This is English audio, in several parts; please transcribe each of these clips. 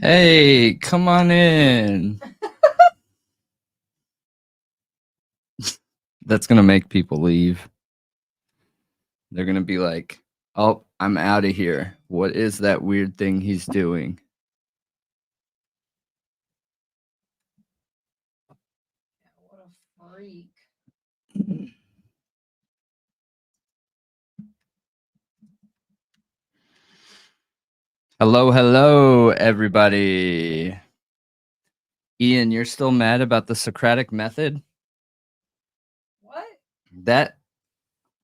Hey, come on in. That's going to make people leave. They're going to be like, oh, I'm out of here. What is that weird thing he's doing? What a freak. Hello, everybody. Ian, you're still mad about the Socratic method? What? That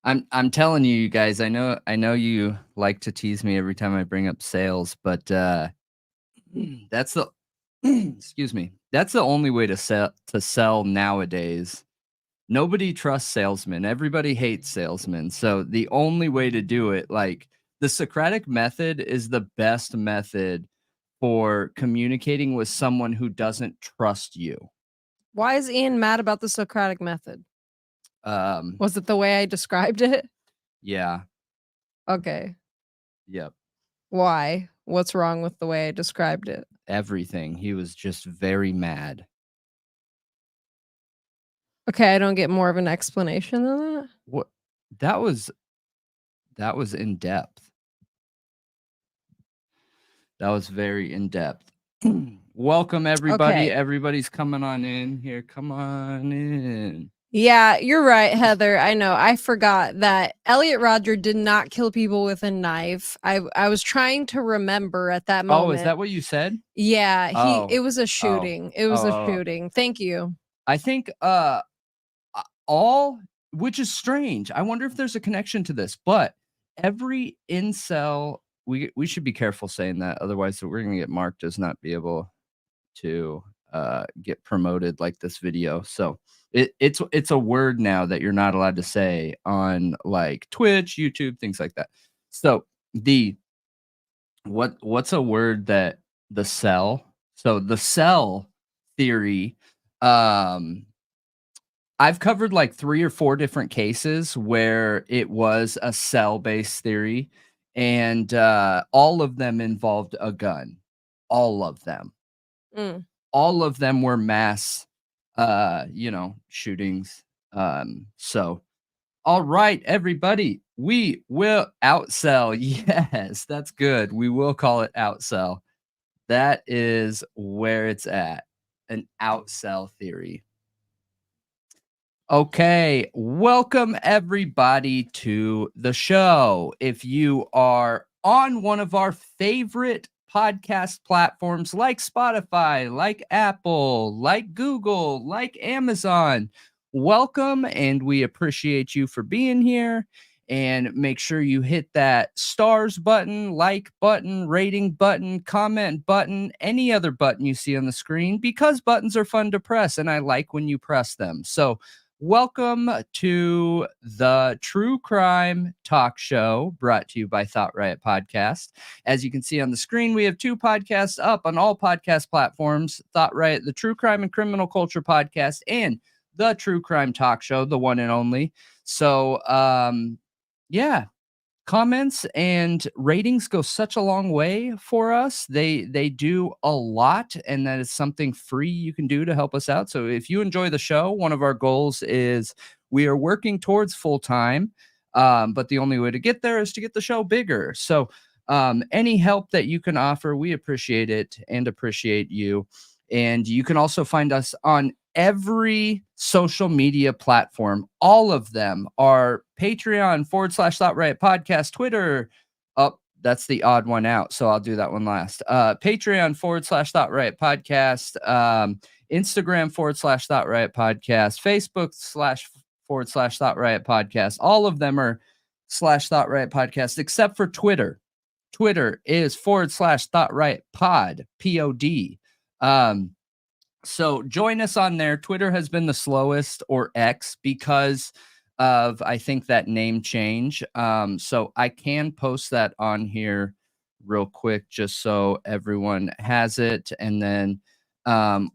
I'm telling you guys, I know you like to tease me every time I bring up sales, but that's the excuse me. That's the only way to sell nowadays. Nobody trusts salesmen. Everybody hates salesmen. So the only way to do it, like the Socratic method is the best method for communicating with someone who doesn't trust you. Why is Ian mad about the Socratic method? Was it the way I described it? Yeah. Okay. Yep. Why? What's wrong with the way I described it? Everything. He was just very mad. Okay, I don't get more of an explanation than that. What? That was in depth. That was very in depth. Welcome everybody. Okay. Everybody's coming on in here. Come on in. Yeah, you're right, Heather. I know. I forgot that Elliot Rodgers did not kill people with a knife. I was trying to remember at that moment. Oh, is that what you said? Yeah, it was a shooting. It was a shooting. Thank you. I think all, which is strange. I wonder if there's a connection to this, but every incel, we should be careful saying that, otherwise we're gonna get marked as not be able to get promoted like this video. So it's a word now that you're not allowed to say on like Twitch, YouTube, things like that. So what's a word that the cell? So the cell theory, I've covered like 3 or 4 different cases where it was a cell-based theory, and all of them involved a gun. All of them. All of them were mass, shootings. So, all right, everybody, we will outsell. Yes, that's good. We will call it outsell. That is where it's at. An outsell theory. Okay, welcome everybody to the show. If you are on one of our favorite podcast platforms like Spotify, like Apple, like Google, like Amazon, welcome, and we appreciate you for being here. And make sure you hit that stars button, like button, rating button, comment button, any other button you see on the screen, because buttons are fun to press and I like when you press them. So welcome to the True Crime Talk Show, brought to you by Thought Riot Podcast. As you can see on the screen, we have 2 podcasts up on all podcast platforms: Thought Riot, the True Crime and Criminal Culture Podcast, and the True Crime Talk Show, the one and only. So, yeah. Comments and ratings go such a long way for us. They do a lot, and that is something free you can do to help us out. So if you enjoy the show, one of our goals is we are working towards full time, but the only way to get there is to get the show bigger. So any help that you can offer, we appreciate it and appreciate you. And you can also find us on every social media platform. All of them are Patreon /Thought Riot Podcast, Twitter. Oh, that's the odd one out, so I'll do that one last. Patreon /Thought Riot Podcast, Instagram /Thought Riot Podcast, Facebook /Thought Riot Podcast. All of them are /Thought Riot Podcast, except for Twitter. Twitter is /Thought Riot Pod, POD. So join us on there. Twitter has been the slowest, or X, because of, I think, that name change. So I can post that on here real quick just so everyone has it. And then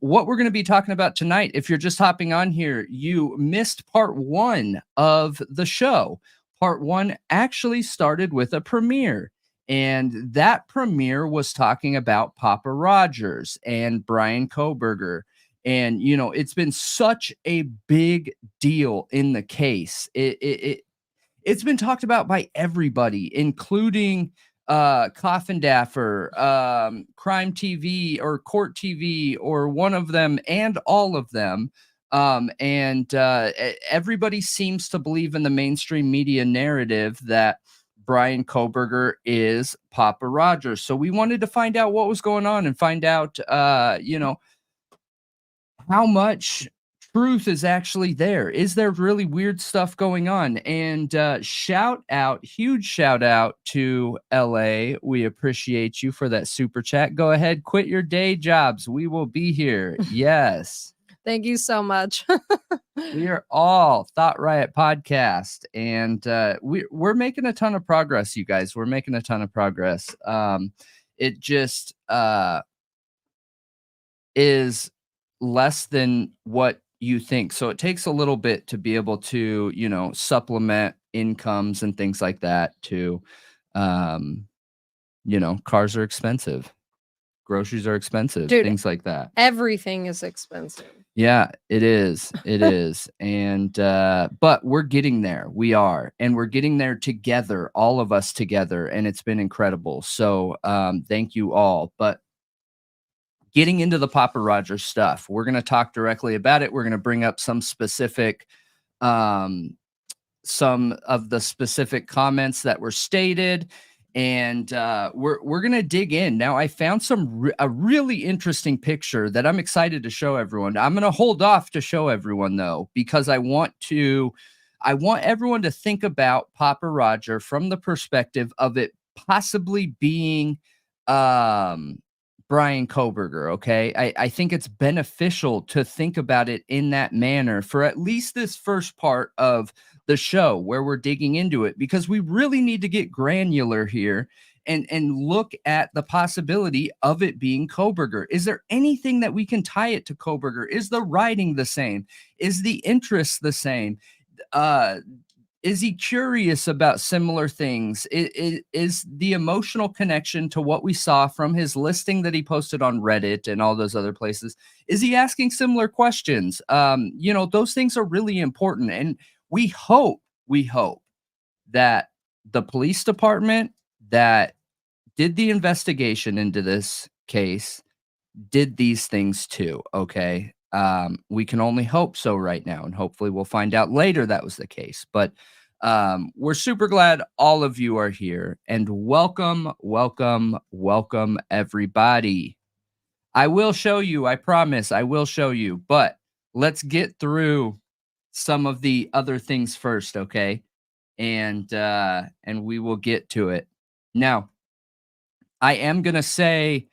what we're going to be talking about tonight, if you're just hopping on here, you missed part 1 of the show. part one actually started with a premiere. And that premiere was talking about Papa Rodgers and Bryan Kohberger. And, it's been such a big deal in the case. It's been talked about by everybody, including Coffin Daffer, Crime TV or Court TV, or one of them and all of them. Everybody seems to believe in the mainstream media narrative that Bryan Kohberger is Papa Rodgers. So we wanted to find out what was going on and find out, how much truth is actually there. Is there really weird stuff going on? And huge shout out to LA. We appreciate you for that super chat. Go ahead, quit your day jobs. We will be here. Yes. Thank you so much. We are all Thought Riot Podcast, and we're making a ton of progress, you guys. We're making a ton of progress. It just is less than what you think. So it takes a little bit to be able to, supplement incomes and things like that to, cars are expensive. Groceries are expensive, Dude, things like that. Everything is expensive. Yeah, it is. It is. And, but we're getting there. We are. And we're getting there together, all of us together. And it's been incredible. So, thank you all. But getting into the Papa Rodgers stuff, we're going to talk directly about it. We're going to bring up some of the specific comments that were stated. And we're gonna dig in now. I found a really interesting picture that I'm excited to show everyone. I'm gonna hold off to show everyone though, because I want everyone to think about Papa Roger from the perspective of it possibly being Bryan Kohberger. Okay, I think it's beneficial to think about it in that manner for at least this first part of the show where we're digging into it, because we really need to get granular here and look at the possibility of it being Kohberger. Is there anything that we can tie it to Kohberger? Is the writing the same? Is the interest the same? Is he curious about similar things? Is the emotional connection to what we saw from his listing that he posted on Reddit and all those other places? Is he asking similar questions? Those things are really important. And we hope that the police department that did the investigation into this case did these things too. Okay. We can only hope so right now, and hopefully we'll find out later that was the case. But we're super glad all of you are here, and welcome everybody. I will show you, I promise I will show you, but let's get through some of the other things first, okay? And we will get to it. Now, I am gonna say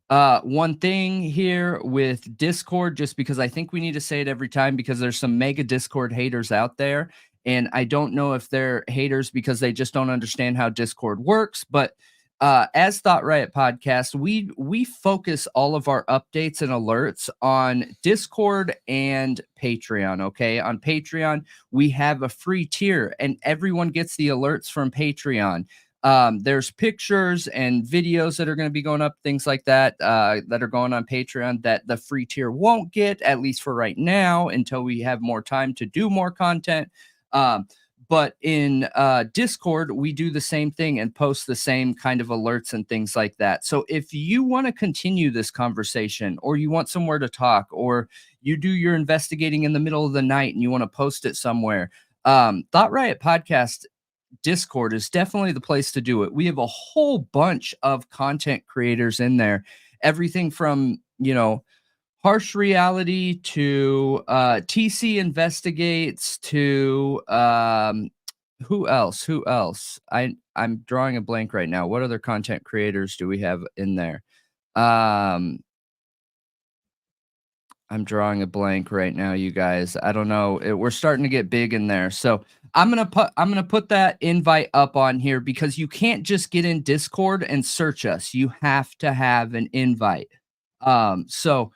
one thing here with Discord, just because I think we need to say it every time, because there's some mega Discord haters out there, and I don't know if they're haters because they just don't understand how Discord works. But as Thought Riot Podcast, we focus all of our updates and alerts on Discord and Patreon. Okay, on Patreon we have a free tier, and everyone gets the alerts from Patreon. There's pictures and videos that are going to be going up, things like that, that are going on Patreon that the free tier won't get, at least for right now, until we have more time to do more content. But in Discord, we do the same thing and post the same kind of alerts and things like that. So if you want to continue this conversation, or you want somewhere to talk, or you do your investigating in the middle of the night and you want to post it somewhere, Thought Riot Podcast Discord is definitely the place to do it. We have a whole bunch of content creators in there, everything from, Harsh Reality to TC Investigates to who else? I'm drawing a blank right now. What other content creators do we have in there? I'm drawing a blank right now, you guys. I don't know. We're starting to get big in there. So I'm gonna put that invite up on here, because you can't just get in Discord and search us. You have to have an invite. So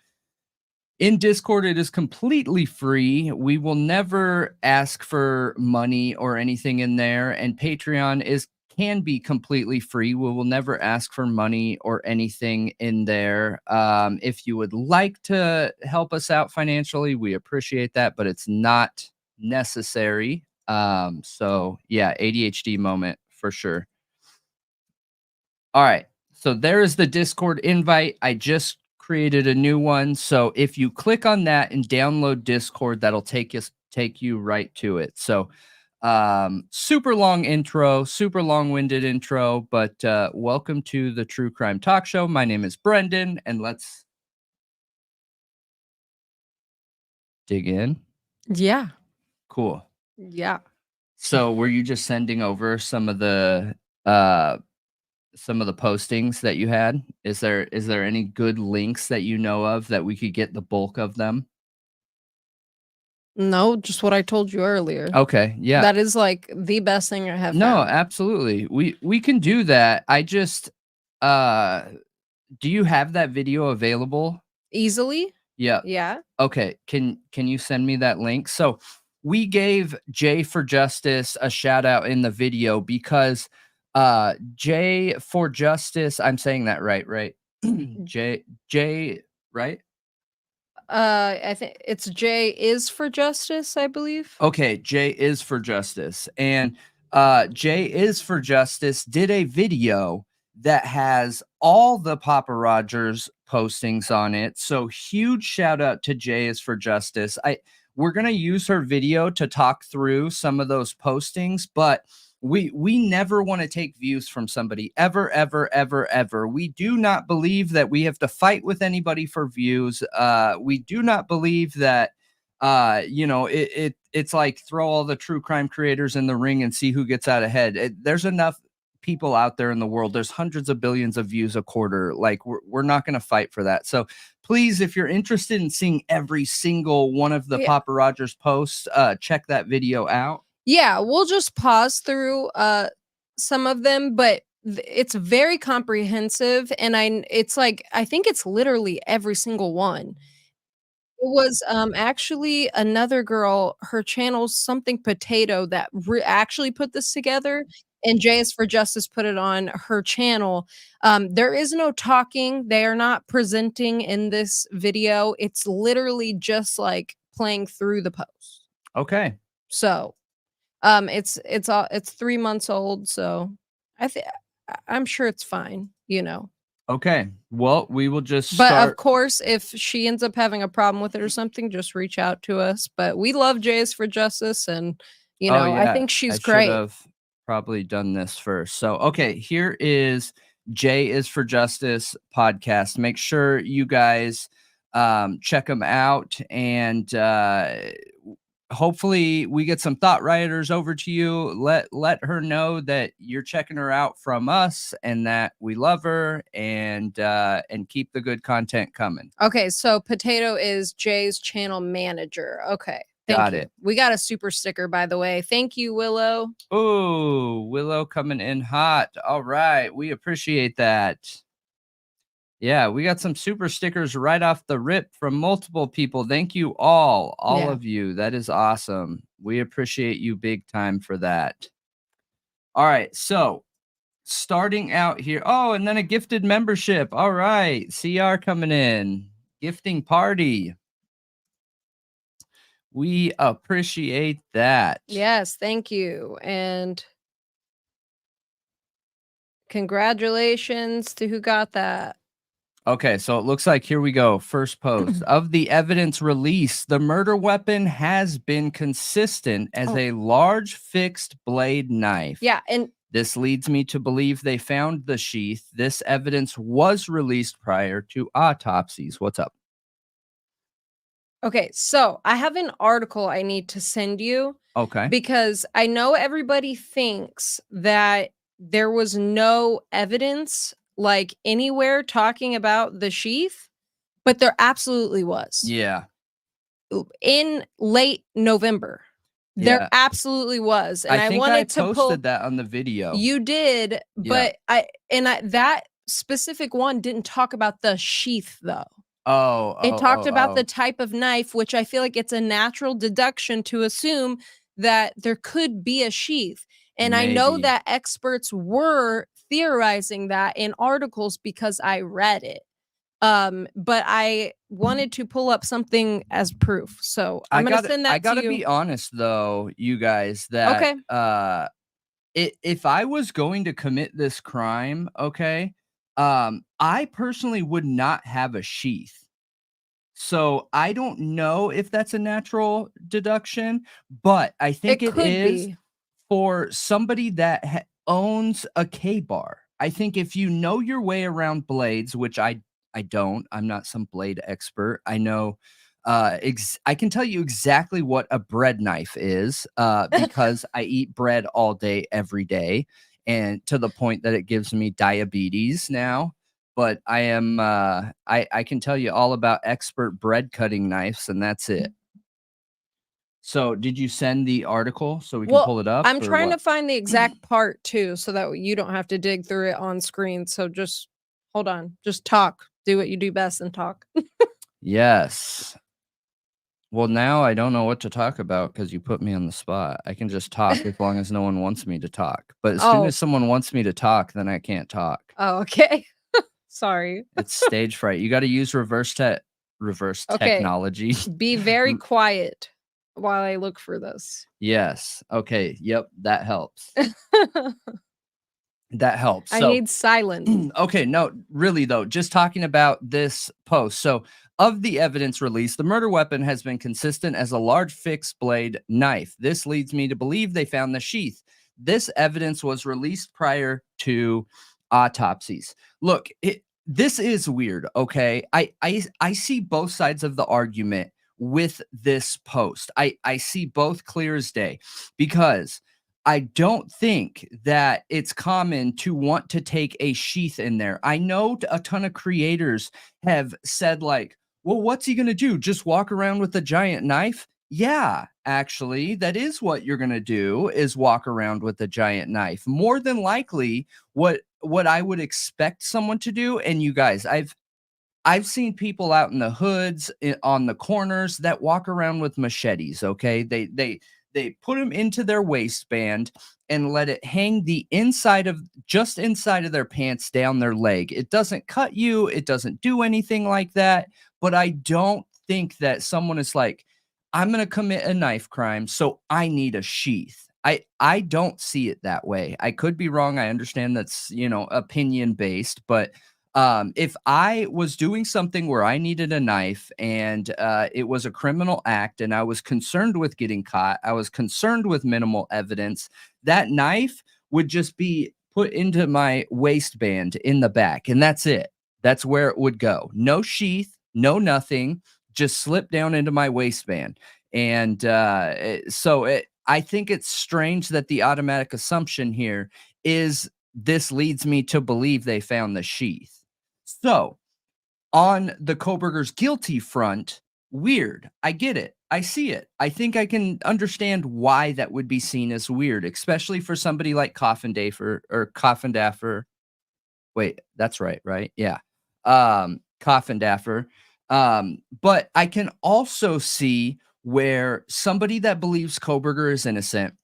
In Discord, it is completely free. We will never ask for money or anything in there, and Patreon can be completely free. We will never ask for money or anything in there. If you would like to help us out financially, we appreciate that, but it's not necessary. So yeah, ADHD moment for sure. All right. So there is the Discord invite. I just created a new one. So if you click on that and download Discord, that'll take you right to it. So super long intro, super long-winded intro, but welcome to the True Crime Talk Show. My name is Brendan, and let's dig in. Yeah. Cool. Yeah. So were you just sending over some of the postings that you had? Is there any good links that you know of that we could get the bulk of them? No, just what I told you earlier. Okay, yeah. That is like the best thing I have No, found. absolutely. We can do that. I just do you have that video available? Easily? Yeah. Yeah. Okay. Can you send me that link? So we gave Jay for Justice a shout out in the video because Jay for Justice, I'm saying that right? Jay, right? I think it's J is for Justice, I believe. Okay, Jay is for Justice. And Jay is for Justice did a video that has all the Papa Rodgers postings on it. So huge shout out to Jay is for Justice. We're gonna use her video to talk through some of those postings, but we never want to take views from somebody ever. We do not believe that we have to fight with anybody for views. We do not believe that it's like throw all the true crime creators in the ring and see who gets out ahead. There's enough people out there in the world. There's hundreds of billions of views a quarter. Like we're not going to fight for that. So please, if you're interested in seeing every single one of the Papa Rodgers posts, check that video out. Yeah, we'll just pause through some of them, but it's very comprehensive, and I think it's literally every single one. It was actually another girl, her channel's something potato that actually put this together, and JS for Justice put it on her channel. There is no talking. They are not presenting in this video. It's literally just like playing through the post. Okay. So it's 3 months old, so I'm sure it's fine, you know. Okay. Well, we will just But start. of course, if she ends up having a problem with it or something, just reach out to us. But we love Jays for Justice, and you know, I think she's great. Should have probably done this first. So, okay, here is Jay is for Justice podcast. Make sure you guys check them out, and hopefully we get some thought writers over to you. Let her know that you're checking her out from us and that we love her, and keep the good content coming. Okay, so Potato is Jay's channel manager. Okay. Thank you. We got a super sticker, by the way. Thank you, Willow. Oh, Willow coming in hot. All right. We appreciate that. Yeah, we got some super stickers right off the rip from multiple people. Thank you all of you. That is awesome. We appreciate you big time for that. All right, so starting out here. Oh, and then a gifted membership. All right, CR coming in. Gifting party. We appreciate that. Yes, thank you. And congratulations to who got that. Okay, so it looks like here we go. First post of the evidence released. The murder weapon has been consistent as a large fixed blade knife. Yeah, and this leads me to believe they found the sheath. This evidence was released prior to autopsies. What's up? Okay, so I have an article I need to send you. Okay. Because I know everybody thinks that there was no evidence like anywhere talking about the sheath, but there absolutely was. Yeah. In late November. There absolutely was. And I wanted to posted that on the video. You did, but that specific one didn't talk about the sheath though. Oh, It oh, talked oh, about the oh. type of knife, which I feel like it's a natural deduction to assume that there could be a sheath. And I know Maybe. that experts were theorizing that in articles because I read it. But I wanted to pull up something as proof. So I'm gonna send I that to gotta you. be honest though, you guys, that Okay. if I was going to commit this crime, okay, I personally would not have a sheath. So I don't know if that's a natural deduction, but I think It it could is be. for somebody that owns a K bar. I think if you know your way around blades, which I don't, I'm not some blade expert. I know I can tell you exactly what a bread knife is because I eat bread all day every day, and to the point that it gives me diabetes now. But I am I can tell you all about expert bread cutting knives, and that's it. So, did you send the article so we can Well, pull it up I'm or trying what? to find the exact part too, so that you don't have to dig through it on screen. So just hold on. Just talk. Do what you do best and talk. Yes. Well, now I don't know what to talk about because you put me on the spot. I can just talk as long as no one wants me to talk. But as soon Oh, as someone wants me to talk, then I can't talk. oh, okay. Sorry. It's stage fright. You got to use reverse Okay. technology. Be very quiet while I look for this. Yes. Okay. Yep. That helps. That helps. I So, need silence. okay, no, really though, just talking about this post. So, of the evidence released, the murder weapon has been consistent as a large fixed blade knife. This leads me to believe they found the sheath. This evidence was released prior to autopsies. Look, this is weird, okay? I see both sides of the argument with this post. I see both clear as day because I don't think that it's common to want to take a sheath in there. I know a ton of creators have said, like, well, what's he going to do? Just walk around with a giant knife? Yeah, actually, that is what you're going to do is walk around with a giant knife. More than likely, what I would expect someone to do, and you guys, I've seen people out in the hoods, on the corners that walk around with machetes, okay? They put them into their waistband and let it hang the inside of just inside of their pants down their leg. It doesn't cut you, it doesn't do anything like that, but I don't think that someone is like, "I'm gonna commit a knife crime, so I need a sheath." I don't see it that way. I could be wrong. I understand that's, opinion based, but if I was doing something where I needed a knife and it was a criminal act and I was concerned with getting caught, I was concerned with minimal evidence, that knife would just be put into my waistband in the back. And that's it. That's where it would go. No sheath, no nothing, just slip down into my waistband. And I think it's strange that the automatic assumption here is this leads me to believe they found the sheath. So, on the Kohberger's guilty front, weird. I get it. I see it. I think I can understand why that would be seen as weird, especially for somebody like Coffindaffer. Wait, that's right, right? Yeah. Coffindaffer. But I can also see where somebody that believes Kohberger is innocent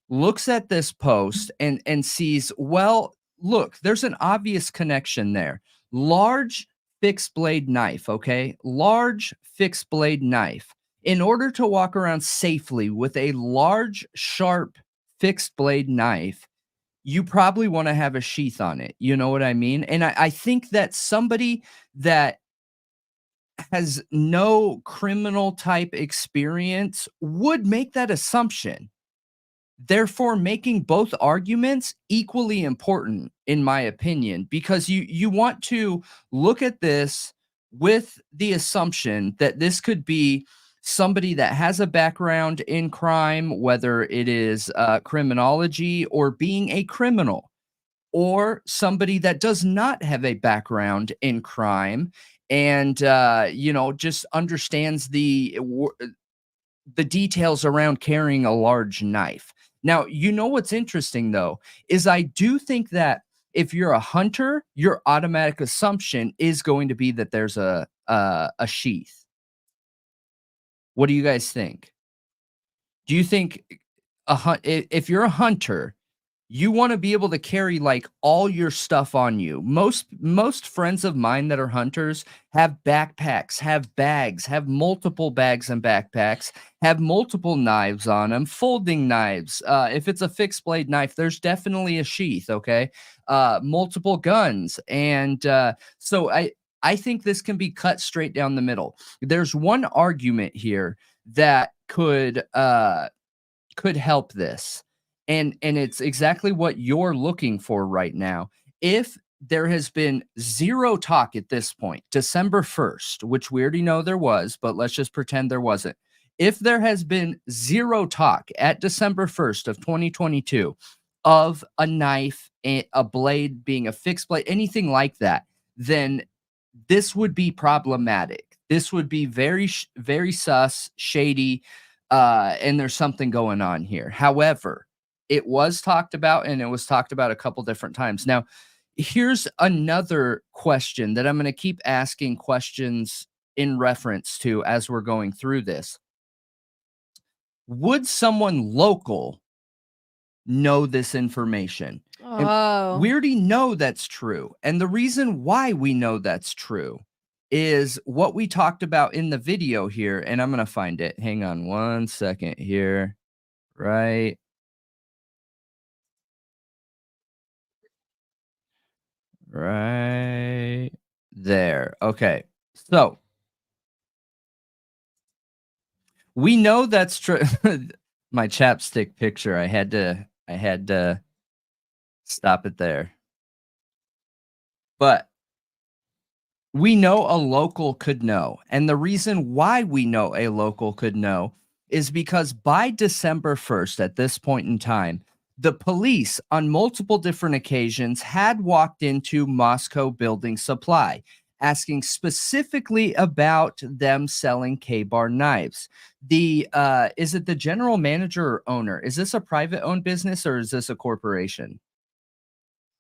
looks at this post and sees, well, look, there's an obvious connection there. Large fixed blade knife, okay? Large fixed blade knife. In order to walk around safely with a large, sharp fixed blade knife, you probably want to have a sheath on it. You know what I mean? And I think that somebody that has no criminal type experience would make that assumption, therefore making both arguments equally important in my opinion, because you want to look at this with the assumption that this could be somebody that has a background in crime, whether it is criminology or being a criminal, or somebody that does not have a background in crime and just understands the details around carrying a large knife. Now, what's interesting though is I do think that if you're a hunter, your automatic assumption is going to be that there's a sheath. What do you guys think? Do you think if you're a hunter, you wanna be able to carry, like, all your stuff on you. Most friends of mine that are hunters have backpacks, have bags, have multiple bags and backpacks, have multiple knives on them, folding knives. If it's a fixed blade knife, there's definitely a sheath, okay? Multiple guns, and, so I think this can be cut straight down the middle. There's one argument here that could help this. And it's exactly what you're looking for right now. If there has been zero talk at this point, December 1st, which we already know there was, but let's just pretend there wasn't. If there has been zero talk at December 1st of 2022 of a knife, a blade being a fixed blade, anything like that, then this would be problematic. This would be very sus, shady, and there's something going on here. However, it was talked about, and it was talked about a couple different times. Now, here's another question that I'm going to keep asking questions in reference to as we're going through this. Would someone local know this information? And we Oh. already know that's true. And the reason why we know that's true is what we talked about in the video here. And I'm going to find it. Hang on one second here. Right. Right there. Okay. So we know that's true. My chapstick picture. I had to stop it there. But we know a local could know. And the reason why we know a local could know is because by December 1st, at this point in time, the police on multiple different occasions had walked into Moscow Building Supply, asking specifically about them selling K-bar knives. The is it the general manager or owner? Is this a private owned business or is this a corporation?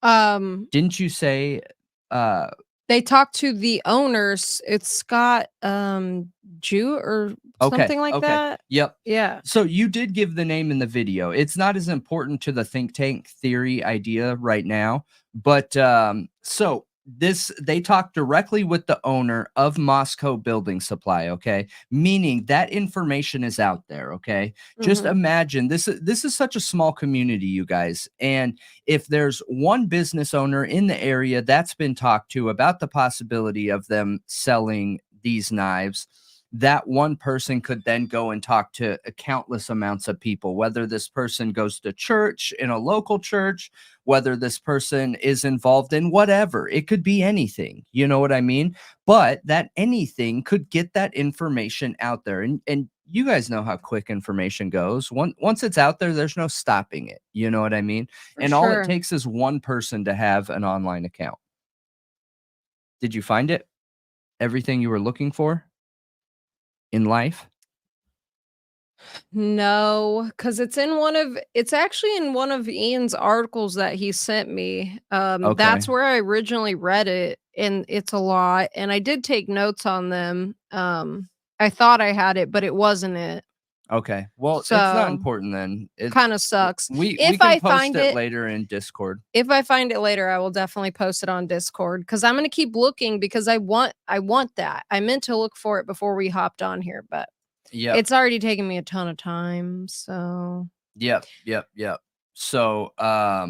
Um, Didn't you say uh they talked to the owners. It's Scott, Jew or Okay, something like okay. that. Yep. Yeah. So you did give the name in the video. It's not as important to the think tank theory idea right now, but so this they talked directly with the owner of Moscow Building Supply, okay? Meaning that information is out there, okay? Just Mhm. imagine this is such a small community, you guys. And if there's one business owner in the area that's been talked to about the possibility of them selling these knives, that one person could then go and talk to countless amounts of people, whether this person goes to church in a local church, whether this person is involved in whatever. It could be anything. You know what I mean? But that anything could get that information out there. And you guys know how quick information goes. Once it's out there, there's no stopping it. You know what I mean? For And all it sure. takes is one person to have an online account. Did you find it? Everything you were looking for in life? No, because it's actually in one of Ian's articles that he sent me. That's Okay. where I originally read it, and it's a lot, and I did take notes on them. I thought I had it, but it wasn't it. Okay. Well, it's not So, important then. kinda sucks. We If can I post find it it later in Discord. if I find it later, I will definitely post it on Discord because 'cause I'm gonna keep looking because I want that. I meant to look for it before we hopped on here, but Yep. it's already taken me a ton of time, so Yep. Yep. Yep. So, yeah.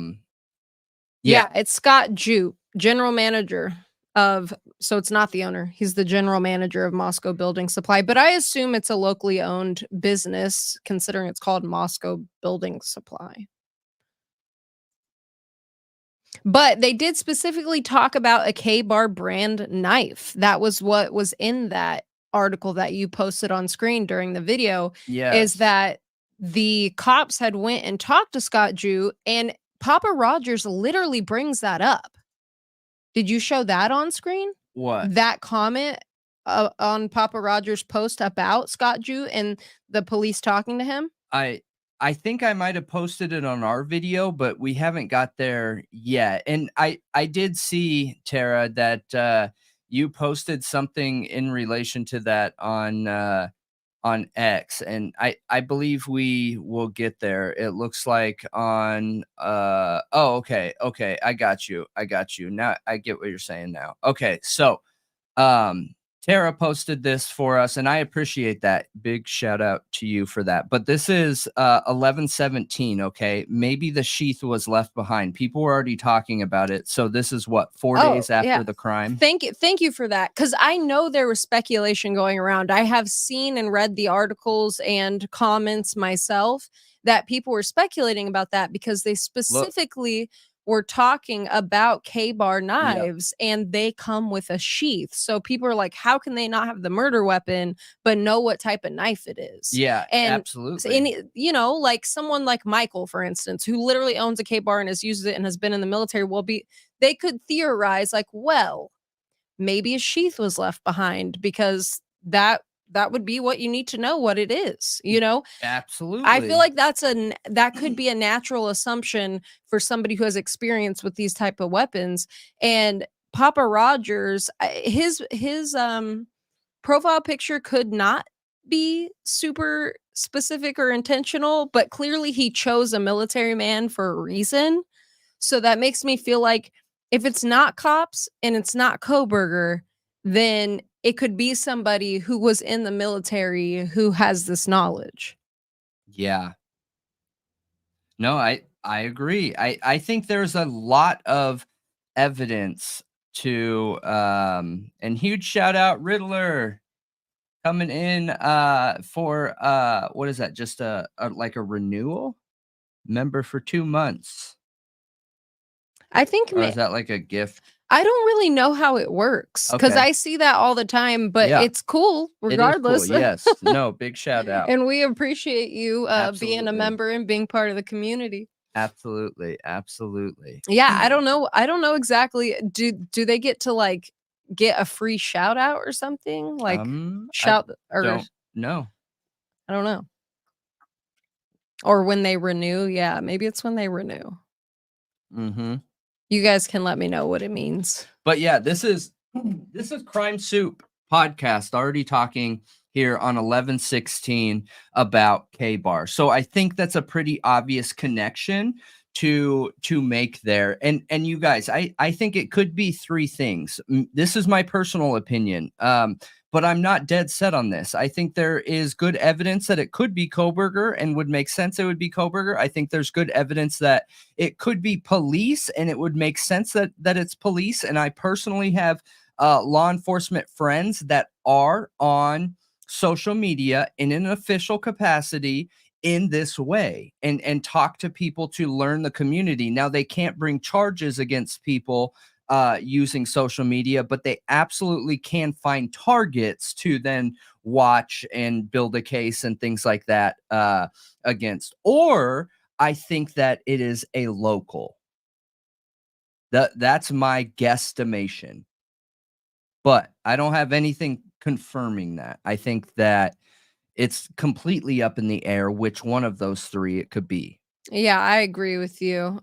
yeah, it's Scott Jute, general manager of so it's not the owner, he's the general manager of Moscow Building Supply, but I assume it's a locally owned business considering it's called Moscow Building Supply. But they did specifically talk about a K-Bar brand knife. That was what was in that article that you posted on screen during the video, is Yes. that the cops had went and talked to Scott Jew, and Papa Rodgers literally brings that up. Did you show that on screen? What? That comment, on Papa Rodgers' post about Scott Jew and the police talking to him? I I think I might have posted it on our video, but we haven't got there yet. And I did see, Tara, that you posted something in relation to that on X, and I believe we will get there. It looks like on oh, okay, I got you. Now I get what you're saying now. Okay, so Tara posted this for us, and I appreciate that. Big shout out to you for that. But this is 11/17, okay? Maybe the sheath was left behind. People were already talking about it. So this is what, 4 days after the crime? Thank you for that, because I know there was speculation going around. I have seen and read the articles and comments myself that people were speculating about that because they specifically were talking about K-bar knives, and they come with a sheath. So people are like, how can they not have the murder weapon but know what type of knife it is? Yeah, And absolutely. you know, like someone like Michael, for instance, who literally owns a K-bar and has used it and has been in the military, they could theorize like, well, maybe a sheath was left behind, because that would be what you need to know what it is, you know? Absolutely. I feel like that could be a natural assumption for somebody who has experience with these type of weapons. And Papa Rodgers, his profile picture could not be super specific or intentional, but clearly he chose a military man for a reason. So that makes me feel like if it's not cops and it's not Kohberger, then it could be somebody who was in the military who has this knowledge. Yeah. No, I agree. I think there's a lot of evidence to and huge shout out Riddler coming in for what is that? Just a like a renewal member for 2 months. I think Or is that like a gift? I don't really know how it works, because Okay. I see that all the time, but Yeah. it's cool regardless. It is cool. Yes. No, big shout out. And we appreciate you being a Absolutely. member and being part of the community. Absolutely. Absolutely. Yeah, I don't know exactly. Do they get to like get a free shout out or something? Like I shout or don't know. I don't know. Or when they renew. Yeah, maybe it's when they renew. Mm-hmm. You guys can let me know what it means. But yeah, this is Crime Soup podcast already talking here on 11/16 about K-bar. So I think that's a pretty obvious connection to make there. And you guys, I think it could be 3 things. This is my personal opinion. But I'm not dead set on this. I think there is good evidence that it could be Kohberger and would make sense it would be Kohberger. I think there's good evidence that it could be police and it would make sense that it's police. And I personally have law enforcement friends that are on social media in an official capacity in this way and talk to people to learn the community. Now, they can't bring charges against people using social media, but they absolutely can find targets to then watch and build a case and things like that against. Or I think that it is a local. That's my guesstimation, but I don't have anything confirming that. I think that it's completely up in the air which one of those 3 it could be. Yeah, I agree with you.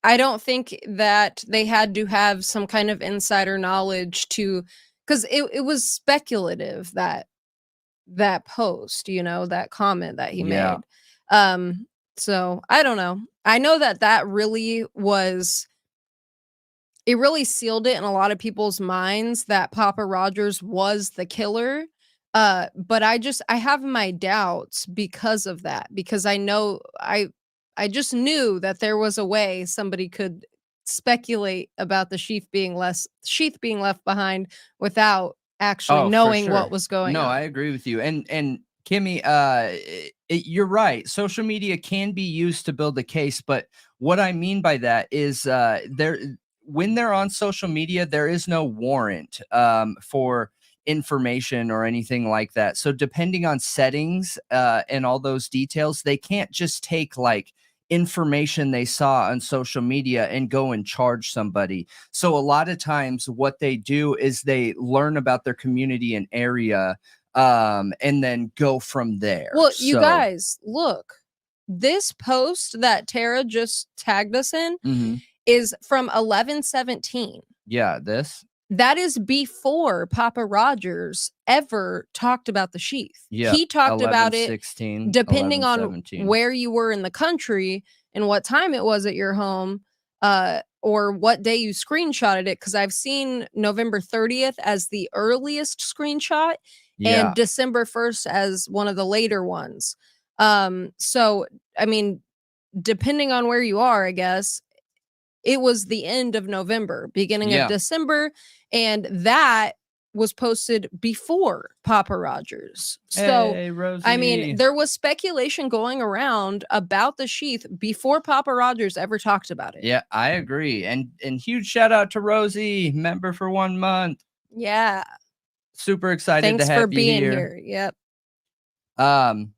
I don't think that they had to have some kind of insider knowledge to, because it was speculative, that post, you know, that comment that he made. So I don't know. I know that really was, it really sealed it in a lot of people's minds that Papa Rodgers was the killer. But I have my doubts because of that, because I know I just knew that there was a way somebody could speculate about the sheath being left behind without actually knowing what was going on. No, I agree with you. And Kimmy, you're right. Social media can be used to build a case, but what I mean by that is when they're on social media, there is no warrant for information or anything like that. So depending on settings and all those details, they can't just take like information they saw on social media and go and charge somebody. So a lot of times what they do is they learn about their community and area and then go from there. Well, you guys, look, this post that Tara just tagged us in is from 11/17. Yeah, this. That is before Papa Rodgers ever talked about the sheath. Yeah, He talked 11, about it 16, depending 11, on 17. where you were in the country and what time it was at your home, or what day you screenshotted it. Because I've seen November 30th as the earliest screenshot Yeah, and December 1st as one of the later ones. So I mean, depending on where you are, I guess it was the end of November, beginning of yeah. December, and that was posted before Papa Rodgers. So, Hey, I mean, Rosie. there was speculation going around about the sheath before Papa Rodgers ever talked about it. Yeah, I agree. And huge shout out to Rosie, member for 1 month. Yeah. Super excited to Thanks for have you being here. here. Yep. Um,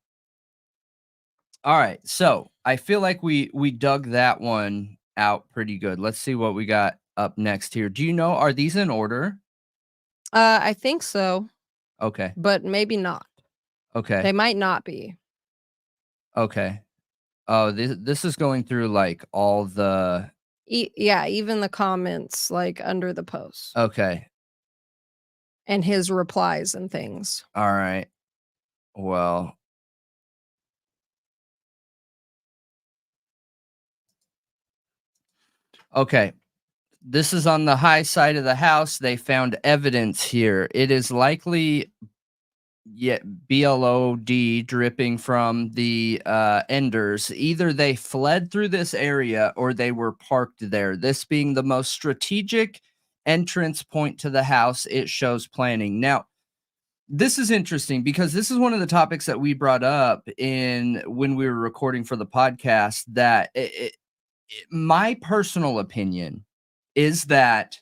all right. So I feel like we dug that one out pretty good. Let's see what we got up next here. Do you know, are these in order? I think so, Okay. but maybe not. Okay. They might not be. Okay. Oh, this is going through like all the Yeah, even the comments like under the post okay. and his replies and things. All right. Well, okay. This is on the high side of the house. They found evidence here. It is likely BLOD dripping from the enders. Either they fled through this area or they were parked there. This being the most strategic entrance point to the house, it shows planning. Now, this is interesting because this is one of the topics that we brought up in when we were recording for the podcast, that my personal opinion is that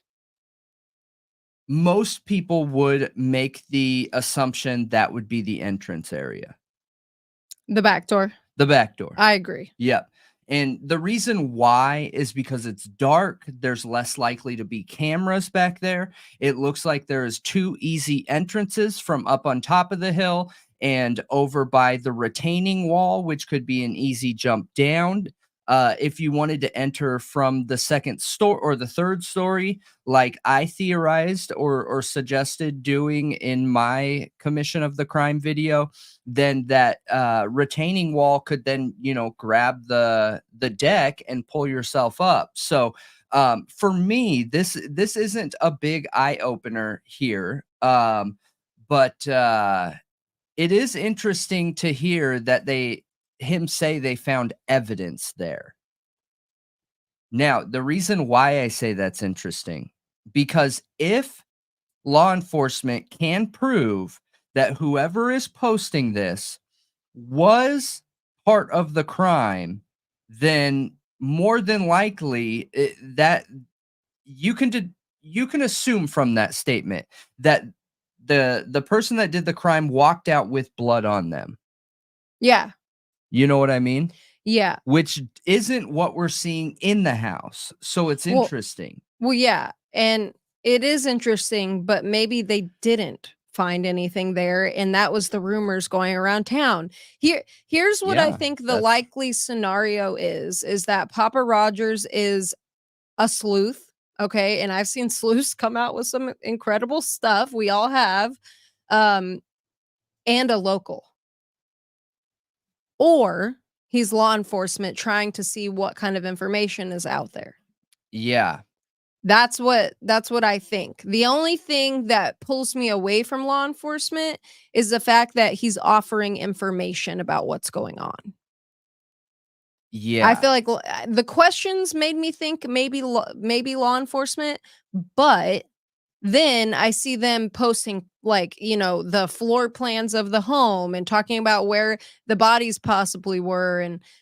most people would make the assumption that would be the entrance area, The back door. the back door. I agree. Yep. And the reason why is because it's dark. There's less likely to be cameras back there. It looks like there is 2 easy entrances from up on top of the hill and over by the retaining wall, which could be an easy jump down. If you wanted to enter from the second story or the third story, like I theorized or suggested doing in my commission of the crime video, then that retaining wall could then, you know, grab the deck and pull yourself up. So for me, this isn't a big eye opener here, but it is interesting to hear that him say they found evidence there. Now, the reason why I say that's interesting, because if law enforcement can prove that whoever is posting this was part of the crime, then more than likely that you can assume from that statement that the person that did the crime walked out with blood on them. Yeah. You know what I mean? Yeah. Which isn't what we're seeing in the house. So it's Well, interesting. Well, yeah, and it is interesting, but maybe they didn't find anything there, and that was the rumors going around town. Here's what I Yeah, think the that's likely scenario is that Papa Rodgers is a sleuth, okay? And I've seen sleuths come out with some incredible stuff. We all have, um, and a local. Or he's law enforcement trying to see what kind of information is out there. yeah. That's what I think. The only thing that pulls me away from law enforcement is the fact that he's offering information about what's going on. I Yeah. feel like the questions made me think maybe law enforcement, but then I see them posting like, you know, the floor plans of the home and talking about where the bodies possibly were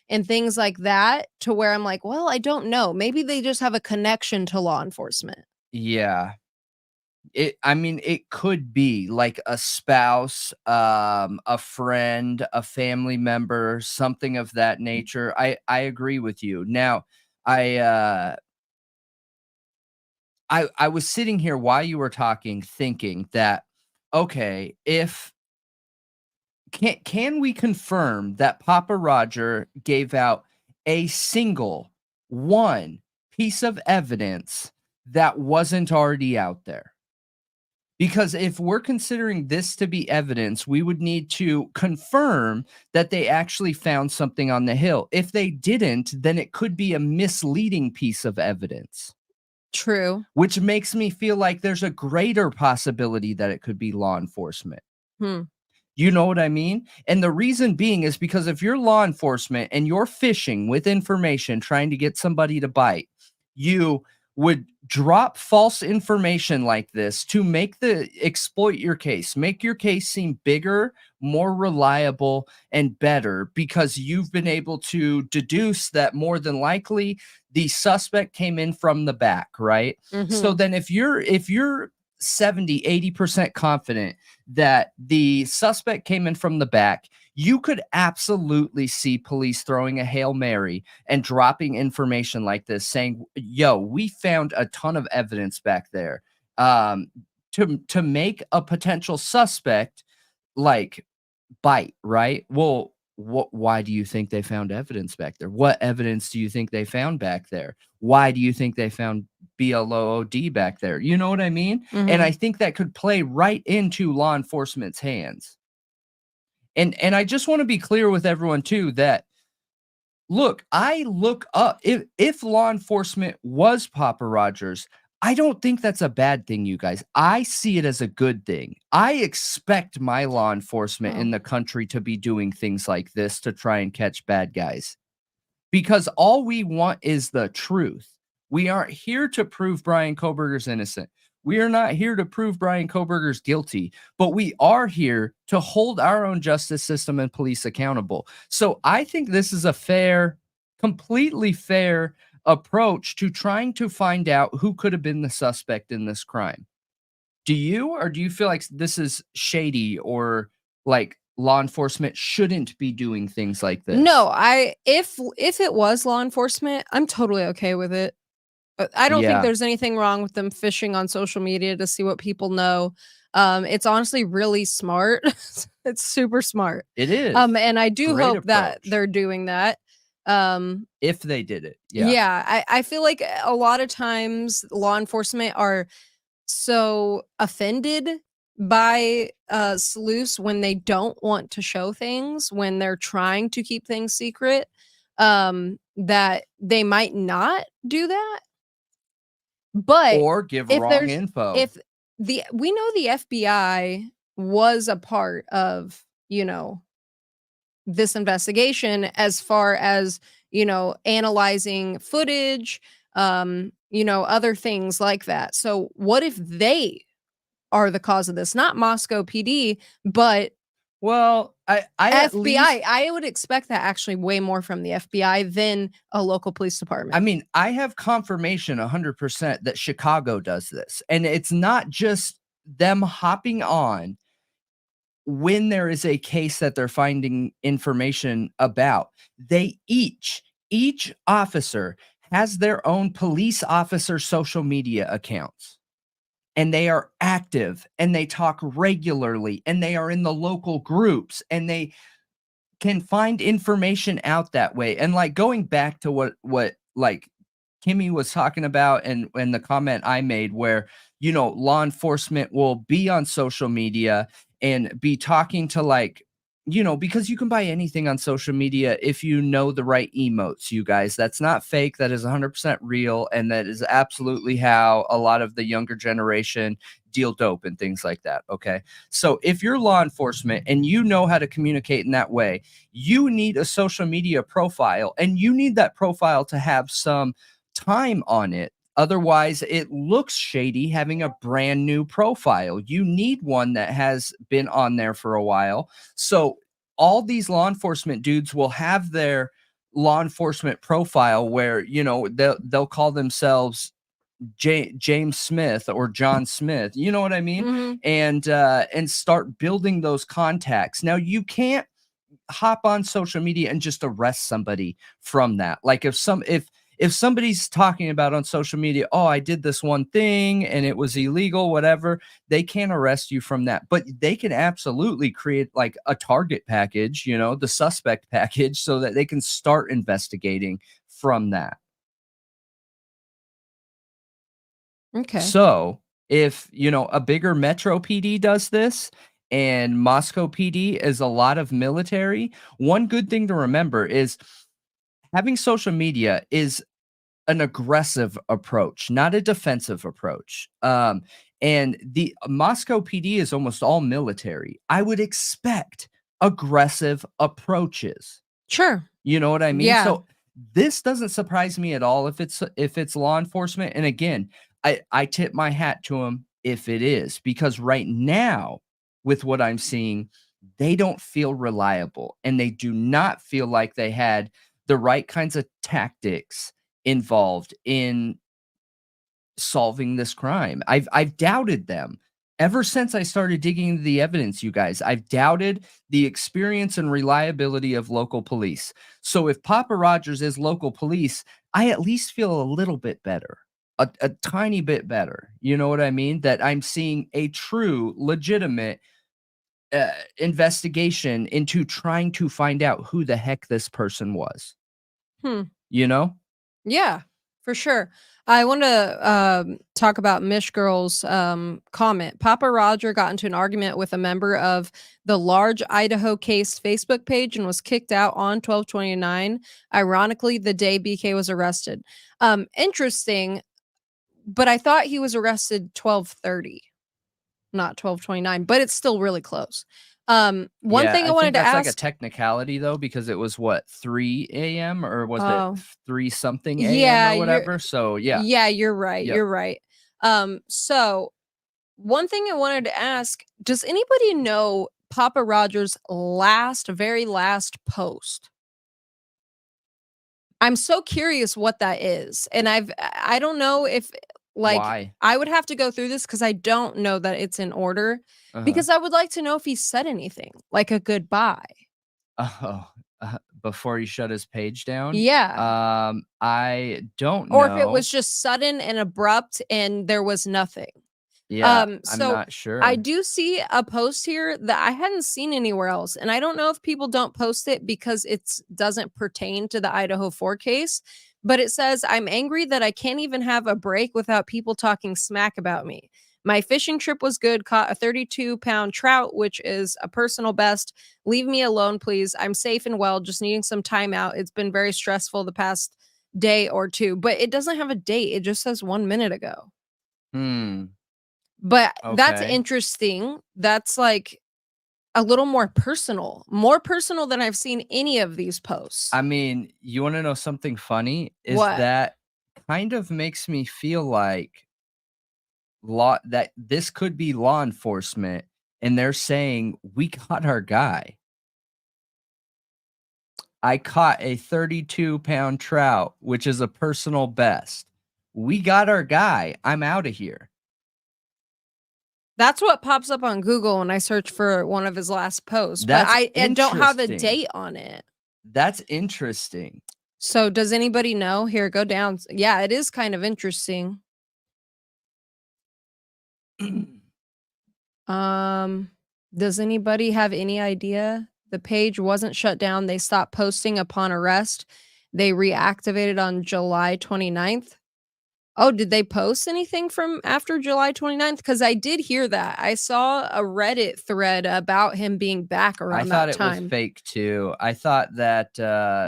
and things like that, to where I'm like, well, I don't know. Maybe they just have a connection to law enforcement. Yeah. I mean, it could be like a spouse, a friend, a family member, something of that nature. I agree with you. Now, I I was sitting here while you were talking thinking that, okay, if can we confirm that Papa Roger gave out a single one piece of evidence that wasn't already out there? Because if we're considering this to be evidence, we would need to confirm that they actually found something on the hill. If they didn't, then it could be a misleading piece of evidence, True. which makes me feel like there's a greater possibility that it could be law enforcement. Hmm. You know what I mean? And the reason being is because if you're law enforcement and you're fishing with information trying to get somebody to bite, you would drop false information like this to exploit your case, make your case seem bigger, more reliable, and better because you've been able to deduce that more than likely the suspect came in from the back, right? So Mhm. then if you're 70-80% confident that the suspect came in from the back, you could absolutely see police throwing a Hail Mary and dropping information like this saying, yo, we found a ton of evidence back there, um, to make a potential suspect like bite, right? Well, why do you think they found evidence back there? What evidence do you think they found back there? Why do you think they found BLOOD back there? You know what I mean? And I Mhm. think that could play right into law enforcement's hands. And I just want to be clear with everyone too that look, I look up if law enforcement was Papa Rodgers, I don't think that's a bad thing, you guys. I see it as a good thing. I expect my law enforcement Oh. in the country to be doing things like this to try and catch bad guys because all we want is the truth. We aren't here to prove Bryan Kohberger's innocent. We are not here to prove Bryan Kohberger's guilty, but we are here to hold our own justice system and police accountable. So I think this is a fair, completely fair approach to trying to find out who could have been the suspect in this crime. Do you, or do you feel like this is shady or like law enforcement shouldn't be doing things like No, this? if it was law enforcement, I'm totally okay with it. I don't think Yeah, there's anything wrong with them fishing on social media to see what people know. It's honestly really smart. It's super smart. it is. And I do Great hope that approach. they're doing that. Um, If they did it, yeah. yeah, I feel like a lot of times law enforcement are so offended by sleuths when they don't want to show things, when they're trying to keep things secret, that they might not do that. But Or give if wrong there's info. if the we know the FBI was a part of, this investigation as far as, analyzing footage, other things like that. So what if they are the cause of this? Not Moscow PD, but Well, I at FBI. least I would expect that actually way more from the FBI than a local police I department. mean, I have confirmation 100% that Chicago does this, and it's not just them hopping on when there is a case that they're finding information about. They each officer has their own police officer social media accounts. And they are active and they talk regularly and they are in the local groups and they can find information out that way. And like going back to what like Kimmy was talking about and the comment I made where, law enforcement will be on social media and be talking to because you can buy anything on social media if you know the right emotes, you guys. That's not fake. That is 100% real. And that is absolutely how a lot of the younger generation deal dope and things like that. Okay. So if you're law enforcement and you know how to communicate in that way, you need a social media profile and you need that profile to have some time on it. Otherwise, it looks shady having a brand new profile. You need one that has been on there for a while. So, all these law enforcement dudes will have their law enforcement profile where, they'll call themselves James Smith or John Smith. You know what I mean? Mhm. And start building those contacts. Now, you can't hop on social media and just arrest somebody from that. Like if somebody's talking about on social media, oh, I did this one thing and it was illegal, whatever, they can't arrest you from that. But they can absolutely create like a target package, the suspect package, so that they can start investigating from that. Okay. So If, a bigger Metro PD does this and Moscow PD is a lot of military, one good thing to remember is having social media is an aggressive approach, not a defensive approach. And the Moscow PD is almost all military. I would expect aggressive approaches. Sure. You know what I mean? Yeah. So this doesn't surprise me at all if it's law enforcement. And again, I tip my hat to them if it is, because right now, with what I'm seeing, they don't feel reliable and they do not feel like they had the right kinds of tactics involved in solving this crime. I've doubted them ever since I started digging into the evidence, you guys. I've doubted the experience and reliability of local police. So if Papa Rodgers is local police, I at least feel a little bit better. A tiny bit better. You know what I mean? That I'm seeing a true, legitimate investigation into trying to find out who the heck this person was. Hmm. You know? Yeah, for sure. I want to talk about Mish Girl's comment. Papa Roger got into an argument with a member of the Large Idaho Case Facebook page and was kicked out on 12/29. Ironically, the day BK was arrested. Interesting, but I thought he was arrested 12:30, not 12/29. But it's still really close. One thing I I wanted think to that's like a ask. technicality though, because it was what, 3 AM or was it Oh, 3 something AM yeah, or whatever? So yeah. yeah, you're right. Yep. You're right. So one thing I wanted to ask, does anybody know Papa Roger's very last post? I'm so curious what that is. And I don't know if like Why? I would have to go through this because I don't know that it's in order Uh-huh. because I would like to know if he said anything, like a goodbye. Oh, before he shut his page down? Yeah. I don't Or if it know. was just sudden and abrupt and there was nothing. Yeah, I'm So not I sure. do see a post here that I hadn't seen anywhere else, and I don't know if people don't post it because it's doesn't pertain to the Idaho 4 case, but it says, "I'm angry that I can't even have a break without people talking smack about me. My fishing trip was good, caught a 32-pound trout, which is a personal best. Leave me alone, please. I'm safe and well, just needing some time out. It's been very stressful the past day or two." But it doesn't have a date. It just says 1 minute ago. Hmm, But that's okay. interesting. That's, like, a little more personal than I've seen any of these posts. I mean, you wanna know something funny? Is What? that kind of makes me feel like law that this could be law enforcement, and they're saying, "We got our guy. I caught a 32-pound trout, which is a personal best. We got our guy. I'm out of here." That's what pops up on Google when I search for one of his last posts, but That's I don't have a interesting. date on it. That's interesting. So, does anybody know? Here, go down. Yeah, it is kind of interesting. Um, does anybody have any idea? The page wasn't shut down. They stopped posting upon arrest. They reactivated on July 29th. Oh, did they post anything from after July 29th? Because I did hear that. I saw a Reddit thread about him being back I around thought that it was time. fake too. I thought that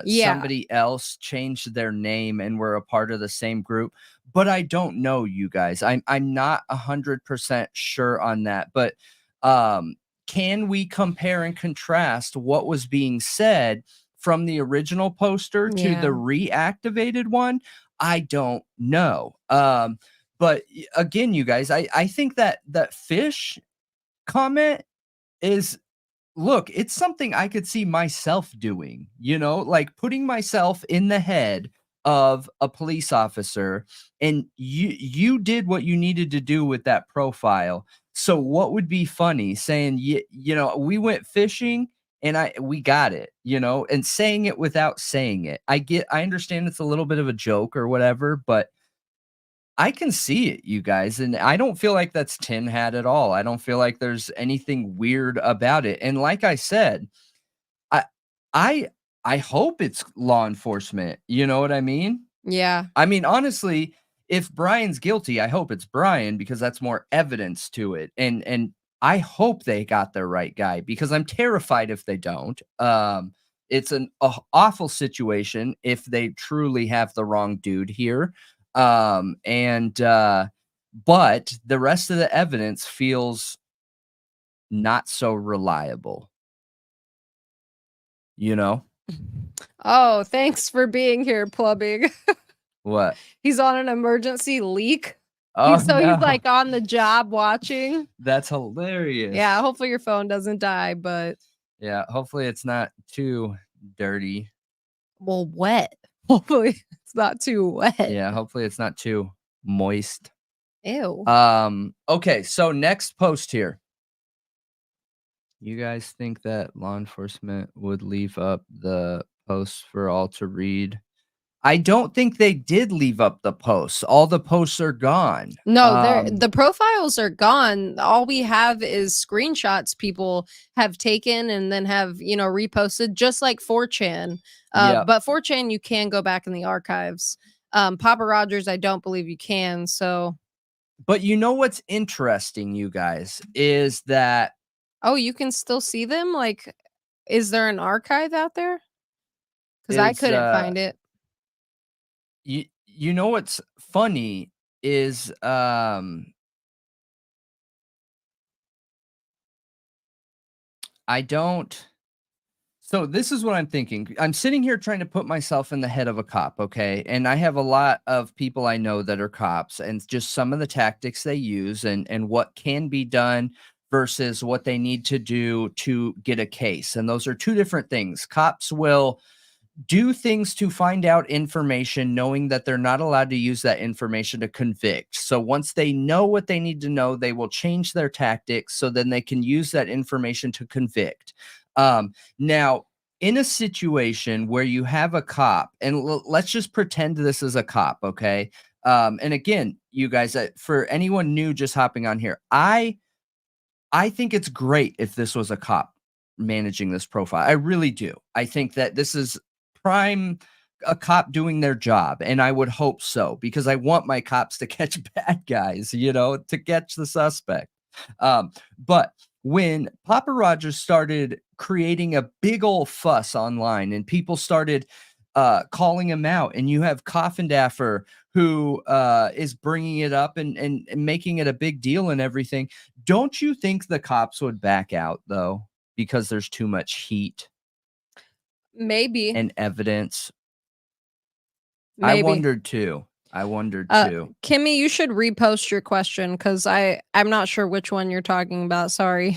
Yeah. somebody else changed their name and were a part of the same group, but I don't know, you guys. I'm not 100% sure on that. But um, can we compare and contrast what was being said from the original poster to the Yeah. reactivated one? I don't know. But again, you guys, I think that fish comment is, look, it's something I could see myself doing, like putting myself in the head of a police officer, and you did what you needed to do with that profile. So what would be funny saying, we went fishing and we got it, and saying it without saying it. I understand it's a little bit of a joke or whatever, but I can see it, you guys, and I don't feel like that's tin hat at all. I don't feel like there's anything weird about it. And like I said, I I I hope it's law enforcement. You know what I mean? Yeah. I mean, honestly, if Bryan's guilty, I hope it's Bryan because that's more evidence to it. And I hope they got the right guy because I'm terrified if they don't. It's an awful situation if they truly have the wrong dude here. And but the rest of the evidence feels not so reliable. You know? Oh, thanks for being here, Plumbing. What? He's on an emergency leak. Oh, He's no. like on the job watching. That's hilarious. Yeah, hopefully your phone doesn't die, but Yeah, hopefully it's not too dirty. well, wet. Hopefully it's not too wet. Yeah, hopefully it's not too moist. Ew. Okay, so next post here. You guys think that law enforcement would leave up the posts for all to read? I don't think they did leave up the posts. All the posts are gone. No, the profiles are gone. All we have is screenshots people have taken and then have, reposted, just like 4chan. Yep. But 4chan, you can go back in the archives. Papa Rodgers, I don't believe you can. So, But you know what's interesting, you guys, is that oh, you can still see them? Like, is there an archive out there? Because I couldn't find it. you know what's funny is I don't. So this is what I'm thinking. I'm sitting here trying to put myself in the head of a cop, okay? And I have a lot of people I know that are cops and just some of the tactics they use and what can be done versus what they need to do to get a case. And those are two different things. Cops will do things to find out information knowing that they're not allowed to use that information to convict. So once they know what they need to know, they will change their tactics so then they can use that information to convict. Now, in a situation where you have a cop, and let's just pretend this is a cop, okay? And again, you guys, for anyone new just hopping on here, I think it's great if this was a cop managing this profile. I really do. I think that this is a cop doing their job, and I would hope so because I want my cops to catch bad guys, to catch the suspect. But when Papa Rodgers started creating a big old fuss online and people started calling him out, and you have Coffindaffer who is bringing it up and making it a big deal and everything, don't you think the cops would back out though because there's too much heat? Maybe. And evidence. Maybe. I wondered too. Kimmy, you should repost your question because I'm not sure which one you're talking about. Sorry.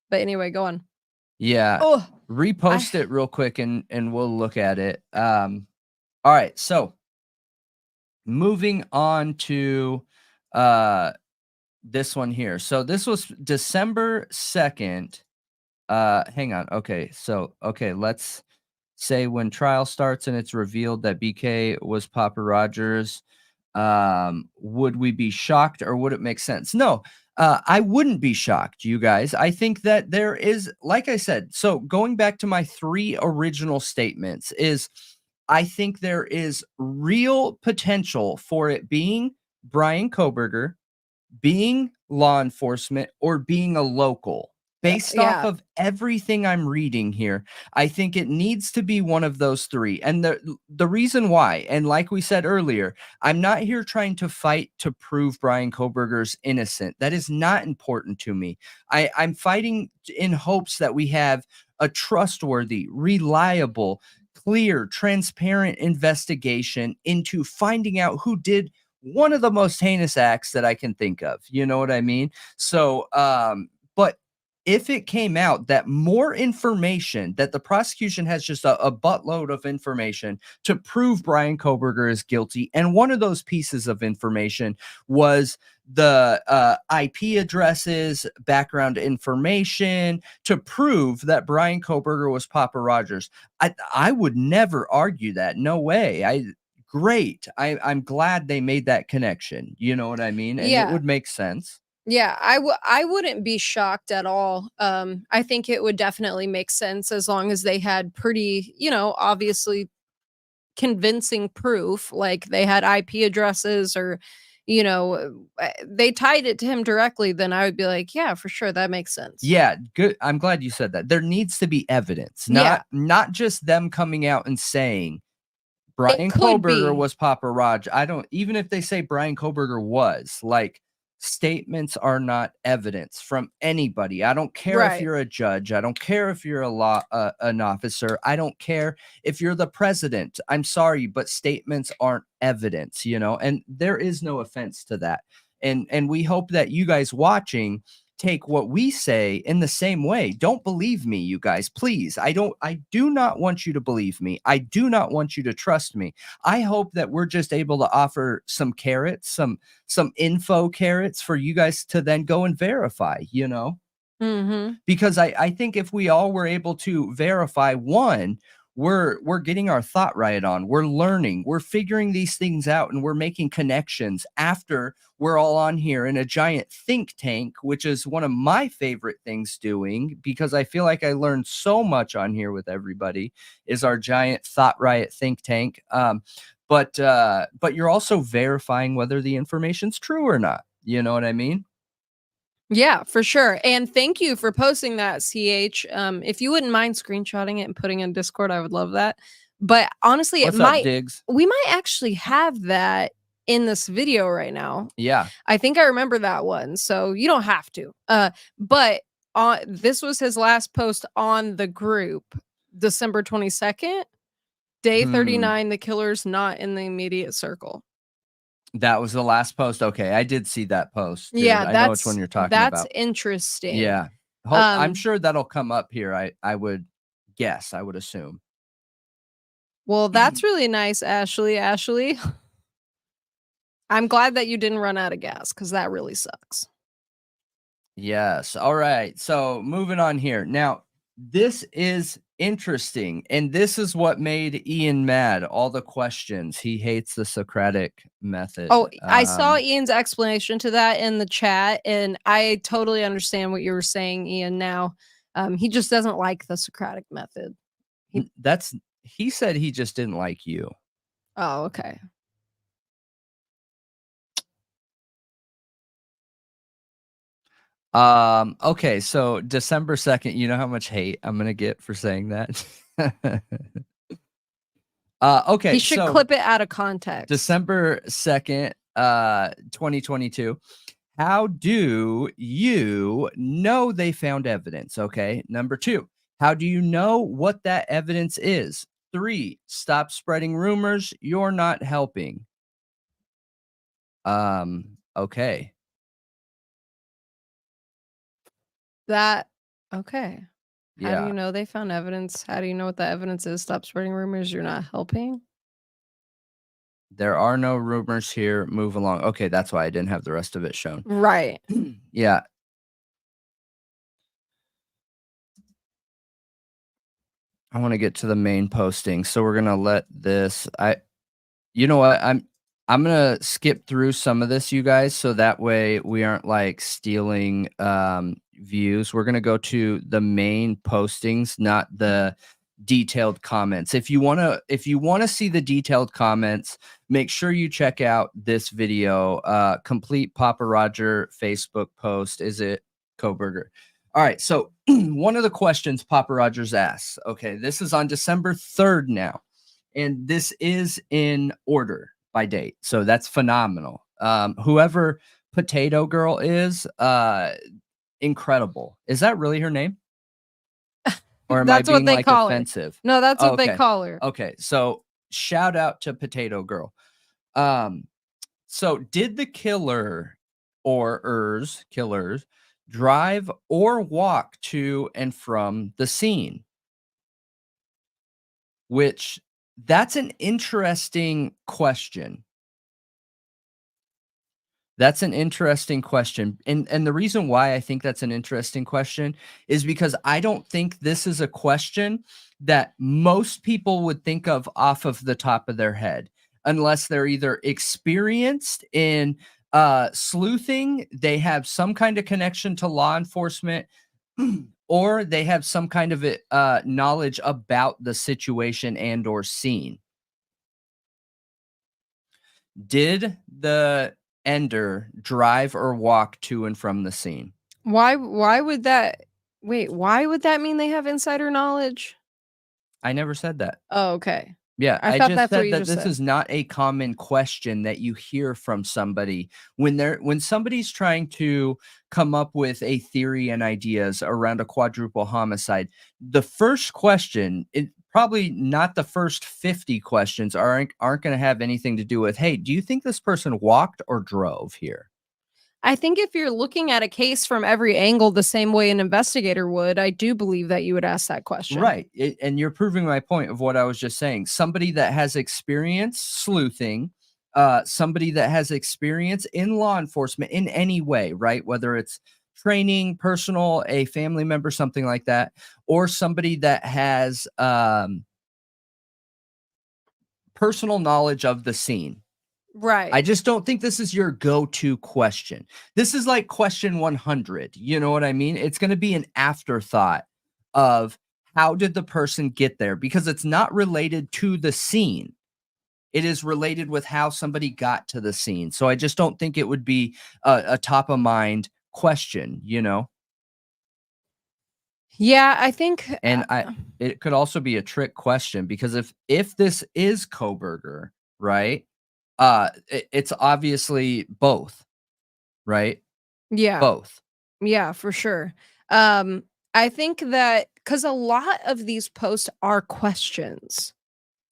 But anyway, go on. Yeah. Oh, repost it real quick and we'll look at it. All right. So moving on to this one here. So this was December 2nd. Hang on. Okay. So, let's say when trial starts and it's revealed that BK was Papa Rodgers, would we be shocked or would it make sense? No, I wouldn't be shocked, you guys. I think that there is, like I said, so going back to my 3 original statements is I think there is real potential for it being Bryan Kohberger, being law enforcement, or being a local. Based off of everything I'm reading here, I think it needs to be one of those 3. And the reason why, and like we said earlier, I'm not here trying to fight to prove Bryan Kohberger's innocent. That is not important to me. I'm fighting in hopes that we have a trustworthy, reliable, clear, transparent investigation into finding out who did one of the most heinous acts that I can think of. You know what I mean? So, but if it came out that more information, that the prosecution has just a buttload of information to prove Bryan Kohberger is guilty, and one of those pieces of information was the IP addresses, background information to prove that Bryan Kohberger was Papa Rodgers, I would never argue that. No way. Great. I'm glad they made that connection. You know what I mean? And it would make sense. Yeah, I wouldn't be shocked at all. I think it would definitely make sense as long as they had pretty, obviously convincing proof, like they had IP addresses or, they tied it to him directly, then I would be like, "Yeah, for sure, that makes sense." Yeah, good. I'm glad you said that. There needs to be evidence, Yeah. not just them coming out and saying It Bryan could Kohberger be. was Papa Raj. I don't even if they say Bryan Kohberger was, like, statements are not evidence from anybody. I don't care if Right. you're a judge. I don't care if you're an officer. I don't care if you're the president. I'm sorry, but statements aren't evidence, and there is no offense to that. And we hope that you guys watching take what we say in the same way. Don't believe me, you guys, please. I do not want you to believe me. I do not want you to trust me. I hope that we're just able to offer some carrots, some info carrots for you guys to then go and verify, Mhm. because I think if we all were able to verify, one, we're getting our thought right on. We're learning, we're figuring these things out, and we're making connections after we're all on here in a giant think tank, which is one of my favorite things doing, because I feel like I learned so much on here with everybody, is our giant thought riot think tank. But you're also verifying whether the information's true or not. You know what I mean? Yeah, for sure, and thank you for posting that, CH. If you wouldn't mind screenshotting it and putting in Discord, I would love that. But honestly, What's up, Diggs? we might actually have that in this video right now. Yeah. I think I remember that one, so you don't have to. But this was his last post on the group, December 22nd, day Hmm. 39, the killer's not in the immediate circle. That was the last post. Okay, I did see that post, dude. Yeah, I know which one you're talking that's about. interesting. Yeah. I'm Um, sure that'll come up here. I would guess, I would assume. well, that's really nice, Ashley. Ashley, I'm glad that you didn't run out of gas because that really sucks. Yes. All right. So moving on here. Now, this is interesting. And this is what made Ian mad. All the questions. He hates the Socratic method. Oh, I saw Ian's explanation to that in the chat, and I totally understand what you were saying, Ian, now. He just doesn't like the Socratic method. He said he just didn't like you. Oh, okay. Okay, so December 2nd, you know how much hate I'm gonna get for saying that? Okay, He should so clip it out of context. December 2nd, 2022. How do you know they found evidence? Okay. Number 2, how do you know what that evidence is? 3, stop spreading rumors. You're not helping. Okay. Okay. How do Yeah. you know they found evidence? How do you know what the evidence is? Stop spreading rumors. You're not helping. There are no rumors here. Move along. Okay, that's why I didn't have the rest of it shown. Right. Yeah. I want to get to the main posting. So we're going to let this you know what? I'm going to skip through some of this, you guys, so that way we aren't like stealing views. We're going to go to the main postings, not the detailed comments. If you want to see the detailed comments, make sure you check out this video, complete Papa Roger Facebook post. Is it Kohberger? All right, so one of the questions Papa Rogers asks, okay, this is on December 3rd now, and this is in order by date, so that's phenomenal. Whoever Potato Girl is, incredible. Is that really her name? Or am I That's what being, they like, call her. offensive? No, that's Oh, what they okay. call her. Okay, so shout out to Potato Girl. So did the killers drive or walk to and from the scene? Which that's an interesting question. That's an interesting question. And the reason why I think that's an interesting question is because I don't think this is a question that most people would think of off of the top of their head, unless they're either experienced in sleuthing, they have some kind of connection to law enforcement, or they have some kind of knowledge about the situation and or scene. Did the ender drive or walk to and from the scene? Why would that why would that mean they have insider knowledge? I never said that. Oh, okay. Yeah, I I thought just that's what said you that just this said. is not a common question that you hear from somebody when somebody's trying to come up with a theory and ideas around a quadruple homicide. The first question, probably not the first 50 questions aren't going to have anything to do with, "Hey, do you think this person walked or drove here?" I think if you're looking at a case from every angle the same way an investigator would, I do believe that you would ask that question. Right. And you're proving my point of what I was just saying. Somebody that has experience sleuthing, somebody that has experience in law enforcement in any way, right? Whether it's training, personal, a family member, something like that, or somebody that has personal knowledge of the scene. I Right. just don't think this is your go-to question. This is like question 100. You know what I mean? It's going to be an afterthought of how did the person get there, because it's not related to the scene. It is related with how somebody got to the scene. So I just don't think it would be a top of mind question, you know? Yeah, I think, And it could also be a trick question, because if this is Kohberger, right? It's obviously both, right? yeah. Both. Yeah, for sure. Um, I think that because a lot of these posts are questions,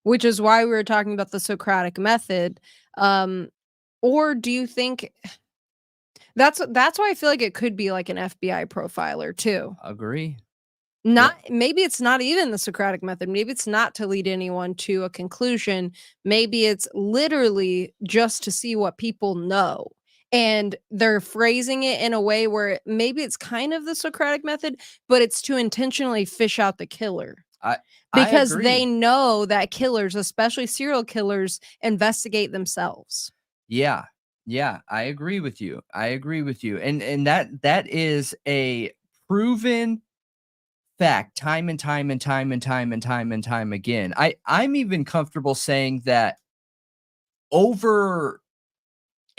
which is why we were talking about the Socratic method. Um, or do you think that's why I feel like it could be like an FBI profiler too? Agree. Not Yep. maybe it's not even the Socratic method. Maybe it's not to lead anyone to a conclusion. Maybe it's literally just to see what people know. And they're phrasing it in a way where maybe it's kind of the Socratic method, but it's to intentionally fish out the killer I I because they agree. know that killers, especially serial killers, investigate themselves. Yeah. Yeah, I agree with you. I agree with you. And that is a proven fact time and time and time and time and time and time again. I'm even comfortable saying that over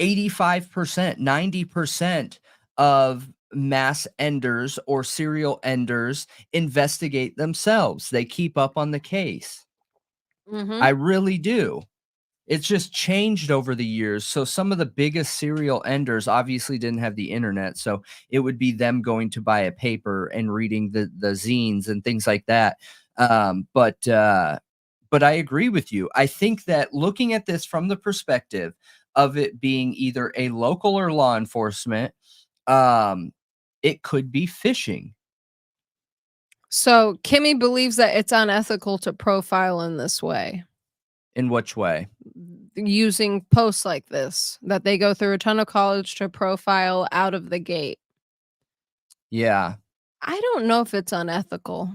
85%, 90% of mass enders or serial enders investigate themselves. They keep up on the case. I Mhm. really do. It's just changed over the years. So some of the biggest serial enders obviously didn't have the internet. So it would be them going to buy a paper and reading the zines and things like that. But I agree with you. I think that looking at this from the perspective of it being either a local or law enforcement, um, it could be phishing. So Kimmy believes that it's unethical to profile in this way. In which way? Using posts like this, that they go through a ton of college to profile out of the gate. Yeah. I don't know if it's unethical,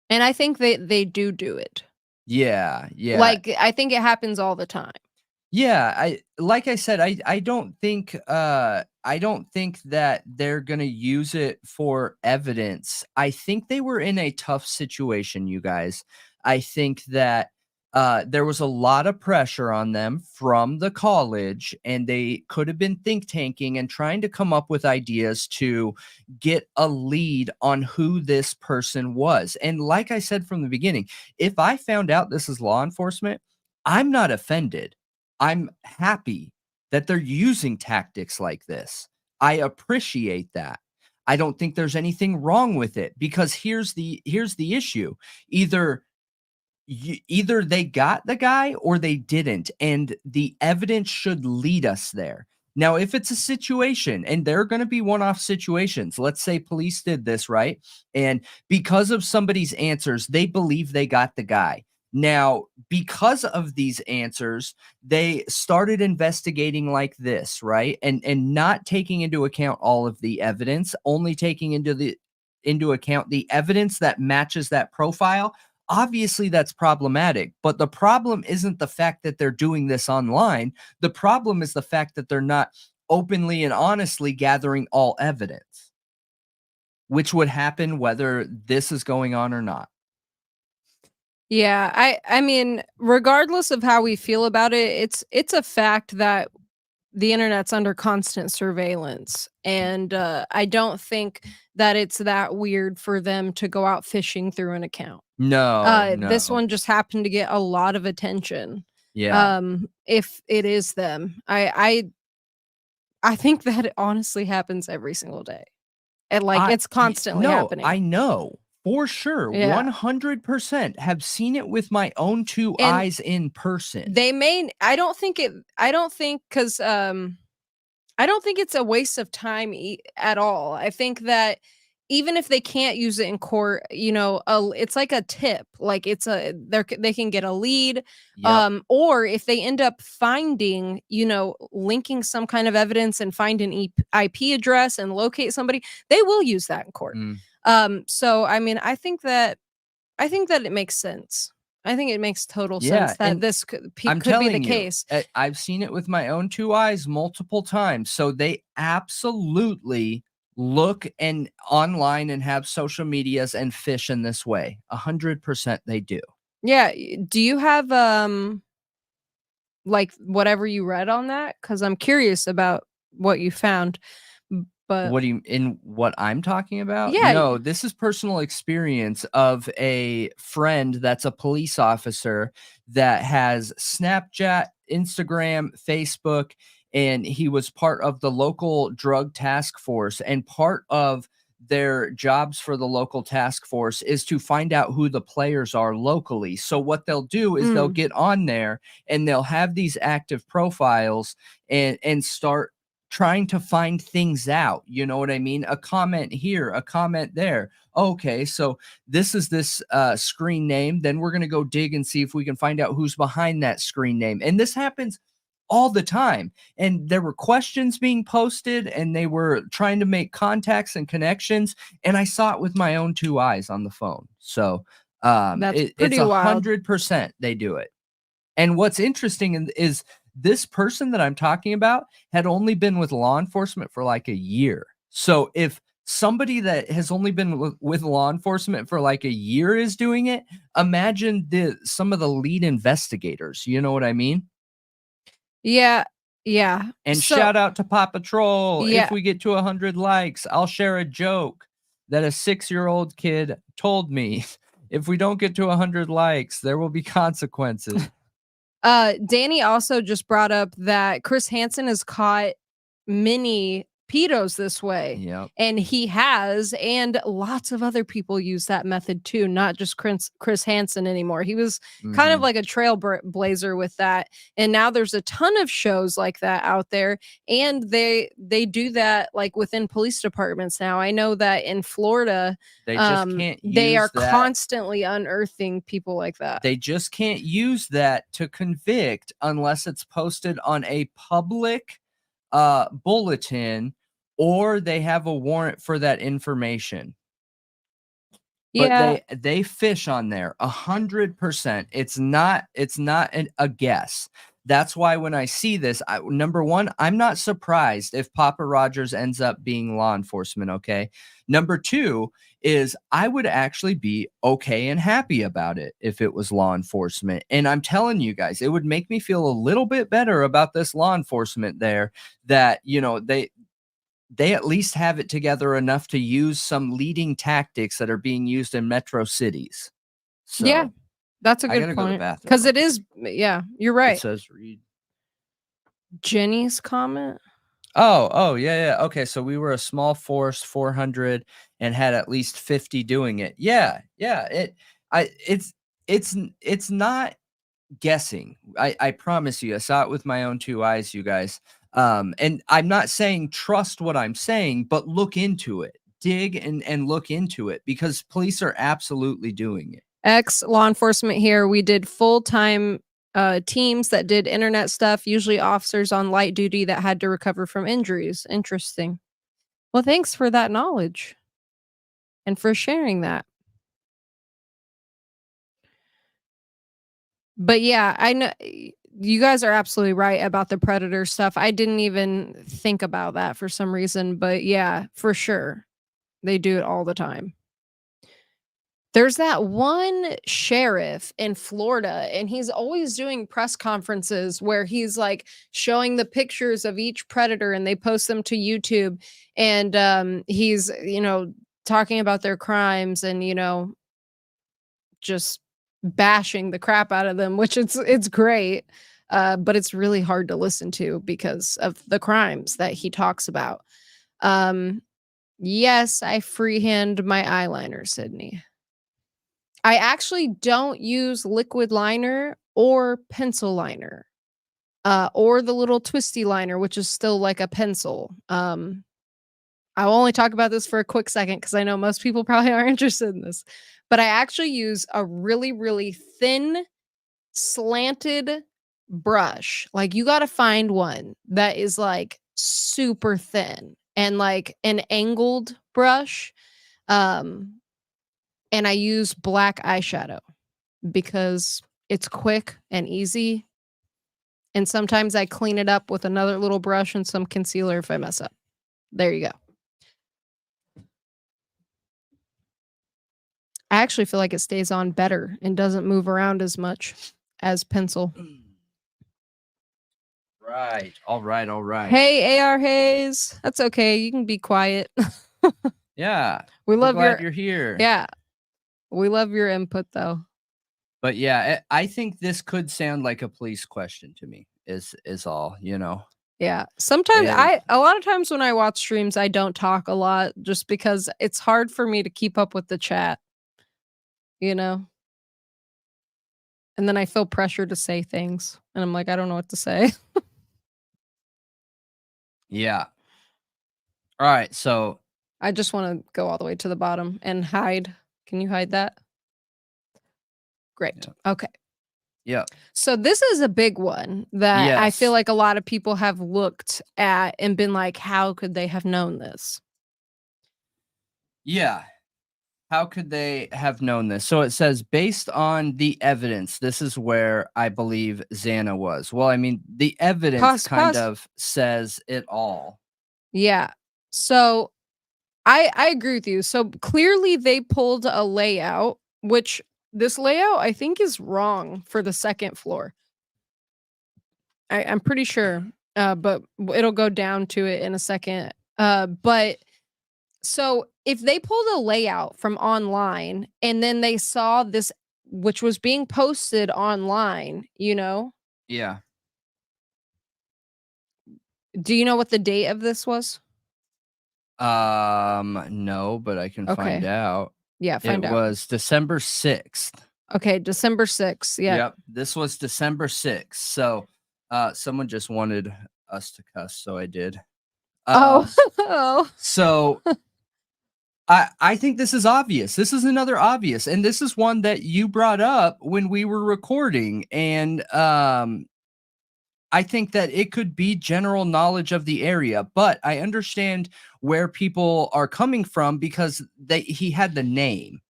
and I think they do it. Yeah. Yeah. Like, I think it happens all the time. Yeah, I said, I don't think that they're gonna use it for evidence. I think they were in a tough situation, you guys. I think that there was a lot of pressure on them from the college, and they could have been think tanking and trying to come up with ideas to get a lead on who this person was. And like I said from the beginning, if I found out this is law enforcement, I'm not offended. I'm happy that they're using tactics like this. I appreciate that. I don't think there's anything wrong with it, because here's the issue. Either either they got the guy or they didn't, and the evidence should lead us there. Now, if it's a situation, and there are going to be one-off situations, let's say police did this, right? And because of somebody's answers, they believe they got the guy. Now, because of these answers, they started investigating like this, right? And not taking into account all of the evidence, only taking into account the evidence that matches that profile. Obviously, that's problematic, but the problem isn't the fact that they're doing this online. The problem is the fact that they're not openly and honestly gathering all evidence, which would happen whether this is going on or not. Yeah, I mean, regardless of how we feel about it, it's a fact that the internet's under constant surveillance, and, I don't think that it's that weird for them to go out fishing through an account. No, This no. one just happened to get a lot of attention, Yeah. if it is them. I think that it honestly happens every single day, and, like, I it's constantly no, happening. I know for sure, Yeah, 100% have seen it with my own 2 and eyes in person. they may I don't think 'cause, I don't think it's a waste of time at all. I think that even if they can't use it in court, it's like a tip. Like they can get a lead, Yep. or if they end up finding, linking some kind of evidence and find an IP address and locate somebody, they will use that in court. Mm. So I mean, I think that it makes sense. I think it makes total Yeah, sense that and this I'm could be the telling you, case. I've seen it with my own 2 eyes multiple times, so they absolutely look and online and have social medias and fish in this way. 100% they do. Yeah. Do you have like, whatever you read on that? Because 'Cause I'm curious about what you found, but What do you in what I'm talking about? yeah, No, this is personal experience of a friend that's a police officer that has Snapchat, Instagram, Facebook, and he was part of the local drug task force. And part of their jobs for the local task force is to find out who the players are locally. So what they'll do is they'll mm, get on there and they'll have these active profiles and start trying to find things out. You know what I mean? A comment here, a comment there. Okay, so this is this screen name. Then we're going to go dig and see if we can find out who's behind that screen name. And this happens all the time. And there were questions being posted and they were trying to make contacts and connections. And I saw it with my own 2 eyes on the phone. So that's it's pretty wild. 100% they do it. And what's interesting is this person that I'm talking about had only been with law enforcement for like a year. So if somebody that has only been with law enforcement for like a year is doing it, imagine some of the lead investigators. You know what I mean? Yeah, yeah. And So shout out to Paw Patrol. If yeah. we get to 100 likes, I'll share a joke that a 6-year-old kid told me. If we don't get to 100 likes, there will be consequences. Danny also just brought up that Chris Hansen has caught many pedos this way, Yep. and he has, and lots of other people use that method too, not just Chris Hansen anymore. He was kind of Mhm. like a trailblazer with that, and now there's a ton of shows like that out there, and they do that like within police departments now. I know that in Florida, They just can't they are use that. constantly unearthing people like that. They just can't use that to convict unless it's posted on a public, bulletin or they have a warrant for that information. But Yeah. they fish on there 100%. It's not a guess. That's why when I see this, number 1, I'm not surprised if Papa Rodgers ends up being law enforcement, okay? Number 2 is I would actually be okay and happy about it if it was law enforcement. And I'm telling you guys, it would make me feel a little bit better about this law enforcement there that, they at least have it together enough to use some leading tactics that are being used in metro cities. Yeah, So, that's a I good gotta go to the point. bathroom Because real it quick. is yeah, you're It right. says read. Jenny's comment? Oh, yeah, yeah. Okay, so we were a small force, 400, and had at least 50 doing it. Yeah, yeah. I, it's not guessing. I promise you. I saw it with my own 2 eyes, you guys. And I'm not saying trust what I'm saying, but look into it. Dig and look into it because police are absolutely doing it. Ex law enforcement here, we did full-time, teams that did internet stuff, usually officers on light duty that had to recover from injuries. Interesting. Well, thanks for that knowledge and for sharing that. But yeah, I know you guys are absolutely right about the predator stuff. I didn't even think about that for some reason, but yeah, for sure. They do it all the time. There's that one sheriff in Florida, and he's always doing press conferences where he's like showing the pictures of each predator and they post them to YouTube. And he's, talking about their crimes and, just bashing the crap out of them, which it's great. But it's really hard to listen to because of the crimes that he talks about. Um, yes, I freehand my eyeliner, Sydney. I actually don't use liquid liner or pencil liner, or the little twisty liner, which is still like a pencil. I'll only talk about this for a quick second because I know most people probably aren't interested in this. But I actually use a really, really thin, slanted brush. Like you got to find one that is like super thin and like an angled brush. Um, and I use black eyeshadow because it's quick and easy. And sometimes I clean it up with another little brush and some concealer if I mess up. There you go. I actually feel like it stays on better and doesn't move around as much as pencil. Right. All right. All right. Hey, AR Hayes. That's okay. You can be quiet. Yeah. We love you're here. Yeah. We love your input though. But yeah, I think this could sound like a police question to me. Is all, Yeah. Sometimes And- a lot of times when I watch streams, I don't talk a lot just because it's hard for me to keep up with the chat. And then I feel pressure to say things and I'm like, I don't know what to say. Yeah. All right. So I just want to go all the way to the bottom and hide. Can you hide that? Great. Yeah. Okay. Yeah. So this is a big one that I feel Yes. like a lot of people have looked at and been like, how could they have known this? Yeah. How could they have known this? So it says, based on the evidence, this is where I believe Xana was. Well, I mean, the evidence kind of says it all. Yeah. So I agree with you. So clearly they pulled a layout, which this layout I think is wrong for the second floor. I'm pretty sure, but it'll go down to it in a second. But so if they pulled a layout from online and then they saw this, which was being posted online, Yeah. do you know what the date of this was? No, but I can find out. Yeah, find out. It was December 6th. Okay, December 6th. Yeah. Yep. This was December 6th. So someone just wanted us to cuss, so I did. Oh. So I think this is obvious. This is another obvious, and this is one that you brought up when we were recording, and I think that it could be general knowledge of the area, but I understand where people are coming from because he had the name,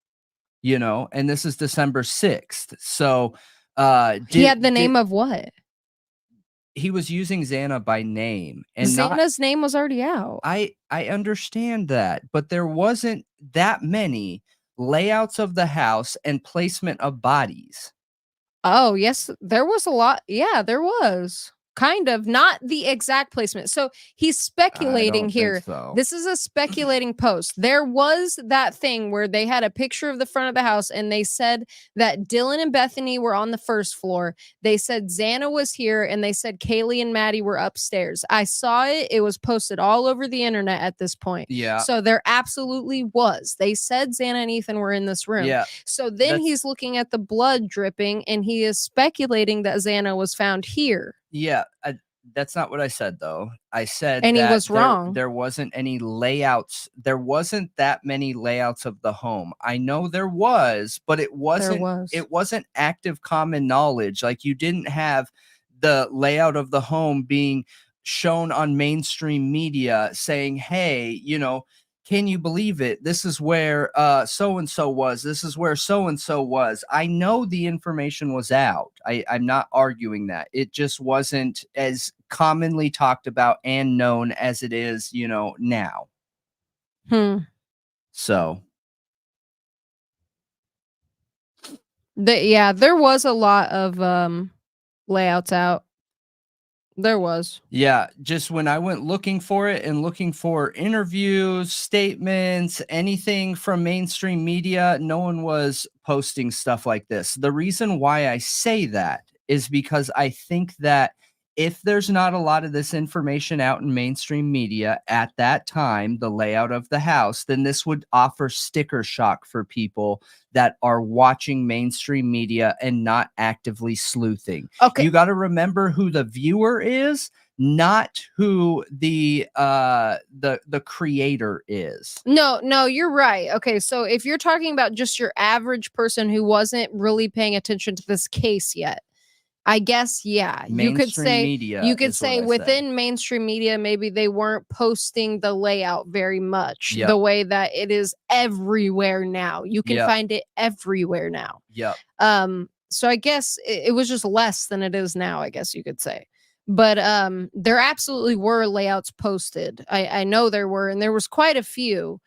and this is December 6th. So he had the name of what? He was using Xana by name, and Xana's name was already out. I understand that, but there wasn't that many layouts of the house and placement of bodies. Oh, yes, there was a lot. Yeah, there was. Kind of, not the exact placement. So he's speculating here. So. This is a speculating post. There was that thing where they had a picture of the front of the house and they said that Dylan and Bethany were on the first floor. They said Xana was here and they said Kaylee and Maddie were upstairs. I saw it. It was posted all over the internet at this point. Yeah. So there absolutely was. They said Xana and Ethan were in this room. Yeah. So then he's looking at the blood dripping and he is speculating that Xana was found here. Yeah, that's not what I said, though. I said and he was wrong. There wasn't any layouts. There wasn't that many layouts of the home. I know there was, but it wasn't. It wasn't active common knowledge. Like you didn't have the layout of the home being shown on mainstream media saying, "Hey, can you believe it? This is where so-and-so was. This is where so-and-so was." I know the information was out. I'm not arguing that. It just wasn't as commonly talked about and known as it is, now. So. Yeah, there was a lot of layouts out. There was. Yeah, just when I went looking for it and looking for interviews, statements, anything from mainstream media, no one was posting stuff like this. The reason why I say that is because I think that if there's not a lot of this information out in mainstream media at that time, the layout of the house, then this would offer sticker shock for people that are watching mainstream media and not actively sleuthing. Okay. You got to remember who the viewer is, not who the creator is. No, you're right. Okay, so if you're talking about just your average person who wasn't really paying attention to this case yet, I guess, yeah, Mainstream media you could is what say I said. within mainstream media, maybe they weren't posting the layout very much the Yep. way that it is everywhere now. You can Yep. find it everywhere now. Yep. So I guess it was just less than it is now, I guess you could say. But there absolutely were layouts posted. I know there were, and there was quite a few.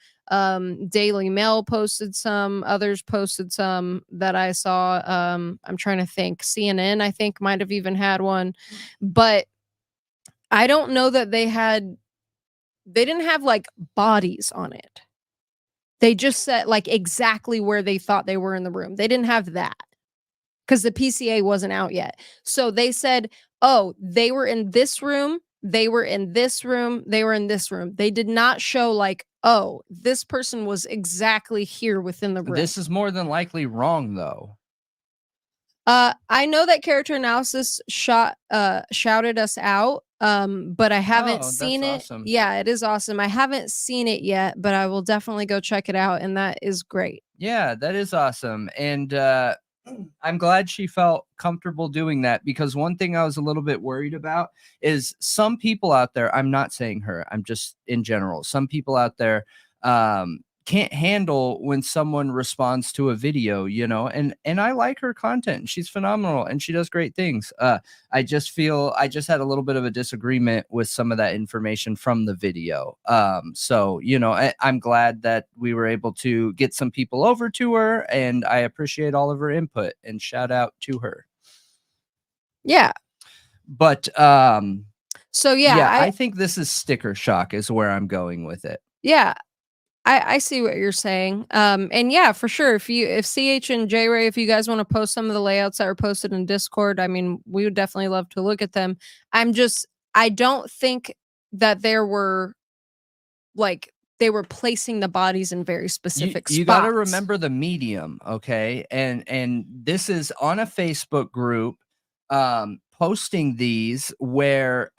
Daily Mail posted some, others posted some that I saw. I'm trying to think. CNN, I think, might have even had one. But I don't know that they didn't have like bodies on it. They just said like exactly where they thought they were in the room. They didn't have that because the PCA wasn't out yet. So they said, oh, they were in this room, they were in this room, they were in this room. They did not show like, oh, this person was exactly here within the room. This is more than likely wrong, though. I know that character analysis shouted us out, but I haven't seen it. Awesome. Yeah, it is awesome. I haven't seen it yet, but I will definitely go check it out, and that is great. Yeah, that is awesome. And I'm glad she felt comfortable doing that, because one thing I was a little bit worried about is some people out there, I'm not saying her, I'm just in general, some people out there can't handle when someone responds to a video, and I like her content. She's phenomenal and she does great things. I just feel I just had a little bit of a disagreement with some of that information from the video. So I'm glad that we were able to get some people over to her, and I appreciate all of her input, and shout out to her. Yeah. But so yeah, I think this is sticker shock is where I'm going with it. Yeah. I see what you're saying. And yeah, for sure. If CH and J Ray, if you guys want to post some of the layouts that are posted in Discord, I mean, we would definitely love to look at them. I don't think that there were like they were placing the bodies in very specific spots. You got to remember the medium, okay? And this is on a Facebook group posting these where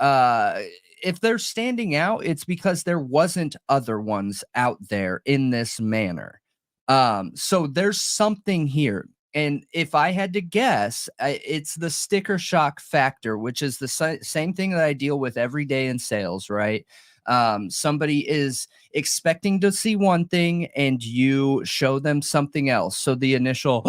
if they're standing out, it's because there wasn't other ones out there in this manner. So there's something here. And if I had to guess, it's the sticker shock factor, which is the same thing that I deal with every day in sales, right? Somebody is expecting to see one thing and you show them something else. So the initial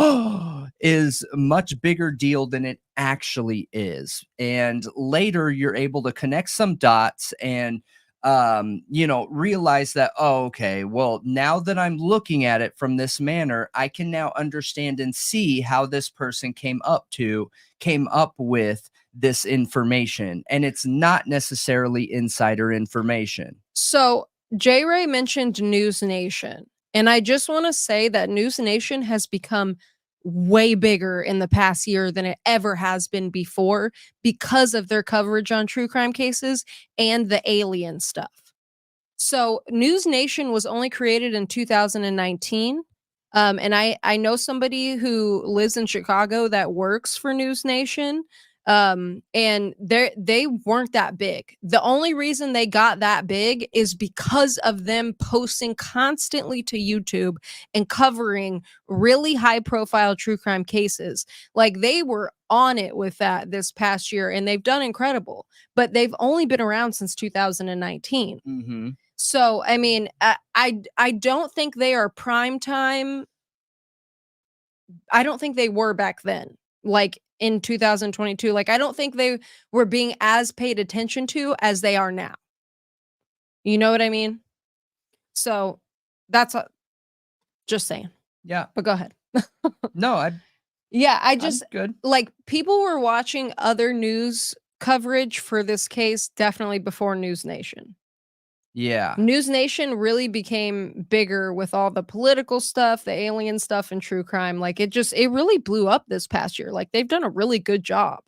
is much bigger deal than it actually is. And later you're able to connect some dots and realize that, oh, okay, well, now that I'm looking at it from this manner, I can now understand and see how this person came up with this information, and it's not necessarily insider information. So J Ray mentioned News Nation, and I just want to say that News Nation has become way bigger in the past year than it ever has been before because of their coverage on true crime cases and the alien stuff. So News Nation was only created in 2019. And I know somebody who lives in Chicago that works for News Nation. And they weren't that big. The only reason they got that big is because of them posting constantly to YouTube and covering really high profile true crime cases. Like they were on it with that this past year, and they've done incredible, but they've only been around since 2019. Mm-hmm. So I mean, I don't think they are prime time. I don't think they were back then. Like in 2022, like I don't think they were being as paid attention to as they are now. You know what I mean? So that's just saying. Yeah. But go ahead. No, Yeah, I I'm just good. like, people were watching other news coverage for this case definitely before News Nation. Yeah. News Nation really became bigger with all the political stuff, the alien stuff, and true crime. Like, it really blew up this past year. Like, they've done a really good job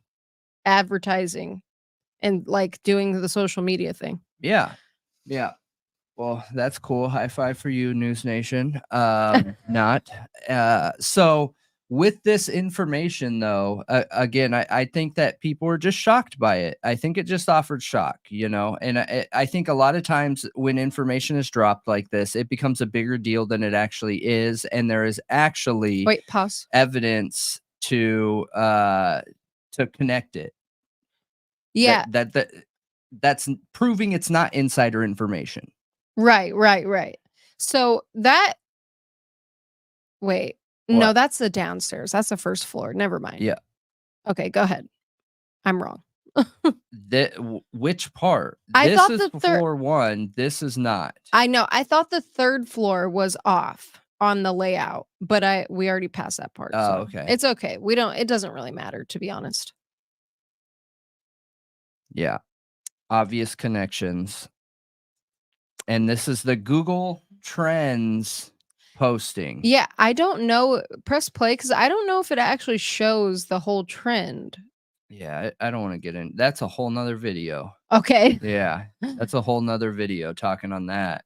advertising and, like, doing the social media thing. Yeah. Yeah. Well, that's cool. High five for you, News Nation. Not. So with this information, though, again, I think that people were just shocked by it. I think it just offered shock, and I think a lot of times when information is dropped like this, it becomes a bigger deal than it actually is, and there is actually Wait, pause. evidence to connect it. Yeah, That's proving it's not insider information. right. So that wait, no, What? that's the downstairs. That's the first floor. Never mind. Yeah. Okay, go ahead. I'm wrong. Which part? I This thought is the third. floor 1, this is not. I know. I thought the 3rd floor was off on the layout, but we already passed that part, Oh, so okay. it's okay. It doesn't really matter, to be honest. Yeah. Obvious connections. And this is the Google Trends posting. Yeah, I don't know. Press play because I don't know if it actually shows the whole trend. Yeah, I don't wanna get in that's a whole nother video. Okay. Yeah, that's a whole nother video talking on that.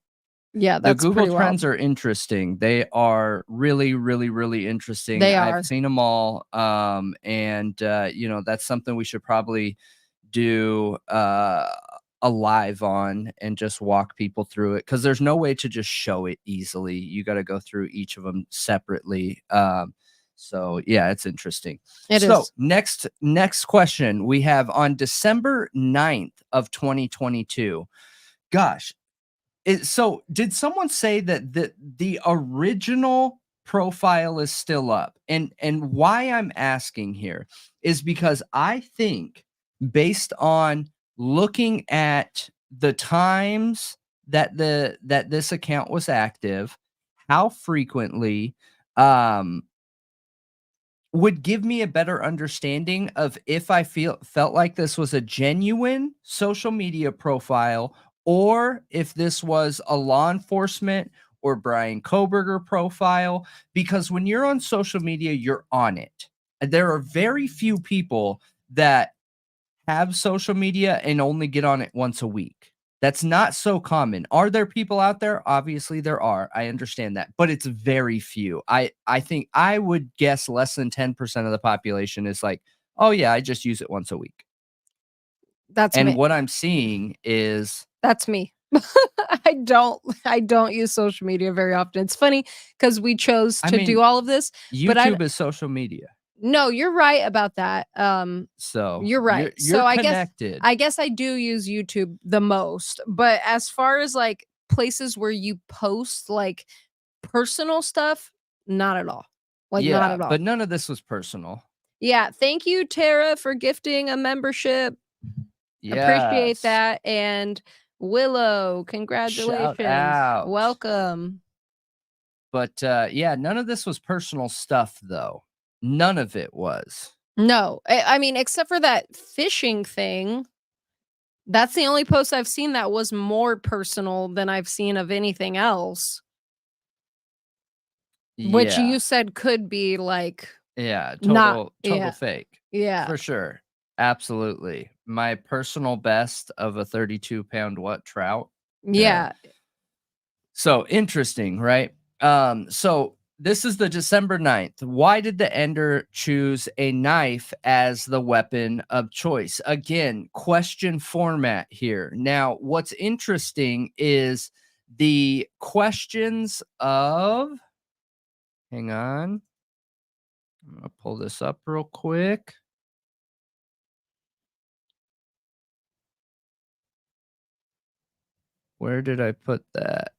Yeah, The that's Google pretty wild. Trends are interesting. They are really, really, really interesting. They I've are. seen them all, and, that's something we should probably do, a live on and just walk people through it because there's no way to just show it easily. You gotta go through each of them separately, so, yeah, it's interesting. It So, is. next question we have on December 9th of 2022. Gosh, so did someone say that the original profile is still up? And why I'm asking here is because I think based on looking at the times that this account was active, how frequently, um would give me a better understanding of if I felt like this was a genuine social media profile or if this was a law enforcement or Bryan Kohberger profile. Because when you're on social media, you're on it. There are very few people that have social media and only get on it once a week. That's not so common. Are there people out there? Obviously there are. I understand that, but it's very few. I think I would guess less than 10% of the population is like, "Oh yeah, I just use it once a week." That's And me. what I'm seeing is That's me. I don't use social media very often. It's funny because we chose I to do mean, all of this, but I YouTube is social media. no, you're right about that. So, You're right. you're So connected. I guess I do use YouTube the most, but as far as like places where you post like personal stuff, not at all. Like not Yeah, at all. but none of this was personal. Yeah, thank you Tara for gifting a membership. Appreciate Yes. that, and Willow, Shout congratulations. out. Welcome. But, yeah, none of this was personal stuff, though. None of it was. No, I mean, except for that fishing thing, that's the only post I've seen that was more personal than I've seen of anything else, which Yeah. you said could be, like, Yeah, not total yeah, fake. yeah, For sure. Absolutely. My personal best of a 32-pound what, trout? Yeah. yeah. So, interesting, right? So this is the December 9th. Why did the ender choose a knife as the weapon of choice? Again, question format here. Now, what's interesting is the questions of hang on. I'm gonna pull this up real quick. Where did I put that?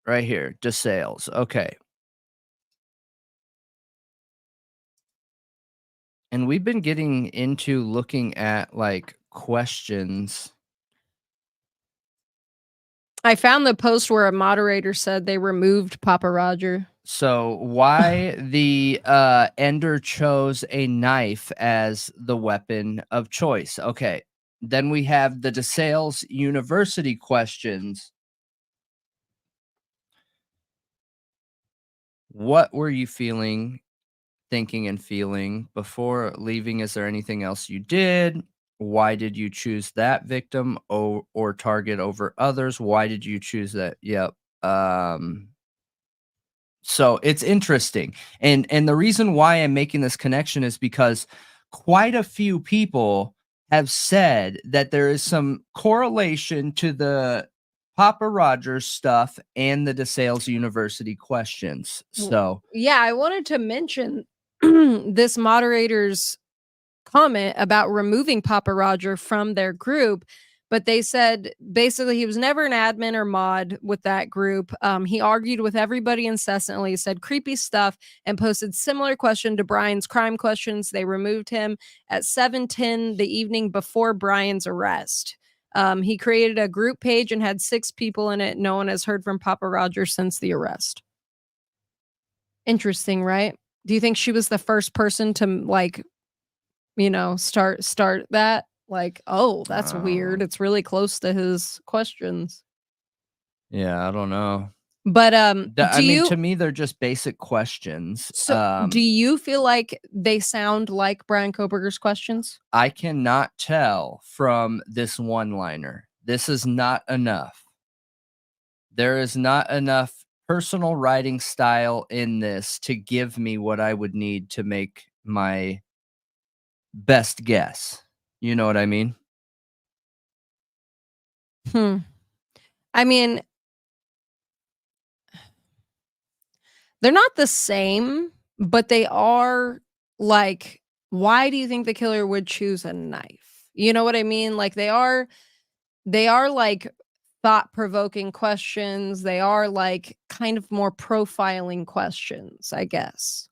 Right here, DeSales. Okay. And we've been getting into looking at like questions. I found the post where a moderator said they removed Papa Roger. So why the Ender chose a knife as the weapon of choice. Okay. Then we have the DeSales University questions. What were you thinking and feeling before leaving? Is there anything else you did? Why did you choose that victim or target over others? Why did you choose that? Yep. So it's interesting. And the reason why I'm making this connection is because quite a few people have said that there is some correlation to the Papa Rodgers stuff and the DeSales University questions. So Yeah, I wanted to mention this moderator's comment about removing Papa Roger from their group, but they said basically he was never an admin or mod with that group. He argued with everybody incessantly, said creepy stuff, and posted similar question to Bryan's crime questions. They removed him at 7:10 the evening before Bryan's arrest. He created a group page and had 6 people in it. No one has heard from Papa Roger since the arrest. Interesting, right? Do you think she was the first person to like, start that? Like, oh, that's weird. It's really close to his questions. yeah, I don't know. But To me, they're just basic questions. do you feel like they sound like Bryan Kohberger's questions? I cannot tell from this one-liner. This is not enough. There is not enough personal writing style in this to give me what I would need to make my best guess. You know what I mean? I mean, they're not the same, but they are like, why do you think the killer would choose a knife? You know what I mean? Like they are like thought-provoking questions. They are like kind of more profiling questions, I guess.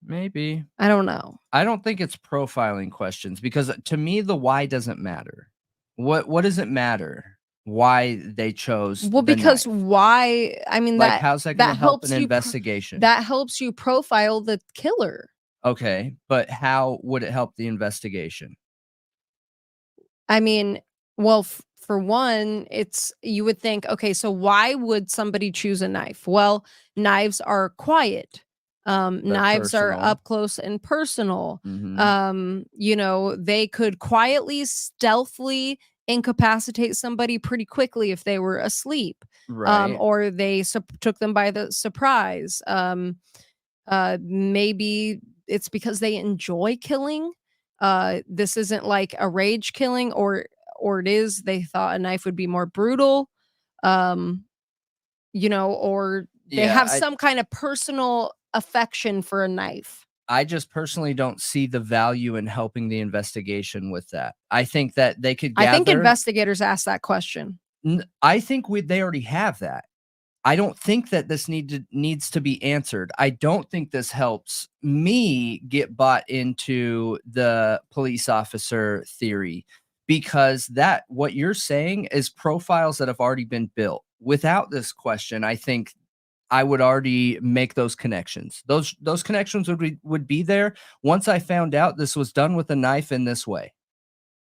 Maybe. I don't know. I don't think it's profiling questions because to me the why doesn't matter. What does it matter? Why they chose Well, the because knife? why? I mean, Like, how's that gonna help helps an you investigation? that helps you profile the killer. Okay, but how would it help the investigation? I mean, well, for one, it's you would think, okay, so why would somebody choose a knife? Well, knives are quiet. They're Knives are personal. up close and personal. Mhm. They could quietly, stealthily incapacitate somebody pretty quickly if they were asleep. Right. Or they took them by the surprise. Maybe it's because they enjoy killing. This isn't like a rage killing, or it is they thought a knife would be more brutal. Um, or they Yeah, have some kind of personal affection for a knife. I just personally don't see the value in helping the investigation with that. I think that they could I think gather investigators ask that question. I think they already have that. I don't think that this needs to be answered. I don't think this helps me get bought into the police officer theory because that what you're saying is profiles that have already been built. Without this question, I think I would already make those connections. Those connections would be there once I found out this was done with a knife in this way.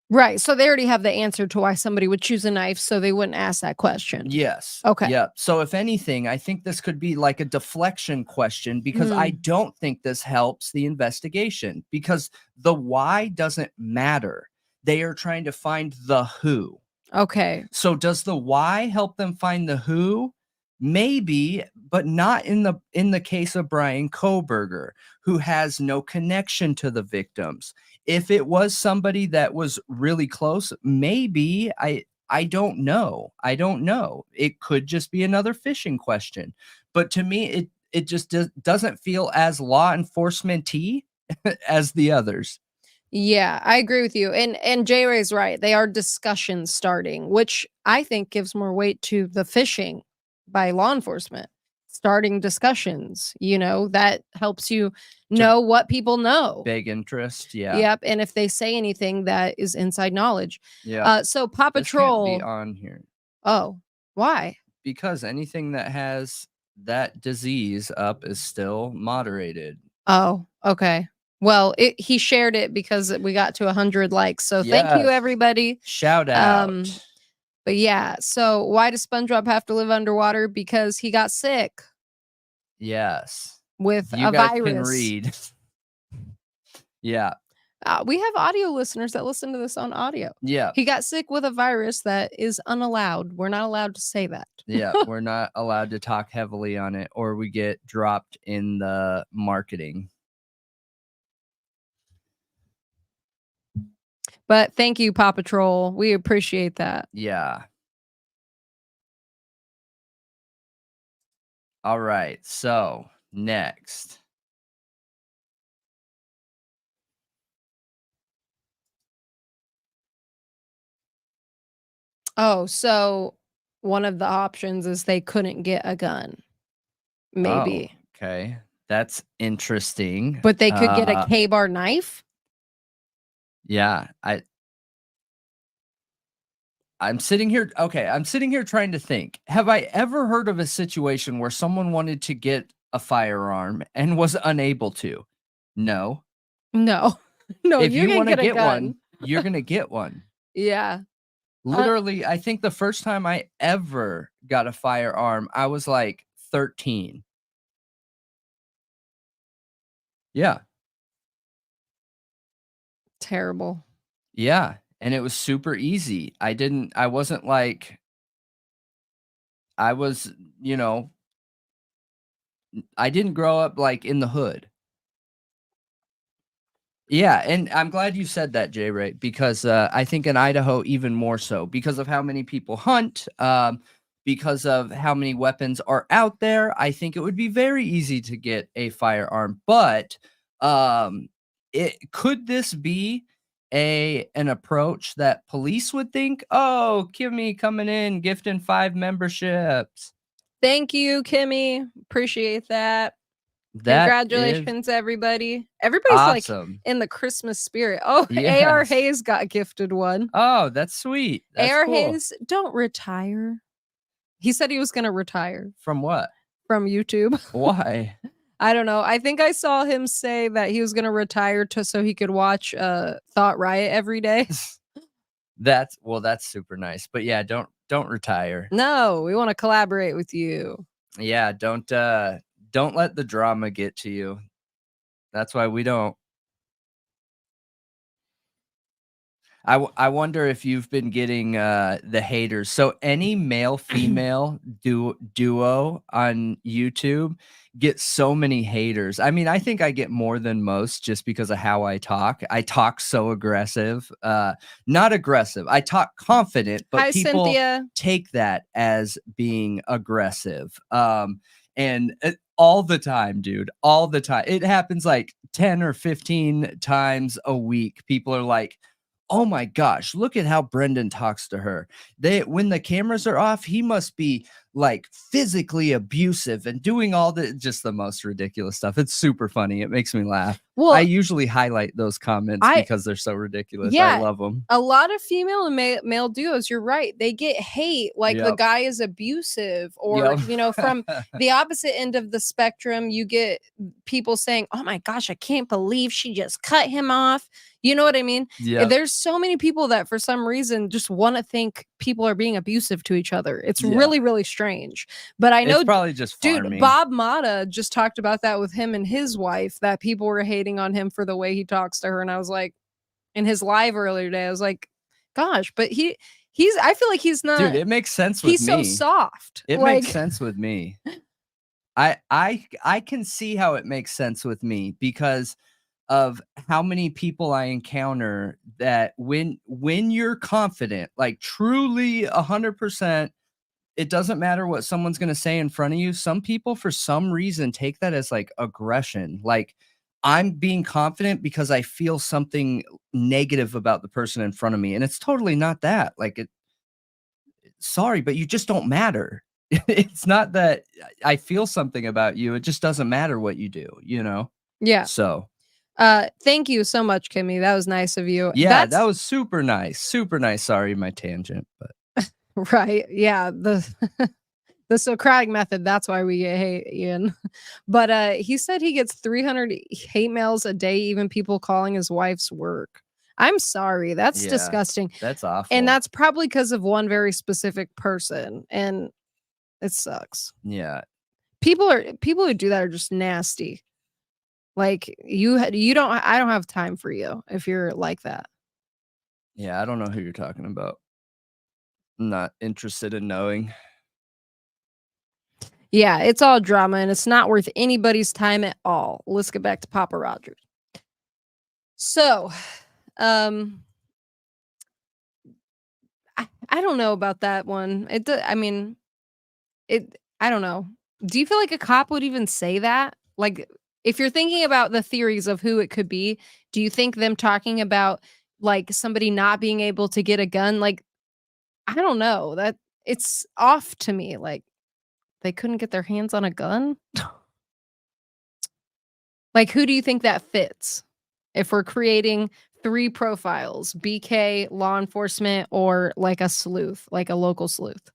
Right. So they already have the answer to why somebody would choose a knife, so they wouldn't ask that question. Yes. Okay. Yeah. So if anything, I think this could be like a deflection question because I don't think this helps the investigation because the why doesn't matter. They are trying to find the who. Okay. So does the why help them find the who? Maybe, but not in the case of Bryan Kohberger, who has no connection to the victims. If it was somebody that was really close, maybe I don't know. I don't know. It could just be another fishing question. But to me, it just doesn't feel as law enforcement-y as the others. Yeah, I agree with you. And J Ray's right. They are discussions starting, which I think gives more weight to the phishing by law enforcement. Starting discussions, that helps you know what people know. Big interest, yeah. Yep, and if they say anything that is inside knowledge. Yeah. So Paw This can't be Patrol. on here. Oh, Why? Because anything that has that disease up is still moderated. Oh, okay. Well, he shared it because we got to 100 likes. So thank you, Yes. everybody. Shout out. But yeah, so why does SpongeBob have to live underwater? Because he got sick Yes. with You a guys can virus. read. Yeah. We have audio listeners that listen to this on audio. Yeah. He got sick with a virus that is unallowed. We're not allowed to say that. Yeah. We're not allowed to talk heavily on it, or we get dropped in the marketing. But thank you, Paw Patrol. We appreciate that. Yeah. All right. So next. Oh, so one of the options is they couldn't get a gun. Maybe. Oh, okay. That's interesting. But they could get a K-bar knife? Yeah. I'm sitting here trying to think. Have I ever heard of a situation where someone wanted to get a firearm and was unable to? No. No. No, If you're you gonna wanna get a get gun. one, you're gonna get one. Yeah. Literally, I think the first time I ever got a firearm, I was, like, 13. Yeah. Terrible. Yeah, and it was super easy. I wasn't like I was, you know, I didn't grow up, like, in the hood. Yeah, and I'm glad you said that, J. Ray, because I think in Idaho even more so because of how many people hunt, because of how many weapons are out there. I think it would be very easy to get a firearm, but could this be an approach that police would think, "Oh, Kimmy coming in, gifting 5 memberships." Thank you, Kimmy. Appreciate that. That is Congratulations, everybody. Everybody's, like, awesome. in the Christmas spirit. Oh, A.R. Yes. Hayes got gifted one. Oh, that's sweet. That's A.R. cool. Hayes, don't retire. He said he was gonna retire From what? from YouTube. Why? I don't know. I think I saw him say that he was gonna retire so he could watch Thought Riot every day. That's super nice. But yeah, don't retire. No, we wanna collaborate with you. Yeah, don't let the drama get to you. That's why we don't. I wonder if you've been getting the haters. So any male female duo on YouTube get so many haters. I mean, I think I get more than most just because of how I talk. I talk so aggressive. Not aggressive. I talk confident, but Hi, people Cynthia. take that as being aggressive. And all the time, dude, all the time. It happens like 10 or 15 times a week. People are like, "Oh my gosh, look at how Brendan talks to her. When the cameras are off, he must be like physically abusive and doing all just the most ridiculous stuff." It's super funny. It makes me laugh. Well, I usually highlight those comments because they're so ridiculous. Yeah, I love them. a lot of female and male duos, you're right. They get hate like the Yep. guy is abusive, or Yep. you know, from the opposite end of the spectrum, you get people saying, "Oh my gosh, I can't believe she just cut him off." You know what I mean? Yep. There's so many people that for some reason just want to think people are being abusive to each other. It's Yeah. really, really strange. But I know, It's probably just dude, farming. Bob Mata just talked about that with him and his wife, that people were hating on him for the way he talks to her. And I was like, in his live earlier today, I was like, gosh, but he's I feel like he's not, Dude, it makes sense with me. He's so soft. It makes sense with me. I can see how it makes sense with me because of how many people I encounter that when you're confident, like truly 100%, it doesn't matter what someone's going to say in front of you. Some people for some reason take that as like aggression. Like I'm being confident because I feel something negative about the person in front of me, and it's totally not that. Like sorry, but you just don't matter. It's not that I feel something about you. It just doesn't matter what you do, you know? Yeah. So thank you so much, Kimmy. That was nice of you. yeah, that was super nice. Super nice. Sorry, my tangent, but Right, yeah, the Socratic method, that's why we get hate, Ian. But, he said he gets 300 hate mails a day, even people calling his wife's work. I'm sorry, that's Yeah, disgusting, that's and awful. that's probably because of one very specific person, and it sucks. Yeah. People who do that are just nasty. Like, you don't I don't have time for you if you're like that. Yeah, I don't know who you're talking about. Not interested in knowing. Yeah, it's all drama, and it's not worth anybody's time at all. Let's get back to Papa Rodgers. So, um, I don't know about that one. I mean, I don't know. Do you feel like a cop would even say that? Like, if you're thinking about the theories of who it could be, do you think them talking about, like, somebody not being able to get a gun, like, I don't know, that it's off to me, like, they couldn't get their hands on a gun? Like, who do you think that fits? If we're creating 3 profiles, BK, law enforcement, or like a sleuth, like a local sleuth.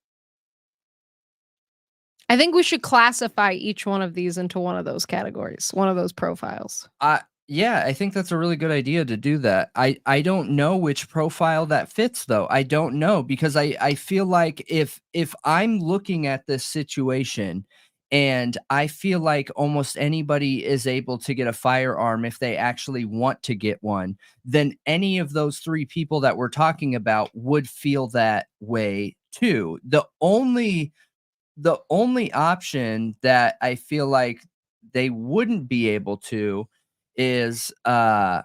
I think we should classify each one of these into one of those categories, one of those profiles. Yeah, I think that's a really good idea to do that. I don't know which profile that fits though. I don't know because I feel like if I'm looking at this situation and I feel like almost anybody is able to get a firearm if they actually want to get one, then any of those 3 people that we're talking about would feel that way too. The only option that I feel like they wouldn't be able to is, yeah,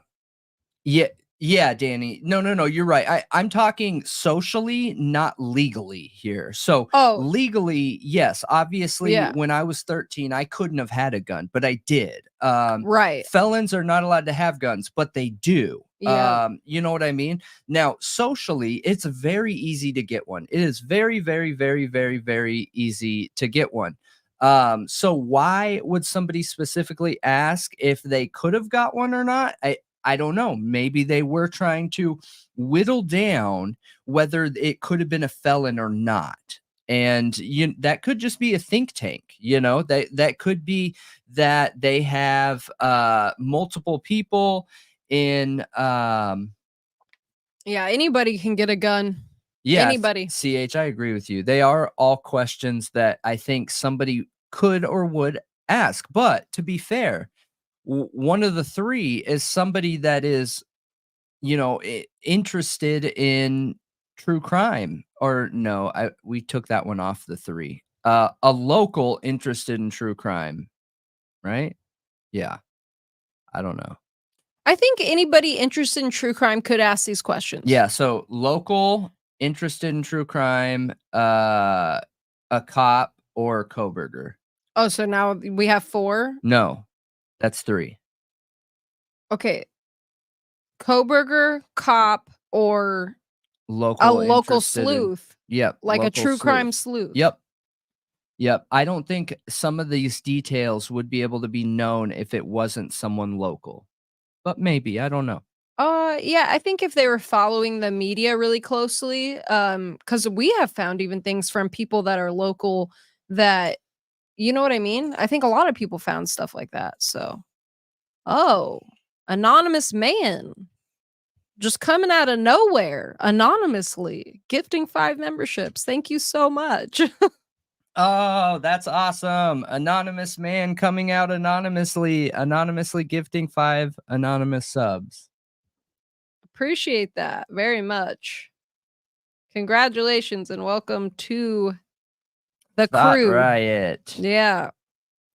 yeah, Danny. No, no, no, you're right. I'm talking socially, not legally here. So, Oh, legally, yes, obviously, yeah, when I was 13, I couldn't have had a gun, but I did. right. Felons are not allowed to have guns, but they do. Yeah. You know what I mean? Now, socially, it's very easy to get one. It is very, very, very, very, very easy to get one. So why would somebody specifically ask if they could have got one or not? I don't know. Maybe they were trying to whittle down whether it could have been a felon or not. And that could just be a think tank, that could be that they have multiple people in Yeah, anybody can get a gun. yeah, Anybody. CH, I agree with you. They are all questions that I think somebody could or would ask. But to be fair, one of the 3 is somebody that is interested in true crime. Or no, we took that one off the 3. A local interested in true crime, right? Yeah, I don't know. I think anybody interested in true crime could ask these questions. Yeah, so local interested in true crime, a cop or Kohberger. Oh, so now we have 4? No, that's 3. Okay, Kohberger, cop, or a Local local interested in sleuth, Yep, like a local true crime sleuth. sleuth. Yep. Yep, I don't think some of these details would be able to be known if it wasn't someone local, but maybe, I don't know. Yeah, I think if they were following the media really closely, because we have found even things from people that are local that, you know what I mean? I think a lot of people found stuff like that. So, oh, anonymous man just coming out of nowhere anonymously, gifting 5 memberships. Thank you so much. Oh, that's awesome. Anonymous man coming out anonymously gifting 5 anonymous subs. Appreciate that very much. Congratulations and welcome to the Thought crew. Riot. Yeah,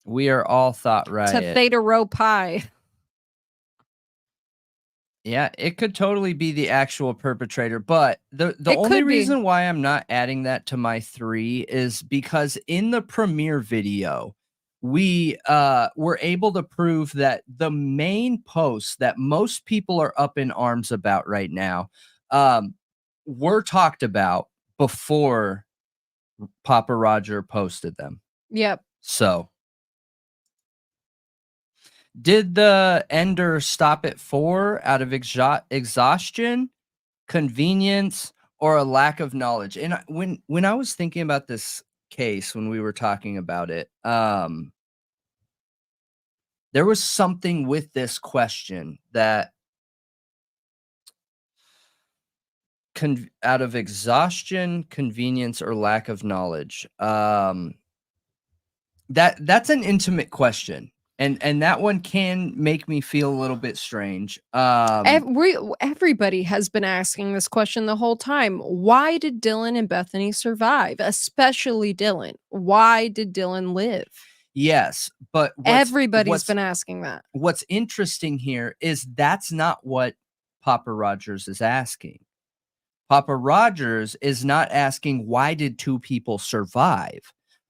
We are all Thought to Riot. Theta Rho Pi. Yeah, it could totally be the actual perpetrator, but the It only could be. reason why I'm not adding that to my 3 is because in the premiere video, we were able to prove that the main posts that most people are up in arms about right now were talked about before Papa Roger posted them. Yep. So, did the ender stop at 4 out of exhaustion, convenience, or a lack of knowledge. And when I was thinking about this case, when we were talking about it, there was something with this question that out of exhaustion, convenience, or lack of knowledge. That's an intimate question. And that one can make me feel a little bit strange. Everybody has been asking this question the whole time. Why did Dylan and Bethany survive? Especially Dylan. Why did Dylan live? Yes, but everybody's been asking that. What's interesting here is that's not what Papa Rodgers is asking. Papa Rodgers is not asking, why did two people survive?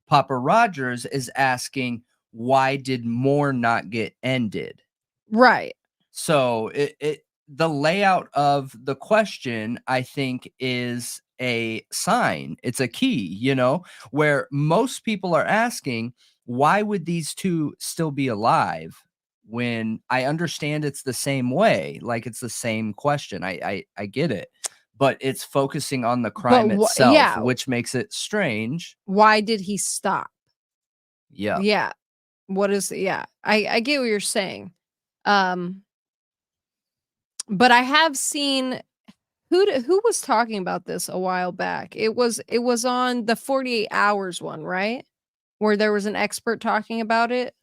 Papa Rodgers is asking, why did more not get ended? Right. So the layout of the question, I think, is a sign. It's a key, where most people are asking, why would these two still be alive? When I understand it's the same way, like it's the same question. I get it. But it's focusing on the crime itself, which makes it strange. Why did he stop? Yeah. Yeah. What is I get what you're saying. But I have seen who was talking about this a while back. It was on the 48 hours one, right? Where there was an expert talking about it.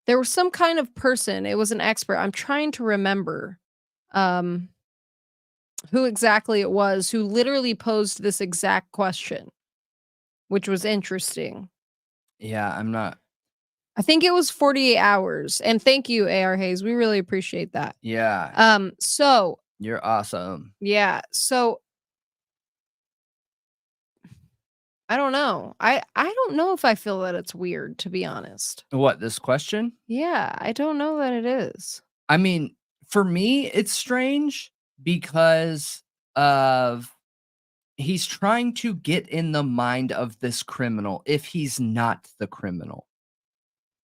There was some kind of person, it was an expert. I'm trying to remember who exactly it was who literally posed this exact question, which was interesting. Yeah, I'm not. I think it was 48 hours. And thank you, AR Hayes. We really appreciate that. Yeah. So you're awesome. Yeah. So I don't know. I don't know if I feel that it's weird, to be honest. What, this question? Yeah, I don't know that it is. I mean, for me, it's strange because of he's trying to get in the mind of this criminal if he's not the criminal.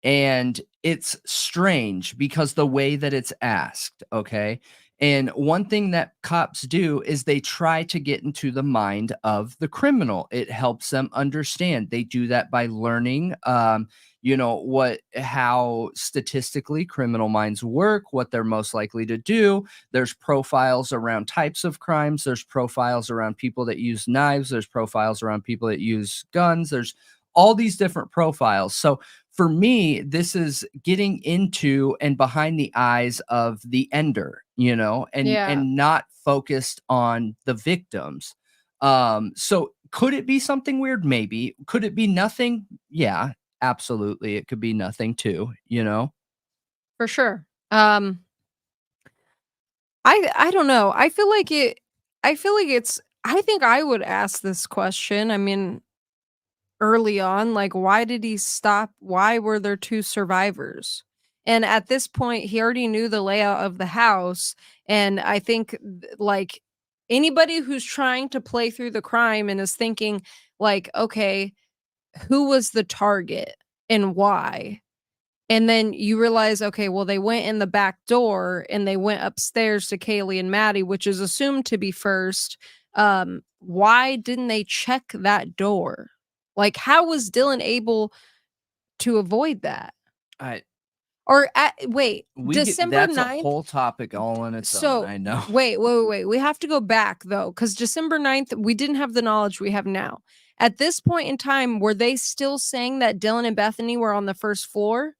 And it's strange because the way that it's asked, okay? And one thing that cops do is they try to get into the mind of the criminal. It helps them understand. They do that by learning, how statistically criminal minds work, what they're most likely to do. There's profiles around types of crimes. There's profiles around people that use knives. There's profiles around people that use guns. There's all these different profiles. So for me, this is getting into and behind the eyes of the ender, and not focused on the victims. So could it be something weird? Maybe. Could it be nothing? Yeah, absolutely. It could be nothing too, For sure. I don't know. I feel like I think I would ask this question. I mean, early on, like, why did he stop? Why were there two survivors? And at this point, he already knew the layout of the house. And I think, like, anybody who's trying to play through the crime and is thinking, like, okay, who was the target and why? And then you realize, okay, well, they went in the back door and they went upstairs to Kaylee and Maddie, which is assumed to be first. Why didn't they check that door? Like, how was Dylan able to avoid that? Wait, December 9th? That's a whole topic all on its own, I know. Wait. We have to go back, though, because December 9th, we didn't have the knowledge we have now. At this point in time, were they still saying that Dylan and Bethany were on the first floor?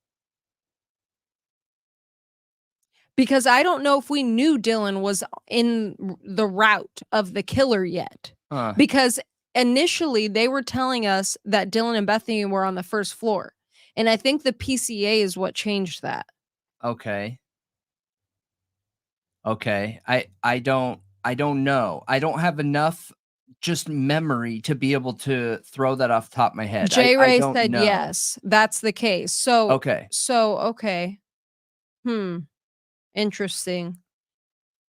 Because I don't know if we knew Dylan was in the route of the killer yet. Because initially they were telling us that Dylan and Bethany were on the first floor. And I think the PCA is what changed that. Okay. I don't know. I don't have enough just memory to be able to throw that off the top of my head. J. Ray said yes, that's the case. So okay. Interesting.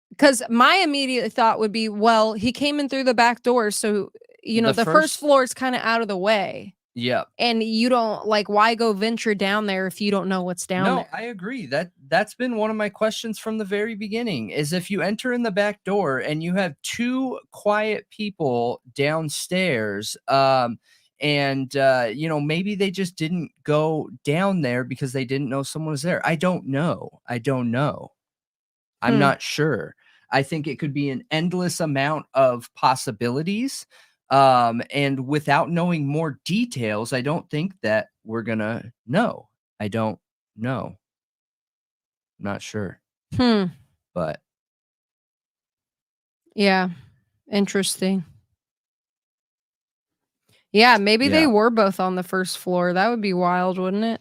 Because my immediate thought would be, well, he came in through the back door, so the first floor is kind of out of the way. Yeah. And you don't like, why go venture down there if you don't know what's down No, there? I agree. That's been one of my questions from the very beginning is if you enter in the back door and you have two quiet people downstairs, and maybe they just didn't go down there because they didn't know someone was there. I don't know. I'm Hmm. not sure. I think it could be an endless amount of possibilities. And without knowing more details, I don't think that we're gonna know. I don't know. Not sure. Hmm. But Yeah. Interesting. Yeah, maybe they yeah. were both on the first floor. That would be wild, wouldn't it?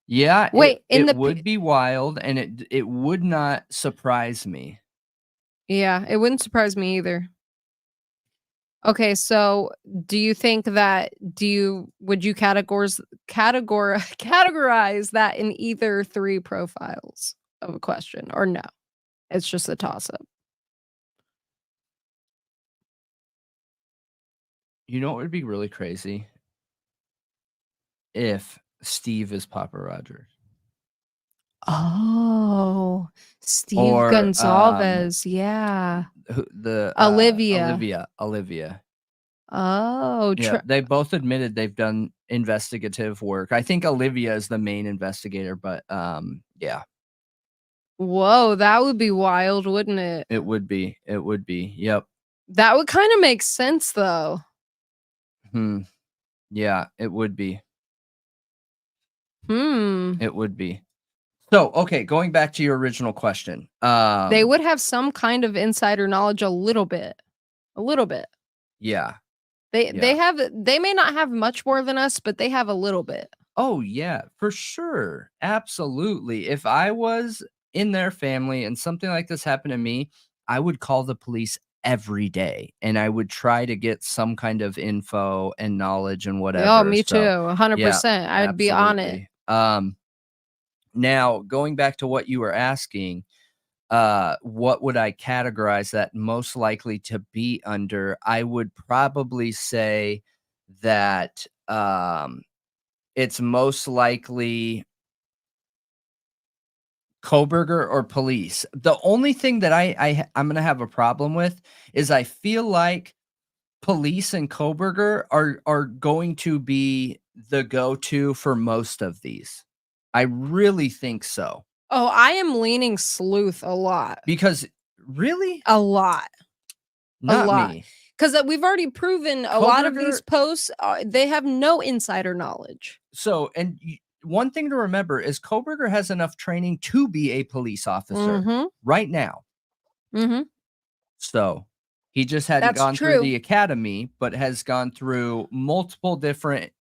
Yeah, it Wait, in it the would be wild and it would not surprise me. yeah, it wouldn't surprise me either. Okay, so do you think that would you categorize that in either 3 profiles of a question or no? It's just a toss up. You know what would be really crazy? If Steve is Papa Rodgers. Oh, Steve Or Gonzalez, yeah. Olivia. Olivia. Oh, Yeah, they both admitted they've done investigative work. I think Olivia is the main investigator, but, yeah, whoa, that would be wild, wouldn't it? it would be, yep. That would kinda make sense, though. Hmm, yeah, Hmm. it would be. So, okay, going back to your original question, They would have some kind of insider knowledge a little bit. A little bit. yeah, They yeah. have they may not have much more than us, but they have a little bit. Oh, yeah, for sure, absolutely. If I was in their family and something like this happened to me, I would call the police every day, and I would try to get some kind of info and knowledge and Oh, whatever, me too, so, yeah, 100%. I'd be on it. absolutely. Now going back to what you were asking, what would I categorize that most likely to be under? I would probably say that, it's most likely Kohberger or police. The only thing that I'm gonna have a problem with is I feel like police and Kohberger are going to be the go-to for most of these. I really think so. Oh, I am leaning sleuth a lot. Because really? A lot. A Not lot. me. 'Cause, we've already proven a lot of these Kohberger posts, they have no insider knowledge. so and y one thing to remember is Kohberger has enough training to be a police officer Mhm. right now. Mhm. So, he just hadn't That's gone through true. the academy, but has gone through multiple different,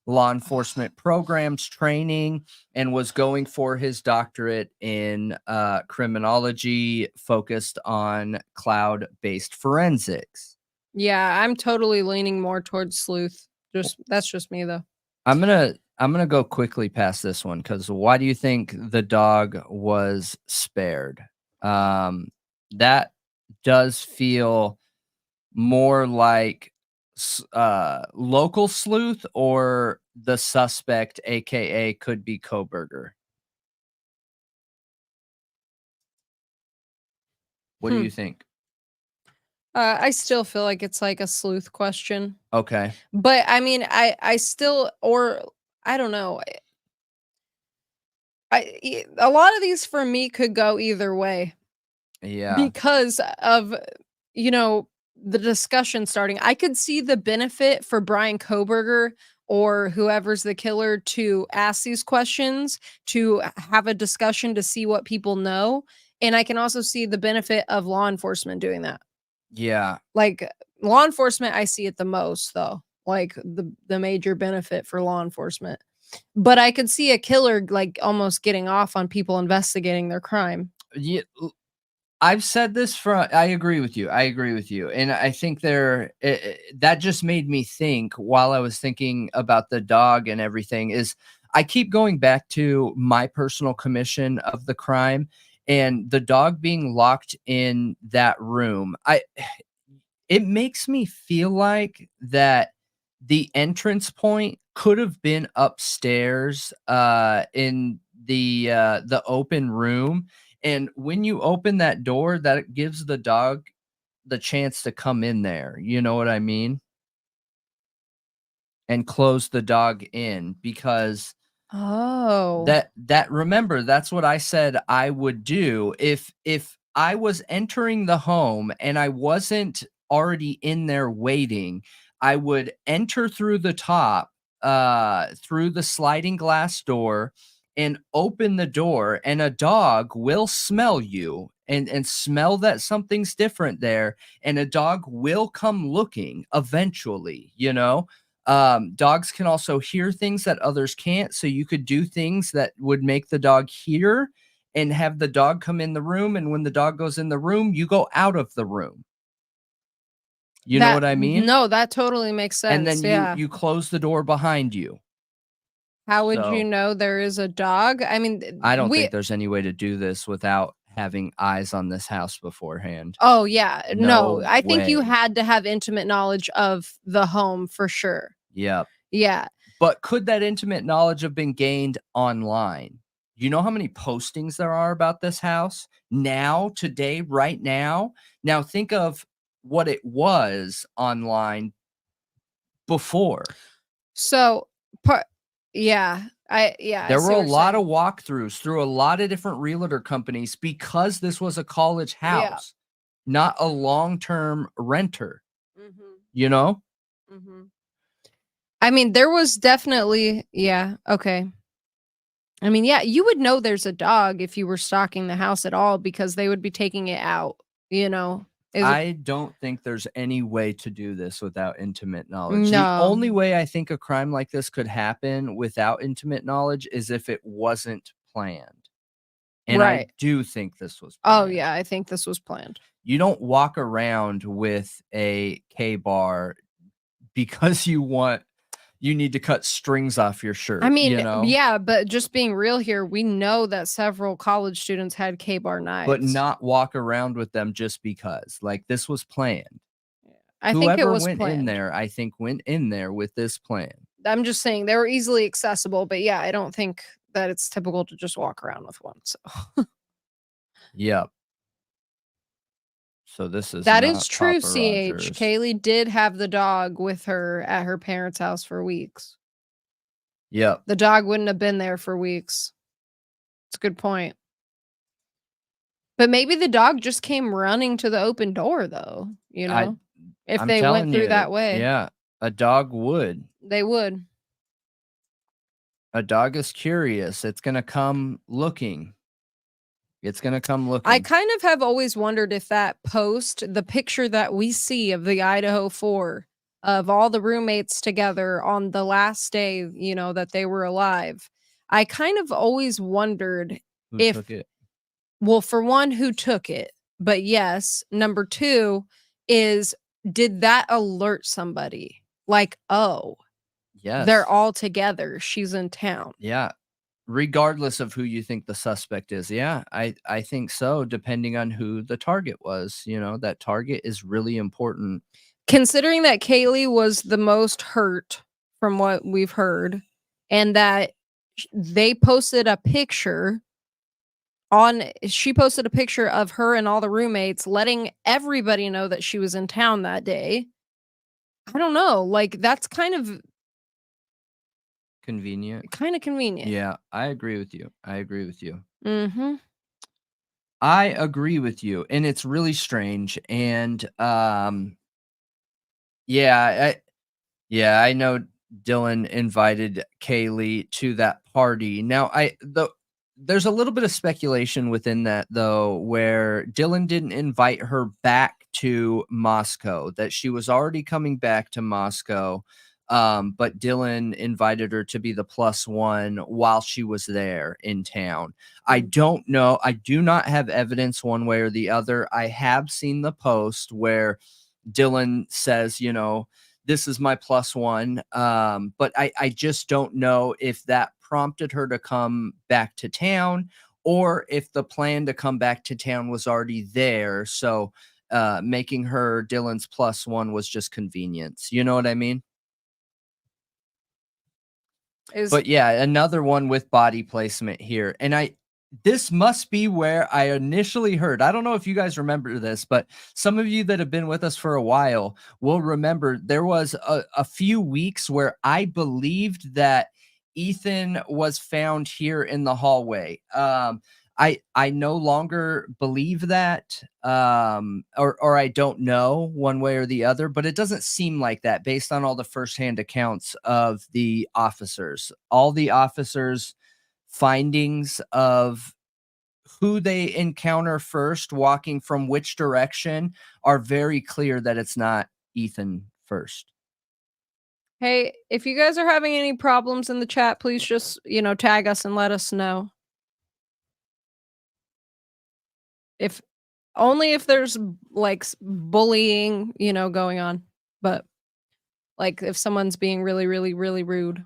law enforcement programs, training, and was going for his doctorate in, criminology focused on cloud-based forensics. Yeah, I'm totally leaning more towards sleuth. Just that's just me, though. I'm gonna go quickly past this one because why do you think the dog was spared? That does feel more like local sleuth or the suspect, aka could be Kohberger. What do Hmm. you think? I still feel like it's like a sleuth question. Okay. But I mean, I still or I don't know. A lot of these for me could go either way Yeah. because of you know the discussion starting. I could see the benefit for Brian Kohberger or whoever's the killer to ask these questions to have a discussion to see what people know, and I can also see the benefit of law enforcement doing that. Yeah. Like, law enforcement, I see it the most, though, like, the major benefit for law enforcement. But I could see a killer, like, almost getting off on people investigating their crime. Yeah. I've said this for I agree with you. I agree with you. And I think that just made me think while I was thinking about the dog and everything is I keep going back to my personal commission of the crime and the dog being locked in that room. It makes me feel like that the entrance point could have been upstairs in the open room, and when you open that door, that gives the dog the chance to come in there, you know what I mean? And close the dog in because Oh. that remember, that's what I said I would do if I was entering the home and I wasn't already in there waiting, I would enter through the top, through the sliding glass door and open the door, and a dog will smell you and smell that something's different there, and a dog will come looking eventually, you know? Dogs can also hear things that others can't, so you could do things that would make the dog hear and have the dog come in the room, and when the dog goes in the room, you go out of the room. You know That what I mean? no, that totally makes And sense, then you yeah. you close the door behind you. How would you So, know there is a dog? I mean, I don't we think there's any way to do this without having eyes on this house beforehand. Oh, yeah, no, No I think you way. had to have intimate knowledge of the home for sure. Yep. Yeah. But could that intimate knowledge have been gained online? You know how many postings there are about this house now, today, right now? Now think of what it was online before. So, part yeah, I There were see a what you're lot of saying. walkthroughs through a lot of different realtor companies because this was a college Yeah. house, not a long-term renter, Mhm, you know? mhm. I mean, there was definitely yeah, okay. I mean, yeah, you would know there's a dog if you were stalking the house at all because they would be taking it out, you know? Is it I don't think there's any way to do this without intimate knowledge. The No. only way I think a crime like this could happen without intimate knowledge is if it wasn't planned. And I Right. do think this was Oh, planned. yeah, I think this was planned. You don't walk around with a K bar because you need to cut strings off your I shirt, mean, you know? yeah, but just being real here, we know that several college students had K-bar But knives. not walk around with them just because. Like this was planned. Yeah. I think it Whoever was went in planned. there, I think went in there with this plan. I'm just saying they were easily accessible, but yeah, I don't think that it's typical to just walk around with one, so Yep. So this is That is not true, Papa CH. Rodgers. Kaylee did have the dog with her at her parents' house for weeks. Yep. The dog wouldn't have been there for weeks. It's a good point. But maybe the dog just came running to the open door though, you I know? If I'm they went telling through you, that way, yeah, a dog would. they would. A dog is curious. It's gonna come looking. It's gonna come I looking. kind of have always wondered if that post, the picture that we see of the Idaho 4, of all the roommates together on the last day, you know, that they were alive, I kind of always wondered Who if took it? well, for one, who took it? But yes, number 2 is did that alert somebody? Like, "Oh, they're Yes. all together. She's in town." Yeah. Regardless of who you think the suspect is. Yeah, I think so, depending on who the target was. You know, that target is really important. Considering that Kaylee was the most hurt from what we've heard, and that they posted a picture on she posted a picture of her and all the roommates letting everybody know that she was in town that day. I don't know, like, that's Convenient. kinda convenient. Yeah, I agree with you. I agree with you. Mhm. I agree with you, and it's really strange, and, yeah, I know Dylan invited Kaylee to that party. Now, there's a little bit of speculation within that, though, where Dylan didn't invite her back to Moscow, that she was already coming back to Moscow, but Dylan invited her to be the plus one while she was there in town. I Mm. don't know. I do not have evidence one way or the other. I have seen the post where Dylan says, you know, this is my plus one. But I just don't know if that prompted her to come back to town or if the plan to come back to town was already there. So making her Dylan's plus one was just convenience. You know what I mean? Is But yeah, another one with body placement here. And this must be where I initially heard. I don't know if you guys remember this, but some of you that have been with us for a while will remember there was a few weeks where I believed that Ethan was found here in the hallway. I no longer believe that, or I don't know one way or the other, but it doesn't seem like that based on all the firsthand accounts of the officers. All the officers' findings of who they encounter first, walking from which direction, are very clear that it's not Ethan first. Hey, if you guys are having any problems in the chat, please just, tag us and let us know. If only if there's like bullying, going on. But like if someone's being really, really, really rude.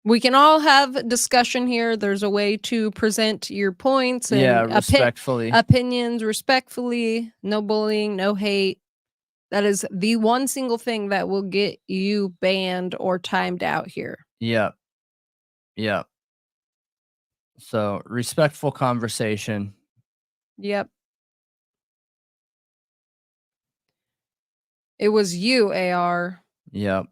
We can all have discussion here. There's a way to present your points Yeah, and respectfully. opinions respectfully. No bullying, no hate. That is the one single thing that will get you banned or timed out here. Yeah. Yeah. So respectful conversation. Yep. It was you, AR. Yep.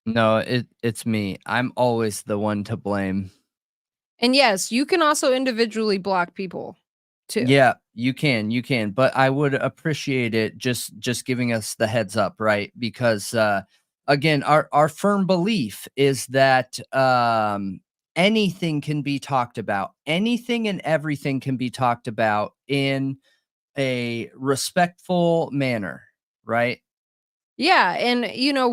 No, it's me. I'm always the one to blame. And yes, you can also individually block people too. Yeah, you can, but I would appreciate it just giving us the heads up, right? Because again, our firm belief is that anything can be talked about. Anything and everything can be talked about in a respectful manner, right? Yeah, and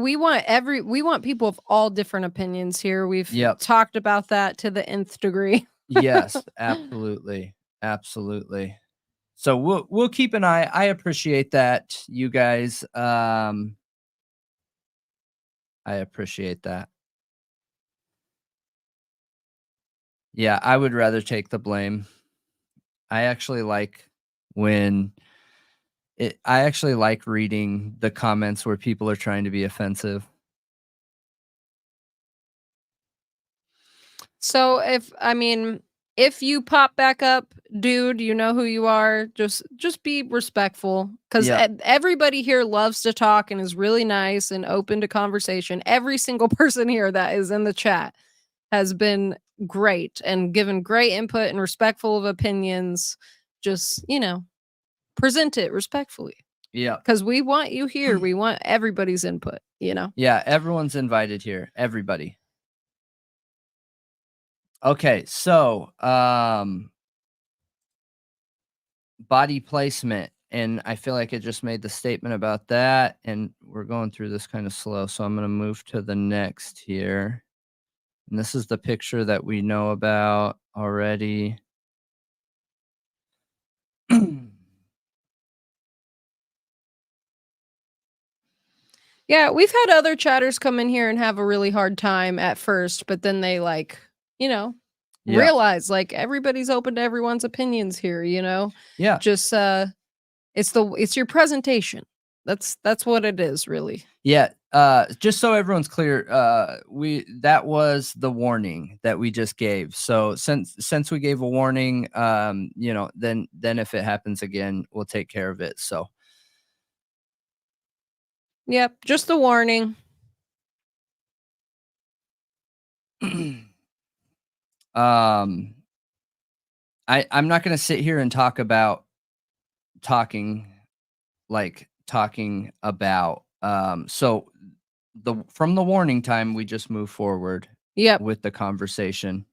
we want people of all different opinions here. We've Yep. talked about that to the nth degree. Yes, absolutely. Absolutely. So we'll keep an eye. I appreciate that, you guys. I appreciate that. Yeah, I would rather take the blame. I actually like when I actually like reading the comments where people are trying to be offensive. So if you pop back up, dude, you know who you are. Just be respectful cuz Yeah. everybody here loves to talk and is really nice and open to conversation. Every single person here that is in the chat has been great and given great input and respectful of opinions. Just, present it respectfully. Yeah. Cuz we want you here. We want everybody's input. Yeah, everyone's invited here. Everybody. Okay, so body placement, and I feel like I just made the statement about that, and we're going through this kind of slow, so I'm going to move to the next here. And this is the picture that we know about already. Yeah, we've had other chatters come in here and have a really hard time at first, but then they Yeah. realize like everybody's open to everyone's opinions here. Yeah. Just it's your presentation. That's what it is, really. Yeah, just so everyone's clear, that was the warning that we just gave. So since we gave a warning, then if it happens again, we'll take care of it. So Yep, just a warning. I'm not gonna sit here and talk about talking about so from the warning time we just move forward Yep. with the conversation,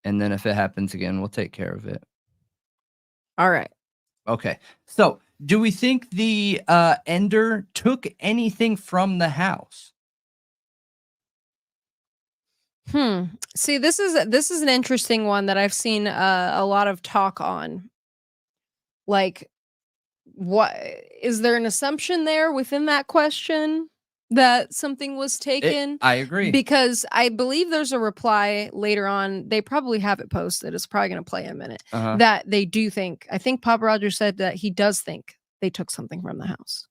and then if it happens again we'll take care of it. All right. Okay, so do we think the ender took anything from the house? See, this is an interesting one that I've seen a lot of talk on. Like, what is there an assumption there within that question that something was taken? I agree. Because I believe there's a reply later on. They probably have it posted. It's probably going to play in a minute. That they do think. I think Papa Rodgers said that he does think they took something from the house.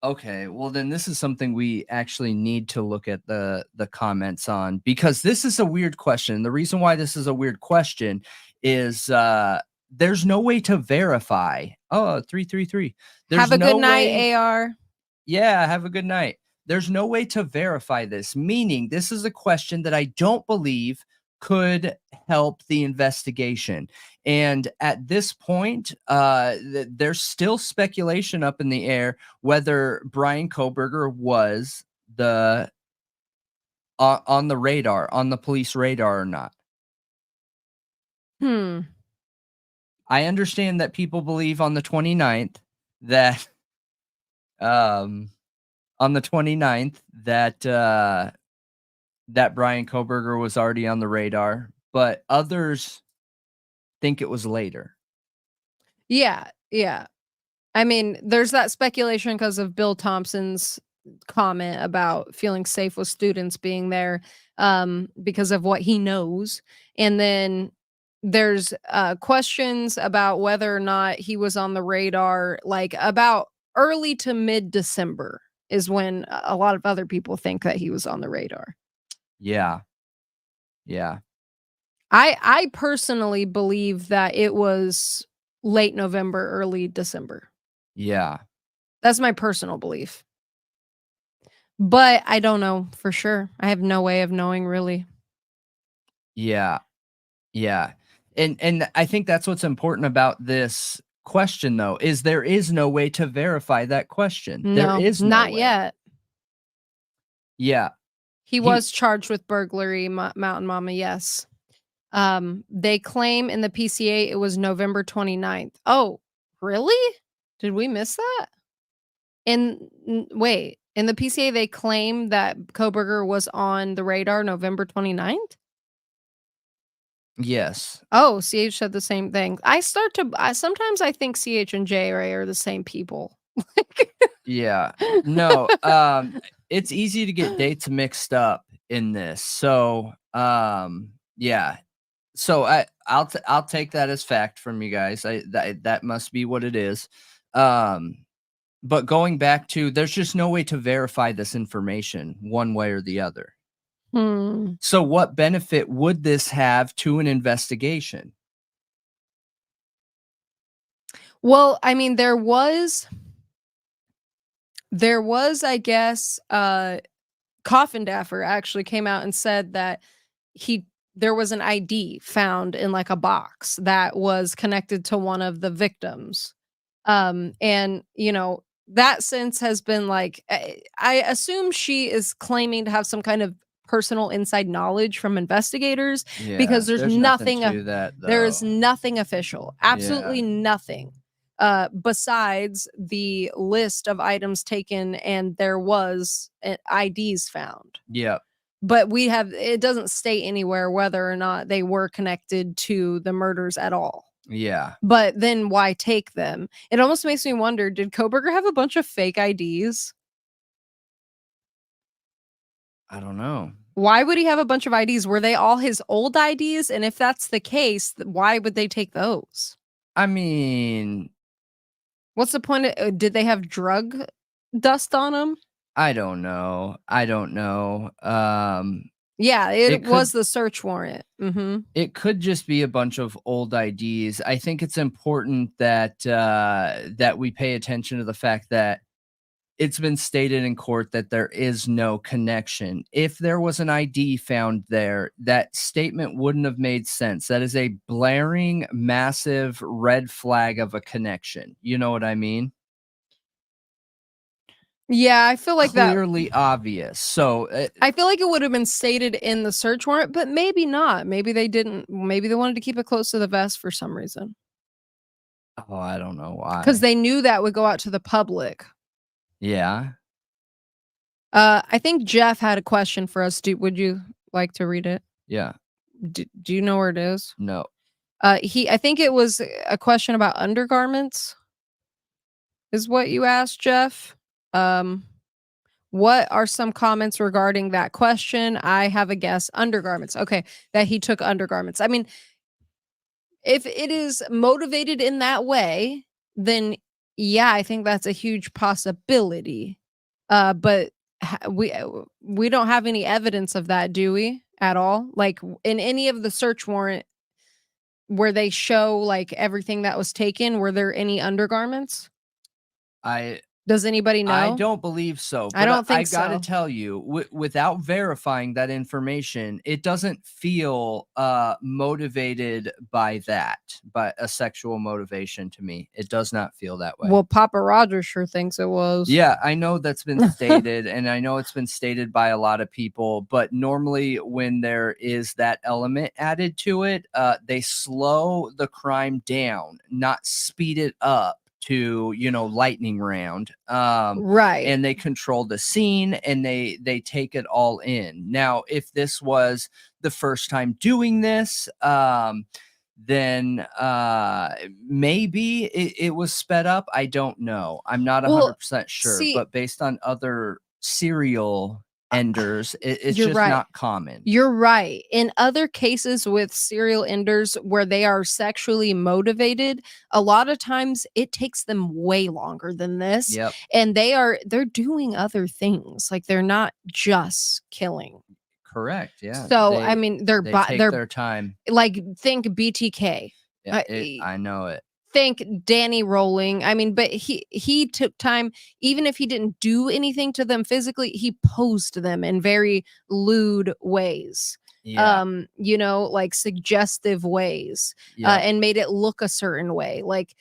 Okay, well then this is something we actually need to look at the comments on, because this is a weird question. The reason why this is a weird question is there's no way to verify. Oh, 333. Have There's a good no night, way. AR. Yeah, have a good night. There's no way to verify this, meaning this is a question that I don't believe could help the investigation. And at this point, there's still speculation up in the air whether Bryan Kohberger was the on the radar, on the police radar or not. Hmm. I understand that people believe on the 29th that um on the 29th that Bryan Kohberger was already on the radar, but others think it was later. Yeah, yeah. I mean, there's that speculation because of Bill Thompson's comment about feeling safe with students being there, because of what he knows. And then there's questions about whether or not he was on the radar, like about early to mid December is when a lot of other people think that he was on the radar. Yeah. Yeah. I personally believe that it was late November, early December. Yeah. That's my personal belief. But I don't know for sure. I have no way of knowing really. Yeah. Yeah. And I think that's what's important about this question though, is there is no way to verify that question. There No, is no not way. yet. Yeah. He He was charged with burglary, Mountain Mama, yes. They claim in the PCA it was November 29th. Oh, really? Did we miss that? Wait, in the PCA they claim that Kohberger was on the radar November 29th? Yes. Oh, CH said the same thing. Sometimes I think CH and JRA are the same people. Yeah. No, it's easy to get dates mixed up in this. So, yeah. So I'll take that as fact from you guys. That must be what it is. Um, but going back to, there's just no way to verify this information one way or the other. Hmm. So what benefit would this have to an investigation? Well, I mean, there was, I guess, Coffindaffer actually came out and said that he there was an ID found in like a box that was connected to one of the victims. And that since has been like I assume she is claiming to have some kind of personal inside knowledge from investigators Yeah, because there's there's nothing nothing to that there is though. nothing official. Yeah. Absolutely nothing. Besides the list of items taken and there was IDs found. Yep. But it doesn't state anywhere whether or not they were connected to the murders at all. Yeah. But then why take them? It almost makes me wonder, did Kohberger have a bunch of fake IDs? I don't know. Why would he have a bunch of IDs? Were they all his old IDs? And if that's the case, why would they take those? I mean, What's the point did they have drug dust on them? I don't know. I don't know. Yeah, It it could was the search warrant. Mhm. it could just be a bunch of old IDs. I think it's important that we pay attention to the fact that it's been stated in court that there is no connection. If there was an ID found there, that statement wouldn't have made sense. That is a blaring, massive red flag of a connection. You know what I mean? Yeah, I feel like that Clearly obvious. So, I feel like it would have been stated in the search warrant, but maybe not. Maybe they didn't. Maybe they wanted to keep it close to the vest for some reason. oh, I don't know Because why. they knew that would go out to the public. Yeah. I think Jeff had a question for us. Would you like to read it? Yeah. Do you know where it is? No. I think it was a question about undergarments, is what you asked, Jeff. Um, what are some comments regarding that question? I have a guess. Undergarments. Okay, that he took undergarments. I mean, if it is motivated in that way, then Yeah, I think that's a huge possibility. But we don't have any evidence of that, do we? At all? Like in any of the search warrant where they show like everything that was taken, were there any undergarments? I Does anybody I know? don't believe so, I but don't I think gotta so. tell you, without verifying that information, it doesn't feel motivated by that, by a sexual motivation to me. It does not feel that way. Well, Papa Rodgers sure thinks it was. Yeah, I know that's been stated, and I know it's been stated by a lot of people, but normally when there is that element added to it, they slow the crime down, not speed it up to, lightning round. Right. And they control the scene and they take it all in. Now, if this was the first time doing this, then maybe it was sped up. I don't know. I'm not Well, 100% sure, see, but based on other serial uh, enders, it's you're just right. not common. You're right. In other cases with serial enders where they are sexually motivated, a lot of times it takes them way longer than this, Yep, and they're doing other things. Like they're not just killing. correct. Yeah, So, I they mean, they take they're their time. like think BTK. Yeah, Uh, I know it. think Danny Rolling. I mean, but he took time, even if he didn't do anything to them physically, he posed to them in very lewd ways. Yeah, Like suggestive ways, yep. and made it look a certain way. Like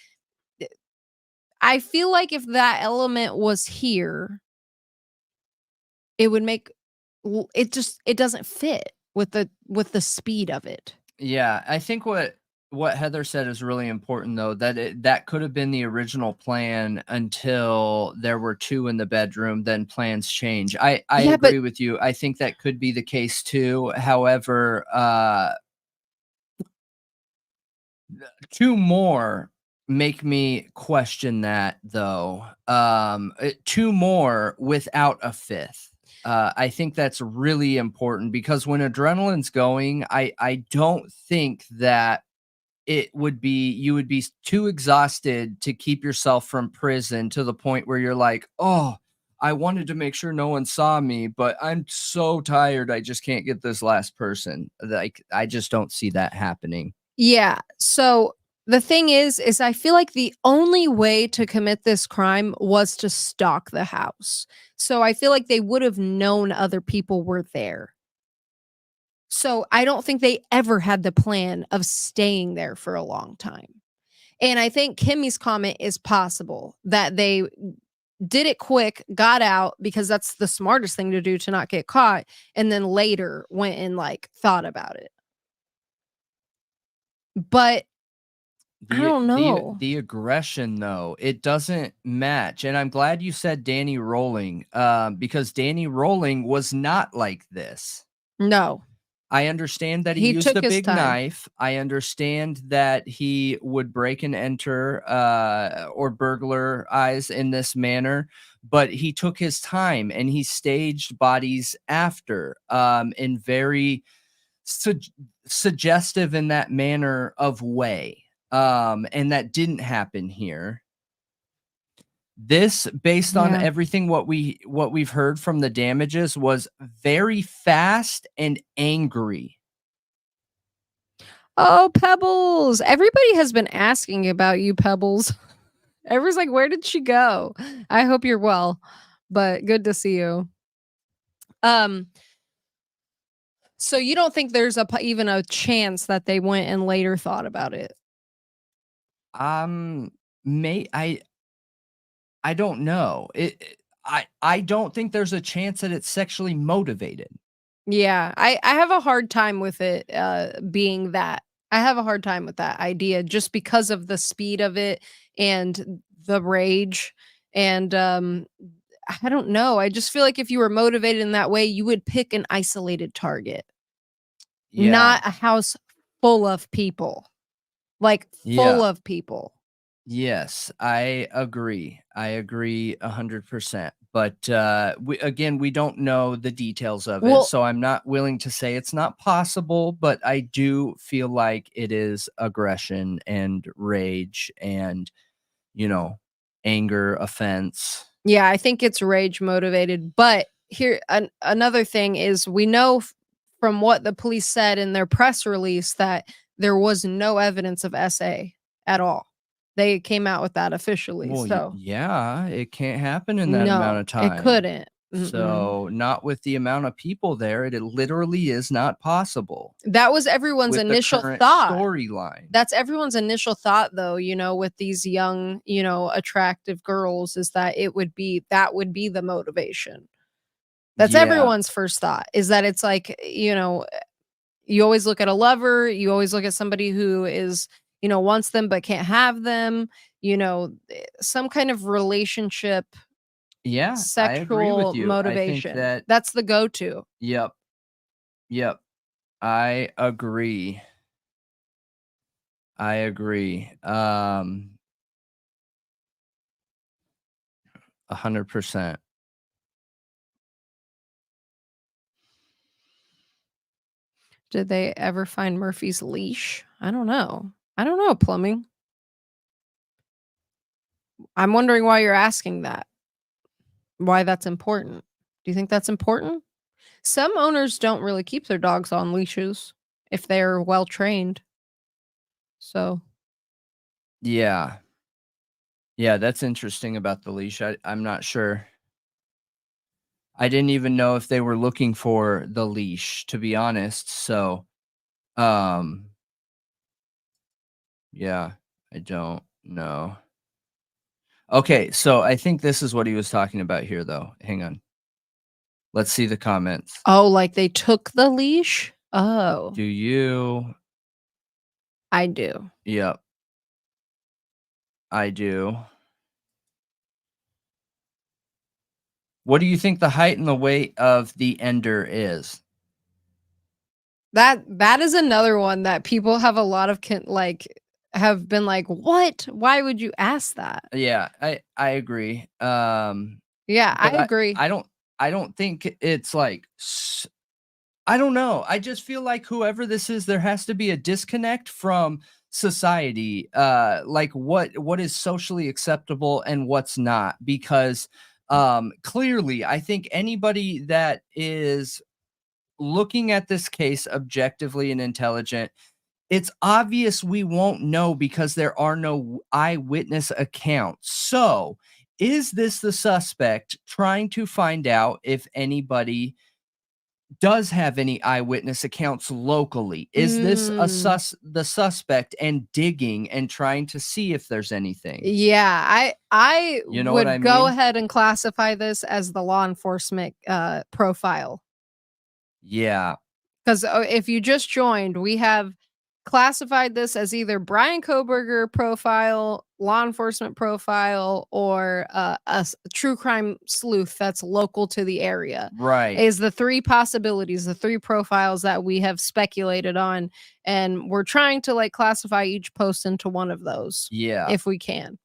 I feel like if that element was here, it would make it doesn't fit with the speed of it. Yeah, I think what Heather said is really important though, that that could have been the original plan until there were two in the bedroom, then plans change. I Yeah, but agree with you. I think that could be the case too. However, two more make me question that though. Two more without a fifth. I think that's really important because when adrenaline's going, I don't think that you would be too exhausted to keep yourself from prison to the point where you're like, oh, I wanted to make sure no one saw me, but I'm so tired. I just can't get this last person. Like, I just don't see that happening. yeah. So the thing is I feel like the only way to commit this crime was to stalk the house. So I feel like they would have known other people were there. So I don't think they ever had the plan of staying there for a long time. And I think Kimmy's comment is possible that they did it quick, got out because that's the smartest thing to do to not get caught, and then later went and like thought about it. But I The don't the know. the aggression though, it doesn't match. And I'm glad you said Danny Rolling, because Danny Rolling was not like this. No. I understand that he He used took a his big time. knife. I understand that he would break and enter or burglarize in this manner, but he took his time and he staged bodies after in very sug- suggestive in that manner of way. And that didn't happen here. This, based on Yeah. everything what we've heard from the damages, was very fast and angry. Oh, Pebbles. Everybody has been asking about you, Pebbles. Everyone's like, "Where did she go?" I hope you're well, but good to see you. Um, so you don't think there's even a chance that they went and later thought about it? Um, may I don't know. I don't think there's a chance that it's sexually motivated. Yeah, I have a hard time with it, being that. I have a hard time with that idea just because of the speed of it and the rage, and, I don't know, I just feel like if you were motivated in that way, you would pick an isolated target, Yeah. not a house full of people, like, full Yeah. of people. Yes, I agree. I agree 100%. But we don't know the details of it, Well, so I'm not willing to say it's not possible, but I do feel like it is aggression and rage and, you know, anger, offense. Yeah, I think it's rage motivated, but here another thing is we know from what the police said in their press release that there was no evidence of SA at all. They came out with that officially, Well, so yeah, it can't happen in that amount no, of it time. couldn't. Mm-mm. So, not with the amount of people there, it literally is not possible That was everyone's with the initial current thought. storyline. That's everyone's initial thought though, with these young, attractive girls is that that would be the motivation. That's Yeah. everyone's first thought is that it's like, you always look at a lover, you always look at somebody who is, wants them but can't have them, some kind of relationship, Yeah, I agree with sexual you. I think motivation. that That's the go-to. yep, yep. I agree. I agree. 100%. Did they ever find Murphy's leash? I don't know. I don't know, plumbing. I'm wondering why you're asking that. Why that's important. Do you think that's important? Some owners don't really keep their dogs on leashes if they're well trained. So, Yeah. Yeah, that's interesting about the leash. I'm not sure. I didn't even know if they were looking for the leash, to be honest. So, um, yeah, I don't know. Okay, so I think this is what he was talking about here, though. Hang on. Let's see the comments. oh, like they took the leash? Oh, Do you? I do. Yep, I do. What do you think the height and the weight of the ender is? That is another one that people have a lot of have been like, "What? Why would you ask that?" Yeah, I agree. Yeah, I But agree. I don't think it's like I don't know. I just feel like whoever this is, there has to be a disconnect from society. Like what is socially acceptable and what's not. Because clearly I think anybody that is looking at this case objectively and intelligent, it's obvious we won't know because there are no eyewitness accounts. So, is this the suspect trying to find out if anybody does have any eyewitness accounts locally? Is this Mm. the suspect and digging and trying to see if there's anything? Yeah, I You know what I would go mean? ahead and classify this as the law enforcement profile. Yeah. 'Cause, if you just joined, we have classified this as either Bryan Kohberger profile, law enforcement profile, or, true crime sleuth that's local to the area, Right. is the 3 possibilities, the 3 profiles that we have speculated on, and we're trying to, like, classify each post into one of those, Yeah. if we can.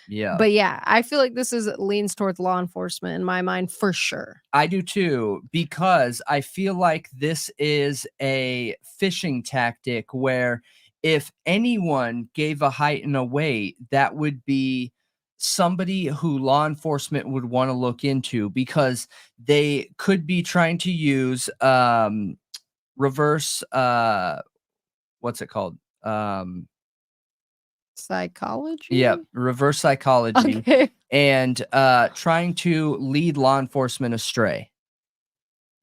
Yeah. But, yeah, I feel like this is leans towards law enforcement in my mind for sure. I do too, because I feel like this is a fishing tactic where if anyone gave a height and a weight, that would be somebody who law enforcement would want to look into because they could be trying to use reverse what's it called? Yeah, Psychology? reverse psychology Okay. and trying to lead law enforcement astray.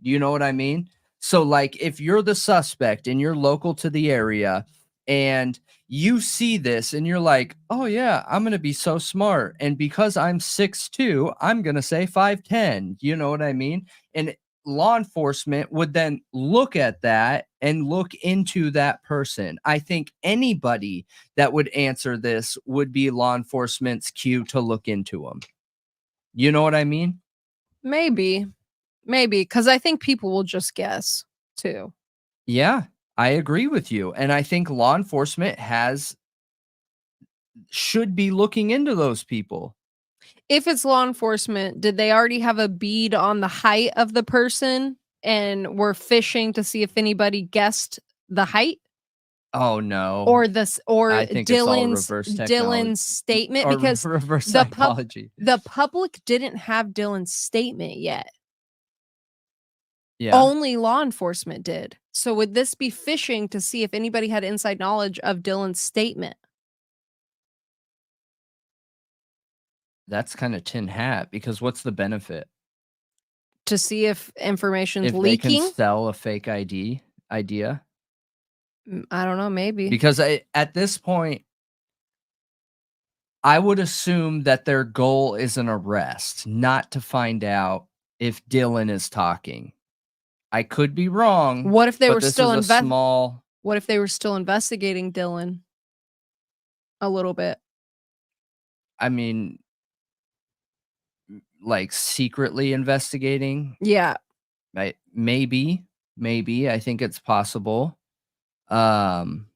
You know what I mean? So, like, if you're the suspect and you're local to the area and you see this and you're like, oh, yeah, I'm going to be so smart. And because I'm 6'2", I'm going to say 5'10". You know what I mean? And law enforcement would then look at that and look into that person. I think anybody that would answer this would be law enforcement's cue to look into them. You know what I mean? Maybe. Maybe, because I think people will just guess too. Yeah, I agree with you, and I think law enforcement should be looking into those people. If it's law enforcement, did they already have a bead on the height of the person and were fishing to see if anybody guessed the height? Oh, no. or I think it's all Dylan's reverse technology statement, or because reverse the psychology. public didn't have Dylan's statement yet. Yeah. Only law enforcement did. So would this be fishing to see if anybody had inside knowledge of Dylan's statement? That's kinda tin hat because what's the benefit? To see if information's If they can leaking? sell a fake idea? I don't know, maybe. Because at this point, I would assume that their goal is an arrest, not to find out if Dylan is talking. I could be wrong, What if they but were this still is a small what if they were still investigating Dylan a little bit? I mean, like, secretly investigating, Yeah. right? Maybe, I think it's possible. Um,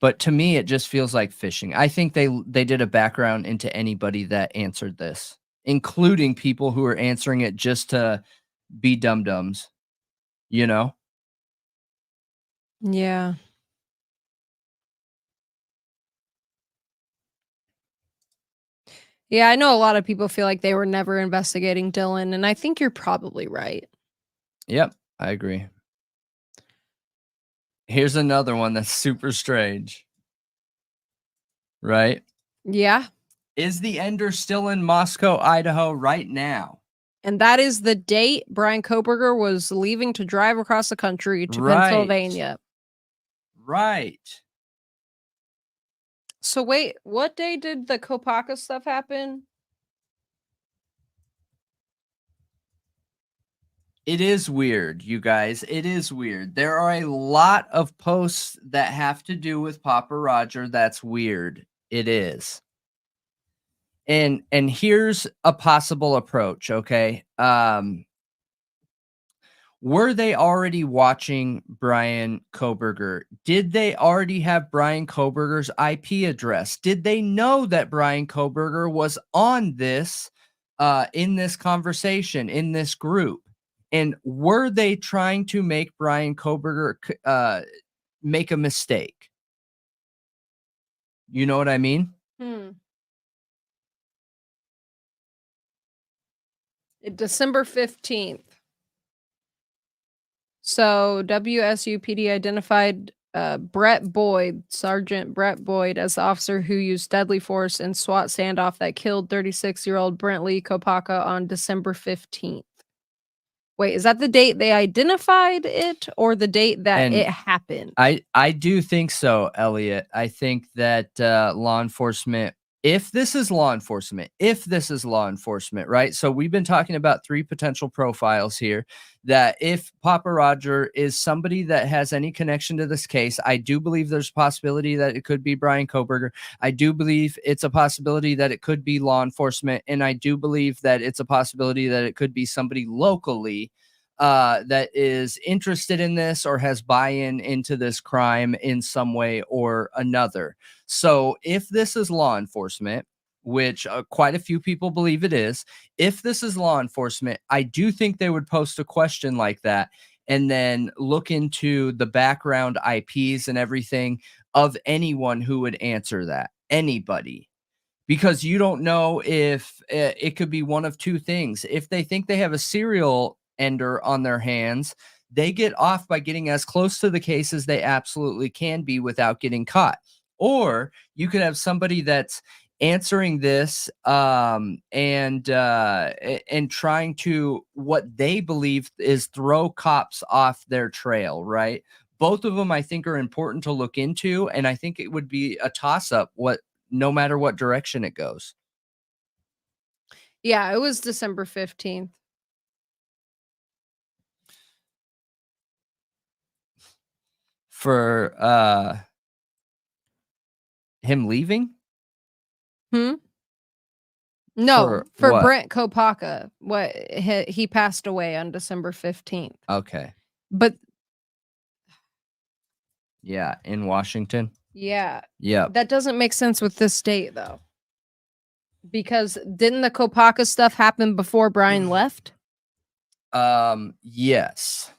but to me, it just feels like fishing. I think they did a background into anybody that answered this, including people who are answering it just to be dum-dums, you know? Yeah. Yeah, I know a lot of people feel like they were never investigating Dylan, and I think you're probably right. Yep, I agree. Here's another one that's super strange, right? Yeah. Is the Ender still in Moscow, Idaho right now? And that is the date Bryan Kohberger was leaving to drive across the country to Right. Pennsylvania. Right. So wait, what day did the Kopaka stuff happen? It is weird, you guys. It is weird. There are a lot of posts that have to do with Papa Roger. That's weird. It is. And here's a possible approach, okay? Were they already watching Bryan Kohberger? Did they already have Bryan Kohberger's IP address? Did they know that Bryan Kohberger was on this in this conversation, in this group? And were they trying to make Bryan Kohberger make a mistake? You know what I mean? December 15th. So WSUPD identified Brett Boyd, Sergeant Brett Boyd, as the officer who used deadly force in SWAT standoff that killed 36-year-old Brent Lee Kopaka on December 15th. Wait, is that the date they identified it or the date that it And happened? I do think so, Elliot. I think that law enforcement, if this is law enforcement, right? So we've been talking about three potential profiles here. That if Papa Roger is somebody that has any connection to this case, I do believe there's a possibility that it could be Bryan Kohberger. I do believe it's a possibility that it could be law enforcement, and I do believe that it's a possibility that it could be somebody locally that is interested in this or has buy-in into this crime in some way or another. So if this is law enforcement, which quite a few people believe it is, if this is law enforcement, I do think they would post a question like that and then look into the background IPs and everything of anyone who would answer that. Anybody, because you don't know if it could be one of two things. If they think they have a serial ender on their hands, they get off by getting as close to the case as they absolutely can be without getting caught. Or you could have somebody that's answering this and trying to what they believe is throw cops off their trail, right? Both of them I think are important to look into, and I think it would be a toss up what no matter what direction it goes. Yeah, it was December 15th. For him leaving? Hmm? No, For for what? Brent Kopaka. What he passed away on December 15th. Okay. But Yeah, in Washington. yeah, Yep. that doesn't make sense with this date though. Because didn't the Kopaka stuff happen before Bryan left? Yes.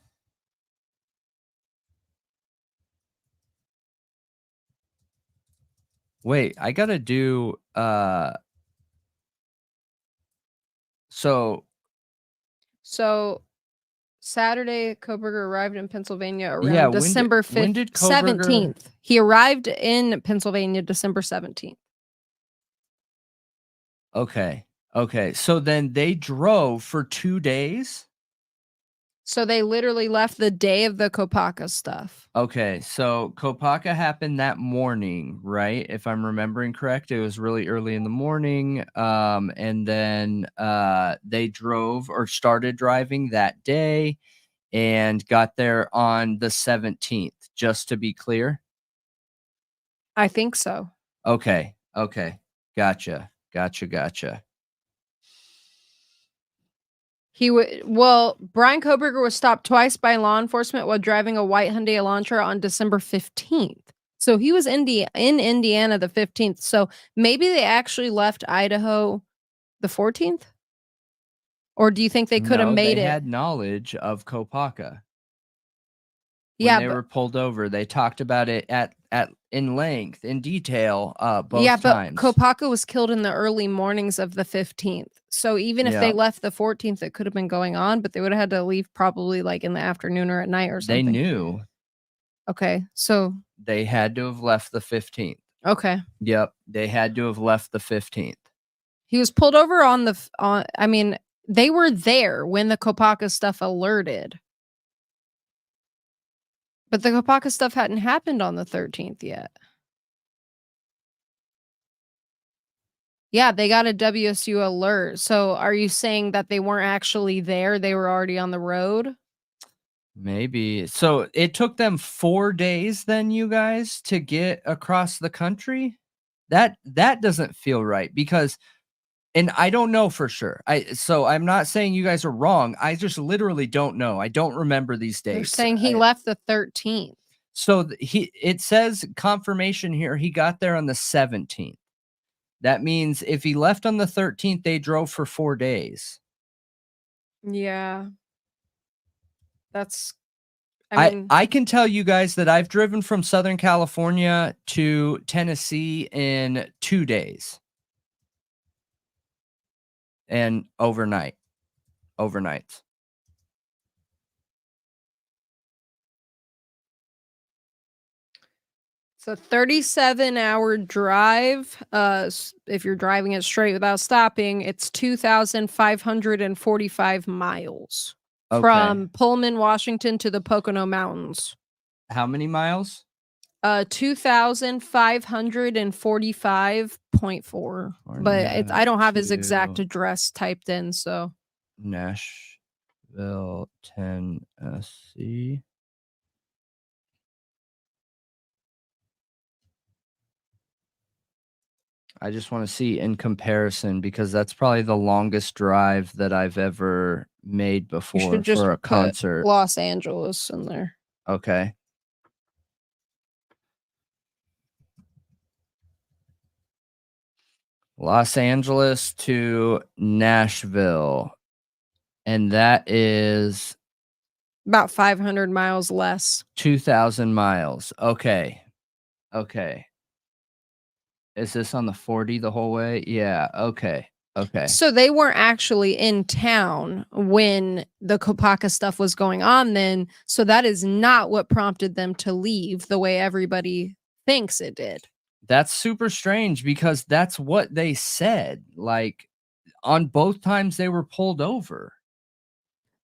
Wait, I gotta do so So Saturday, Kohberger arrived in Pennsylvania yeah, around December when 5th, did Kohberger 17th. He arrived in Pennsylvania December 17th. Okay. Okay. So then they drove for 2 days? So they literally left the day of the Kopaka stuff. Okay, so Kopaka happened that morning, right? If I'm remembering correct, it was really early in the morning. And then they drove or started driving that day and got there on the 17th, just to be clear. I think so. Okay, okay. Gotcha. Gotcha. Gotcha. Bryan Kohberger was stopped twice by law enforcement while driving a white Hyundai Elantra on December 15th. So he was in Indiana the 15th. So maybe they actually left Idaho the 14th? Or do you think they could have No, made they it? had knowledge of Kopaka. When Yeah, they were pulled over, they talked about it at in length, in detail, yeah, both but times. Kopaka was killed in the early mornings of the 15th. So even if they Yeah, left the 14th, it could have been going on, but they would have had to leave probably like in the afternoon or at night or they something. knew Okay. So, they had to have left the 15th. okay. Yep, they had to have left the 15th. He was pulled over I mean, they were there when the Kopaka stuff alerted. But the Kopaka stuff hadn't happened on the 13th yet. Yeah, they got a WSU alert. So are you saying that they weren't actually there? They were already on the road? Maybe. So it took them 4 days then, you guys, to get across the country? That doesn't feel right because and I don't know for sure. So I'm not saying you guys are wrong. I just literally don't know. I don't remember these They're dates. saying he left the 13th. So it says confirmation here. He got there on the 17th. That means if he left on the 13th, they drove for 4 days. Yeah. That's I can tell you guys that I've driven from Southern California to Tennessee in 2 days. And overnights. it's a 37-hour drive. If you're driving it straight without stopping, it's 2,545 miles Okay. from Pullman, Washington to the Pocono Mountains. How many miles? 2,545.4. But I don't have his exact to address typed in, so Nashville, Tennessee. I just want to see in comparison because that's probably the longest drive that I've ever made you before should just for a put concert. Los Angeles in there. Okay. Los Angeles to Nashville. And that is About 500 miles less. 2,000 miles. Okay. Okay. Is this on the 40 the whole way? Yeah. Okay. Okay. So they weren't actually in town when the Kopaka stuff was going on then. So that is not what prompted them to leave the way everybody thinks it did. That's super strange because that's what they said. Like on both times they were pulled over.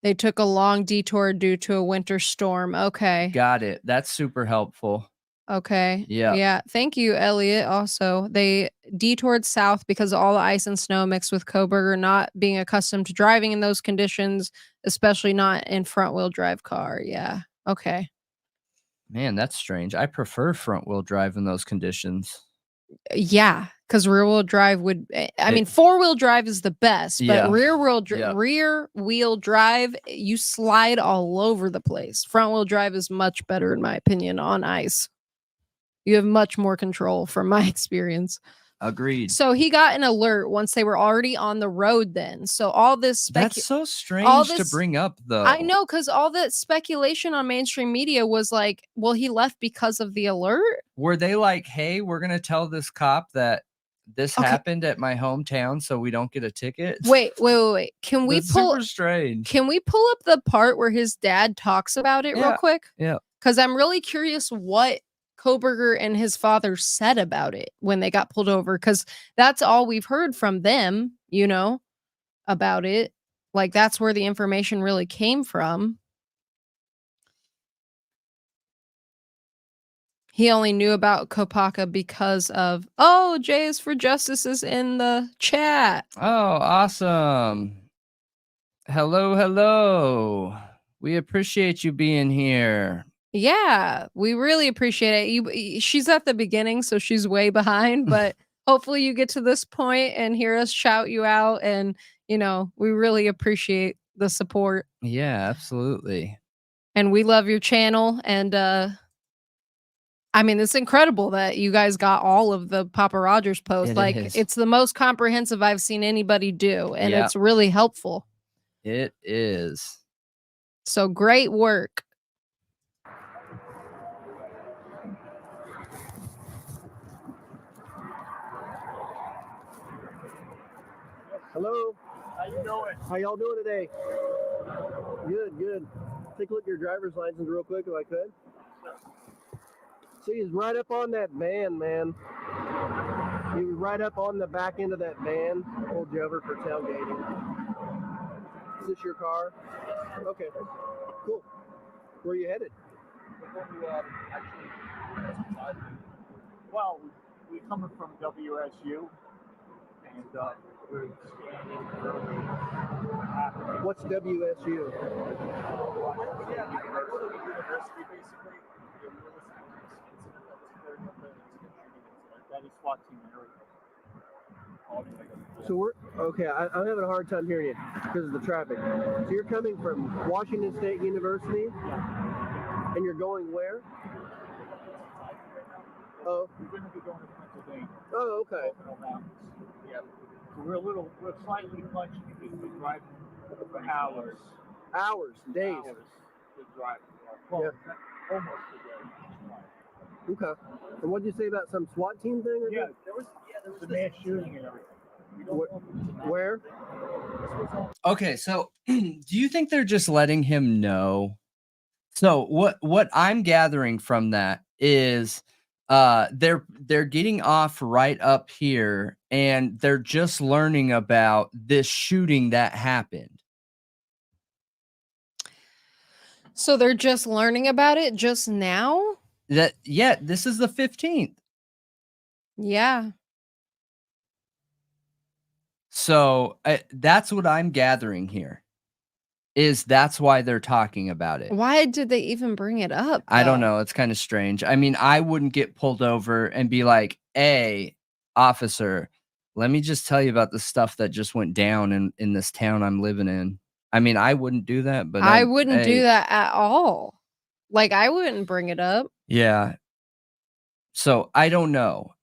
They took a long detour due to a winter storm. Okay. Got it. That's super helpful. Okay. Yeah. Yeah. Thank you, Elliot. Also, they detoured south because of all the ice and snow mixed with Kohberger not being accustomed to driving in those conditions, especially not in front wheel drive car. Yeah. Okay. Man, that's strange. I prefer front wheel drive in those conditions. Yeah, because rear wheel drive I mean, 4-wheel drive is the best, but Yeah. rear wheel drive, you slide all over the place. Front wheel drive is much better, in my opinion, on ice. You have much more control from my experience. Agreed. So he got an alert once they were already on the road then. So all this That's so all strange to this bring up, I though. know, because all the speculation on mainstream media was like, well, he left because of the alert. Were they like, "Hey, we're gonna tell this cop that this Okay. happened at my hometown so we don't get a ticket?" Wait. That's super strange. Can we pull up the part where his dad talks about it real Yeah. quick? Yeah. Because I'm really curious what Kohberger and his father said about it when they got pulled over, because that's all we've heard from them, about it. Like, that's where the information really came from. He only knew about Kopaka because of, oh, J is for Justice is in the chat. Oh, awesome. Hello. We appreciate you being here. Yeah, we really appreciate it. She's at the beginning, so she's way behind, but hopefully you get to this point and hear us shout you out, and we really appreciate the support, Yeah, absolutely. and we love your channel. And I mean, it's incredible that you guys got all of the Papa Rodgers posts. It Like, is. it's the most comprehensive I've seen anybody do, and Yeah. it's really helpful. It is. So great work. Hello. How you doing? How y'all doing today? Good. Take a look at your driver's license real quick if I could. See, he's right up on that van, man. He was right up on the back end of that van. Pulled you over for tailgating. Is this your car? Okay. Cool. Where are you headed? Well, we're coming from WSU, and we're standing early. What's WSU? University, basically. That is SWAT team area. So we're okay. I'm having a hard time hearing you because of the traffic. So you're coming from Washington State University, and you're going where? Oh. We're going to be going to Pennsylvania. Oh, okay. Yeah. So we're slightly punched because we're driving for hours. Hours, days. Hours to drive. Well, almost a day. Okay. And what did you say about some SWAT team thing? Or Yeah, there was the mass shooting and everything. Where? Okay, so do you think they're just letting him know? So what I'm gathering from that is they're getting off right up here and they're just learning about this shooting that happened. So they're just learning about it just now? This is the 15th. Yeah. So that's what I'm gathering here. That's why they're talking about it. Why did they even bring it up, I don't though? know. It's kind of strange. I mean, I wouldn't get pulled over and be like, "Hey, officer, let me just tell you about the stuff that just went down in this town I'm living in." I mean, I wouldn't do that, but I wouldn't do hey, that at all. Like, I wouldn't bring it up. yeah. So I don't know.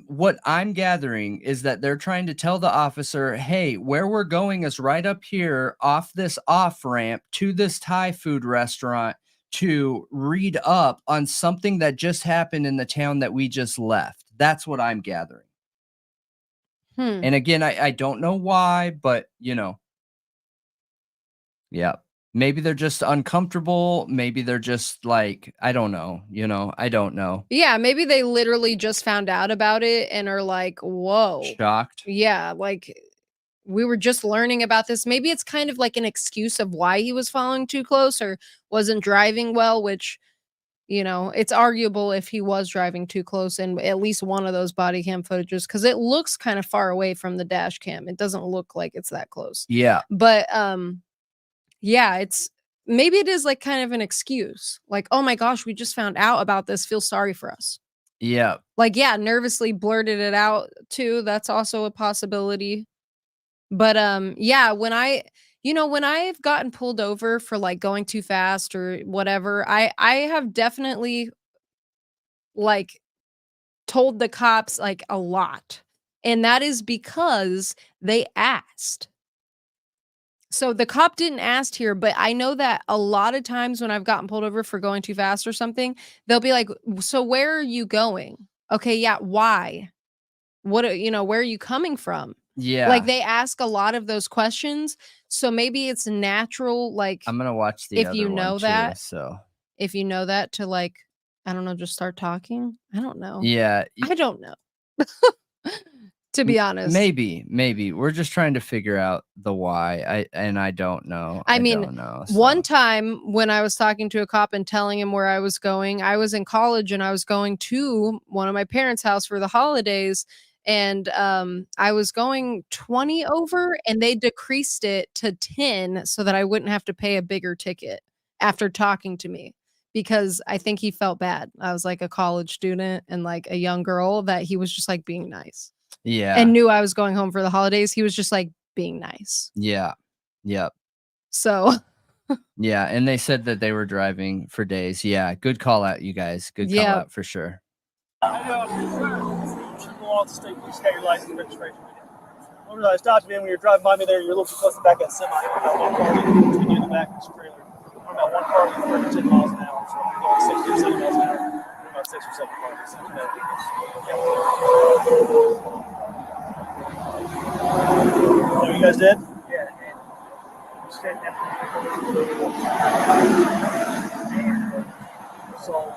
What I'm gathering is that they're trying to tell the officer, hey, where we're going is right up here off this off ramp to this Thai food restaurant to read up on something that just happened in the town that we just left. That's what I'm gathering. And again, I don't know why, but yeah. Maybe they're just uncomfortable. Maybe they're just like, I don't know, I don't know. Yeah, maybe they literally just found out about it and are like, whoa. Shocked. Yeah, like, we were just learning about this. Maybe it's kind of like an excuse of why he was following too close or wasn't driving well, which, it's arguable if he was driving too close in at least one of those body cam footages, because it looks kind of far away from the dash cam. It doesn't look like it's that close. Yeah. But yeah, maybe it is like kind of an excuse. Like, oh my gosh, we just found out about this. Feel sorry for us. Yeah. Like, yeah, nervously blurted it out too. That's also a possibility. But yeah, when I've gotten pulled over for like going too fast or whatever, I have definitely like told the cops like a lot. And that is because they asked. So the cop didn't ask here, but I know that a lot of times when I've gotten pulled over for going too fast or something, they'll be like, "So where are you going?" Okay, yeah, why? Where are you coming from? Yeah. Like they ask a lot of those questions, so maybe it's natural, like I'm gonna watch the if other you one know too. that, So if you know that to like, I don't know, just start talking. I don't know. yeah, I don't know. To be honest. maybe we're just trying to figure out the why. I don't know. I mean, don't know. one So. time when I was talking to a cop and telling him where I was going, I was in college and I was going to one of my parents' house for the holidays. And I was going 20 over and they decreased it to 10 so that I wouldn't have to pay a bigger ticket after talking to me because I think he felt bad. I was like a college student and like a young girl that he was just like being nice. Yeah. And knew I was going home for the holidays. He was just like being nice. Yeah. Yep. So Yeah, and they said that they were driving for days. Yeah, good call out, you guys. Good call Yeah. out for sure. Go off the state, please get your license and registration. Remember, I stopped you when you were driving by me there. You're a little too close to the back of that semi. One car continue in the back of this trailer. I'm about one car going 10 miles an hour, so I'm going 60 or 70 miles an hour. About 6 or 7 cars. So you guys did? Yeah. So.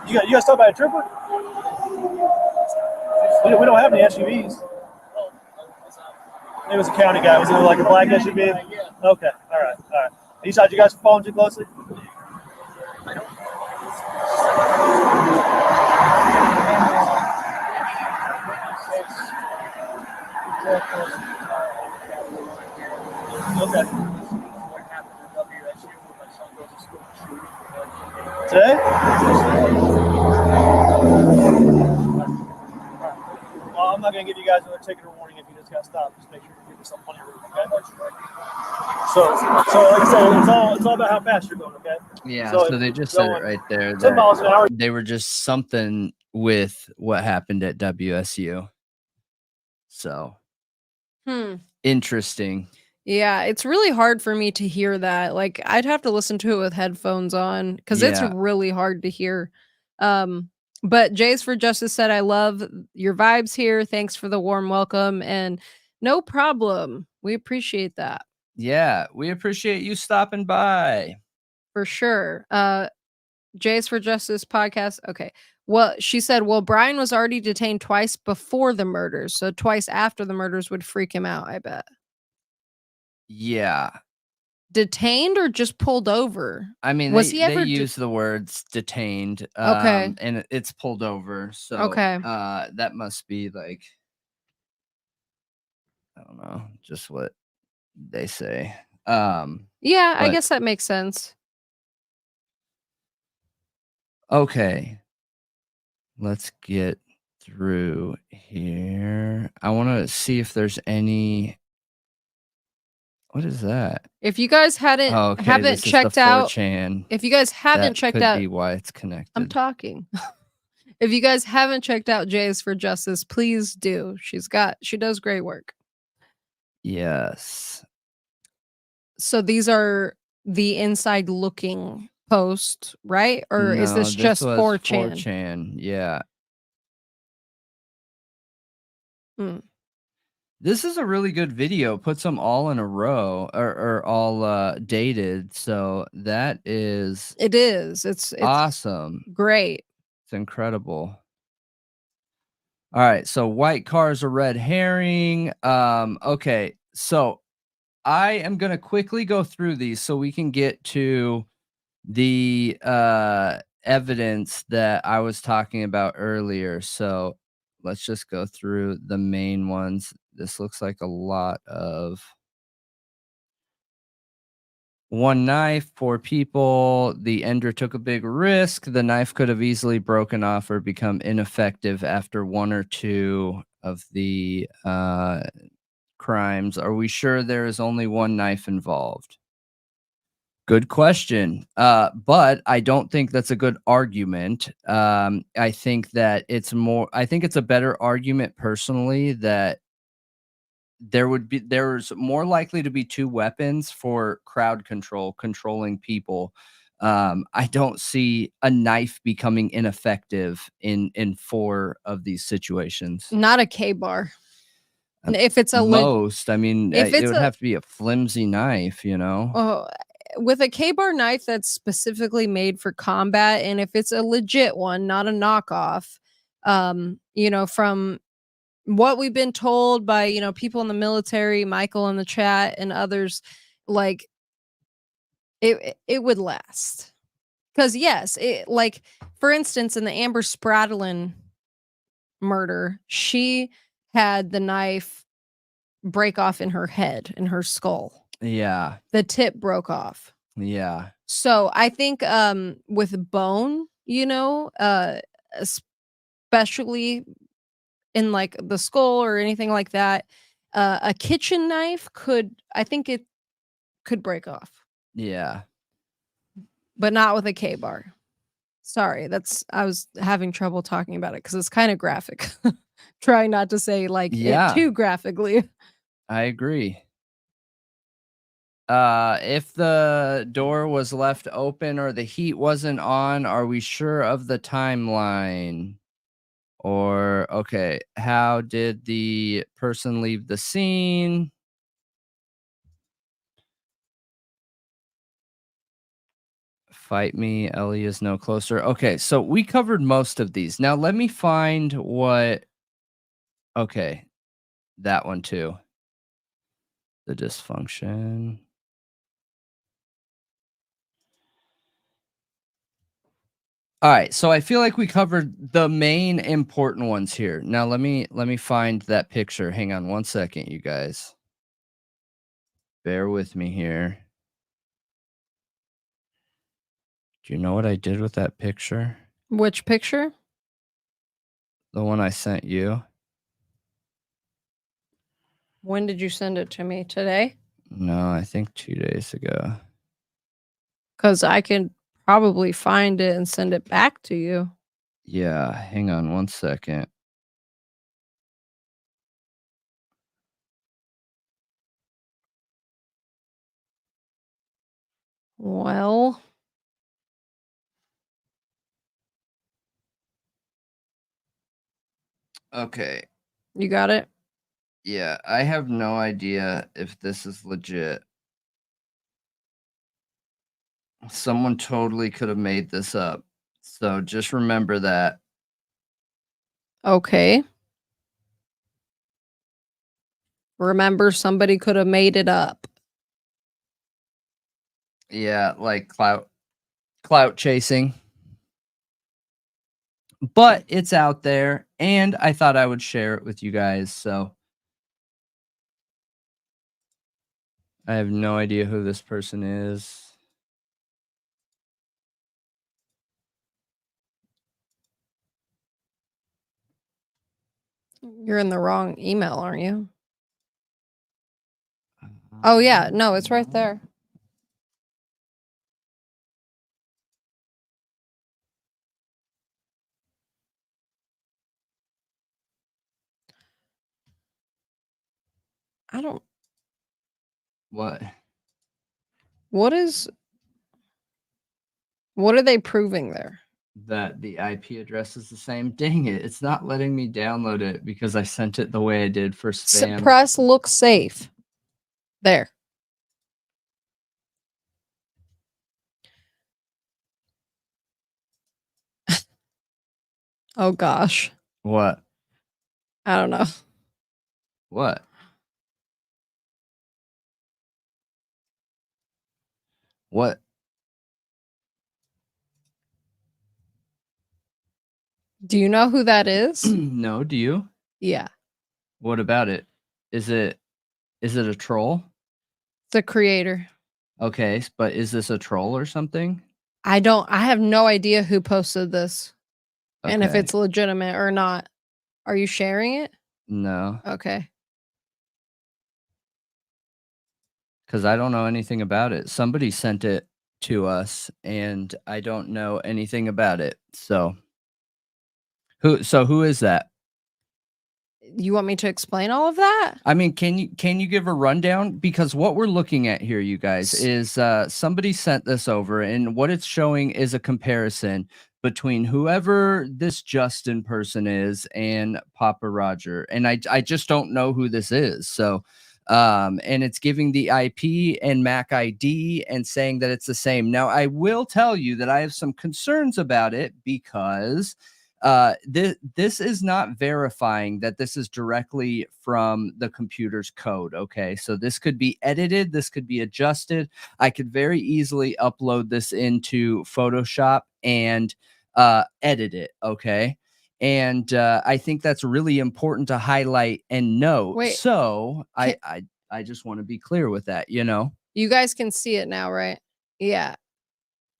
You guys stopped by a trooper? We don't have any SUVs. It was a county guy. Was it like a black SUV? Yeah. Okay. All right. You said you guys following too closely? Okay. Today? Well, I'm not going to give you guys another ticket or warning if you just got stopped. Just make sure you give yourself plenty of room, okay? So like I said, it's all about how fast you're going, okay? Yeah, so they just said it right there. 10 miles an hour. They were just something with what happened at WSU. So interesting. Yeah, it's really hard for me to hear that. Like I'd have to listen to it with headphones on because it's Yeah. really hard to hear. But Jays for Justice said, "I love your vibes here. Thanks for the warm welcome." And no problem. We appreciate that. Yeah, we appreciate you stopping by. For sure. Jays for Justice podcast. Okay. Well, she said, well, Bryan was already detained twice before the murders. So twice after the murders would freak him out, I bet. Yeah. Detained or just pulled over? I mean, Was they he ever use the words detained. Okay. And it's pulled over. So Okay. that must be like, I don't know, just what they say. Yeah, I guess that makes sense. Okay. Let's get through here. I want to see if there's any. What is that? If you guys haven't checked out, if you guys haven't checked out, could be why it's connected. I'm talking. If you guys haven't checked out Jays for Justice, please do. She does great work. Yes. So these are the inside looking posts, right? Or is this just 4chan? 4chan, yeah. Hmm. This is a really good video. Puts them all in a row or all dated. So that is. It is. It's awesome. Great. It's incredible. All right. So white car's a red herring. Okay. So I am going to quickly go through these so we can get to the evidence that I was talking about earlier. So let's just go through the main ones. This looks like a lot of one knife, 4 people. The ender took a big risk. The knife could have easily broken off or become ineffective after 1 or 2 of the crimes. Are we sure there is only one knife involved? Good question. But I don't think that's a good argument. I think that I think it's a better argument personally that there's more likely to be two weapons for crowd control, controlling people. I don't see a knife becoming ineffective in four of these situations. Not a K-bar. Um, If it's a Most, I mean, if it it's would a have to be a flimsy knife, you know? oh, with a K-bar knife that's specifically made for combat, and if it's a legit one, not a knockoff, from what we've been told by, people in the military, Michael in the chat and others, like it would last. Cuz yes, for instance in the Amber Spradlin murder, she had the knife break off in her head, in her skull. Yeah. The tip broke off. Yeah. So I think with bone, especially in like the skull or anything like that, a kitchen knife I think it could break off, Yeah. but not with a K-bar. Sorry, I was having trouble talking about it because it's kind of graphic. Trying not to say like it Yeah. too graphically. I agree. If the door was left open or the heat wasn't on, are we sure of the timeline? Or, okay, how did the person leave the scene? Fight me, Ellie is no closer. Okay, so we covered most of these. Now let me find what. Okay, that one too. The dysfunction. All right, so I feel like we covered the main important ones here. Now let me find that picture. Hang on one second, you guys. Bear with me here. Do you know what I did with that picture? Which picture? The one I sent you? When did you send it to me? Today? No, I think 2 days ago. Because I can probably find it and send it back to you. Yeah, hang on one second. Well, Okay. you got it? Yeah, I have no idea if this is legit. Someone totally could have made this up. So just remember that. Okay. Remember, somebody could have made it up. Yeah, like clout chasing. But it's out there and I thought I would share it with you guys. So I have no idea who this person is. You're in the wrong email, aren't you? Oh, yeah. No, it's right there. I don't. What? What are they proving there? That the IP address is the same. Dang it. It's not letting me download it because I sent it the way I did for spam. Press look safe. There. Oh, gosh. What? I don't know. What? What? Do you know who that is? No, do you? Yeah. What about it? Is it a troll? The creator. Okay, but is this a troll or something? I have no idea who posted this and if Okay. it's legitimate or not. Are you sharing it? No, Okay. because I don't know anything about it. Somebody sent it to us, and I don't know anything about it. So who is that? You want me to explain all of that? I mean, can you give a rundown? Because what we're looking at here, you guys, is somebody sent this over, and what it's showing is a comparison between whoever this Justin person is and Papa Roger. And I just don't know who this is. So and it's giving the IP and MAC ID and saying that it's the same. Now, I will tell you that I have some concerns about it because this is not verifying that this is directly from the computer's code. Okay, so this could be edited, this could be adjusted. I could very easily upload this into Photoshop and edit it. Okay, and I think that's really important to highlight and note. Wait, So I just want to be clear with that. you guys can see it now, right? Yeah.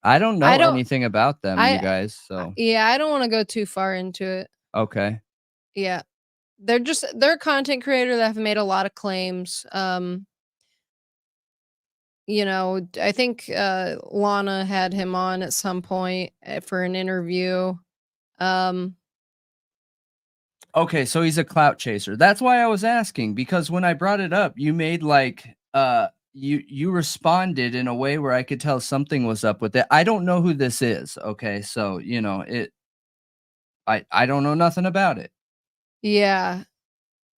I don't know I don't anything about them, you I guys. So yeah, I don't want to go too far into it. okay. Yeah. They're a content creator that have made a lot of claims. I think Lana had him on at some point for an interview. Okay, so he's a clout chaser. That's why I was asking, because when I brought it up, you made like you responded in a way where I could tell something was up with it. I don't know who this is. Okay, so I don't know nothing about it, Yeah.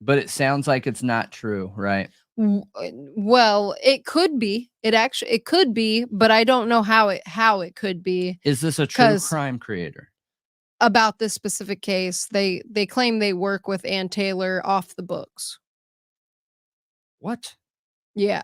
but it sounds like it's not true, right? Well, it could be. It could be, but I don't know how it could be. Is this a true 'Cause crime creator? about this specific case, they claim they work with Ann Taylor off the books. What? Yeah.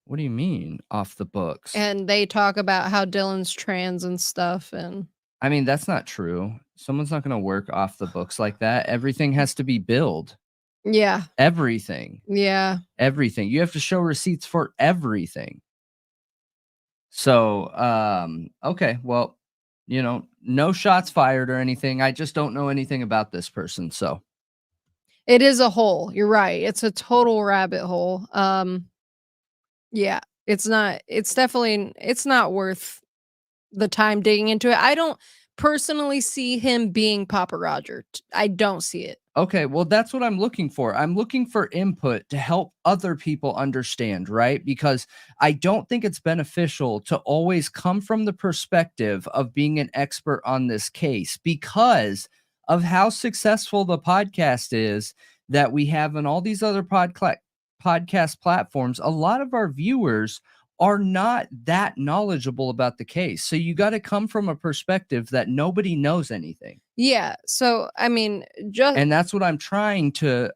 What do you mean off the books? And they talk about how Dylan's trans and stuff, and I mean, that's not true. Someone's not going to work off the books like that. Everything has to be billed. yeah. Everything. Yeah. Everything. You have to show receipts for everything. So, okay, well, no shots fired or anything. I just don't know anything about this person. So, It is a hole. You're right. It's a total rabbit hole. Yeah. It's not worth the time digging into it. I don't personally see him being Papa Roger. I don't see it. okay, well, that's what I'm looking for. I'm looking for input to help other people understand, right? Because I don't think it's beneficial to always come from the perspective of being an expert on this case because of how successful the podcast is that we have on all these other podcast platforms. A lot of our viewers are not that knowledgeable about the case. So you got to come from a perspective that nobody knows anything. Yeah. So, I mean, just And that's what I'm trying to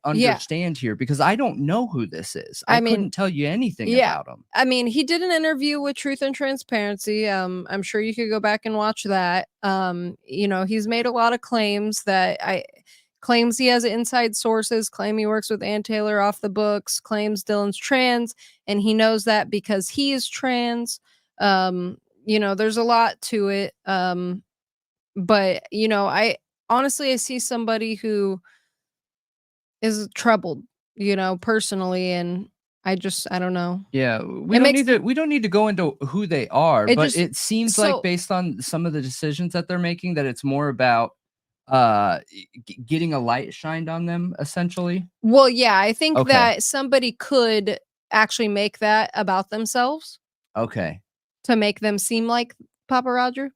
understand here because I don't know who this is. I couldn't tell you anything about him. I mean, he did an interview with Truth and Transparency. I'm sure you could go back and watch that. He's made a lot of claims claims he has inside sources, claim he works with Ann Taylor off the books, claims Dylan's trans, and he knows that because he is trans. There's a lot to it. But I honestly see somebody who is troubled, personally, and I don't know. Yeah, we don't need to go into who they are, but it seems like based on some of the decisions that they're making that it's more about getting a light shined on them essentially. Well, yeah, I think that somebody could actually make that about themselves. Okay. To make them seem like Papa Roger.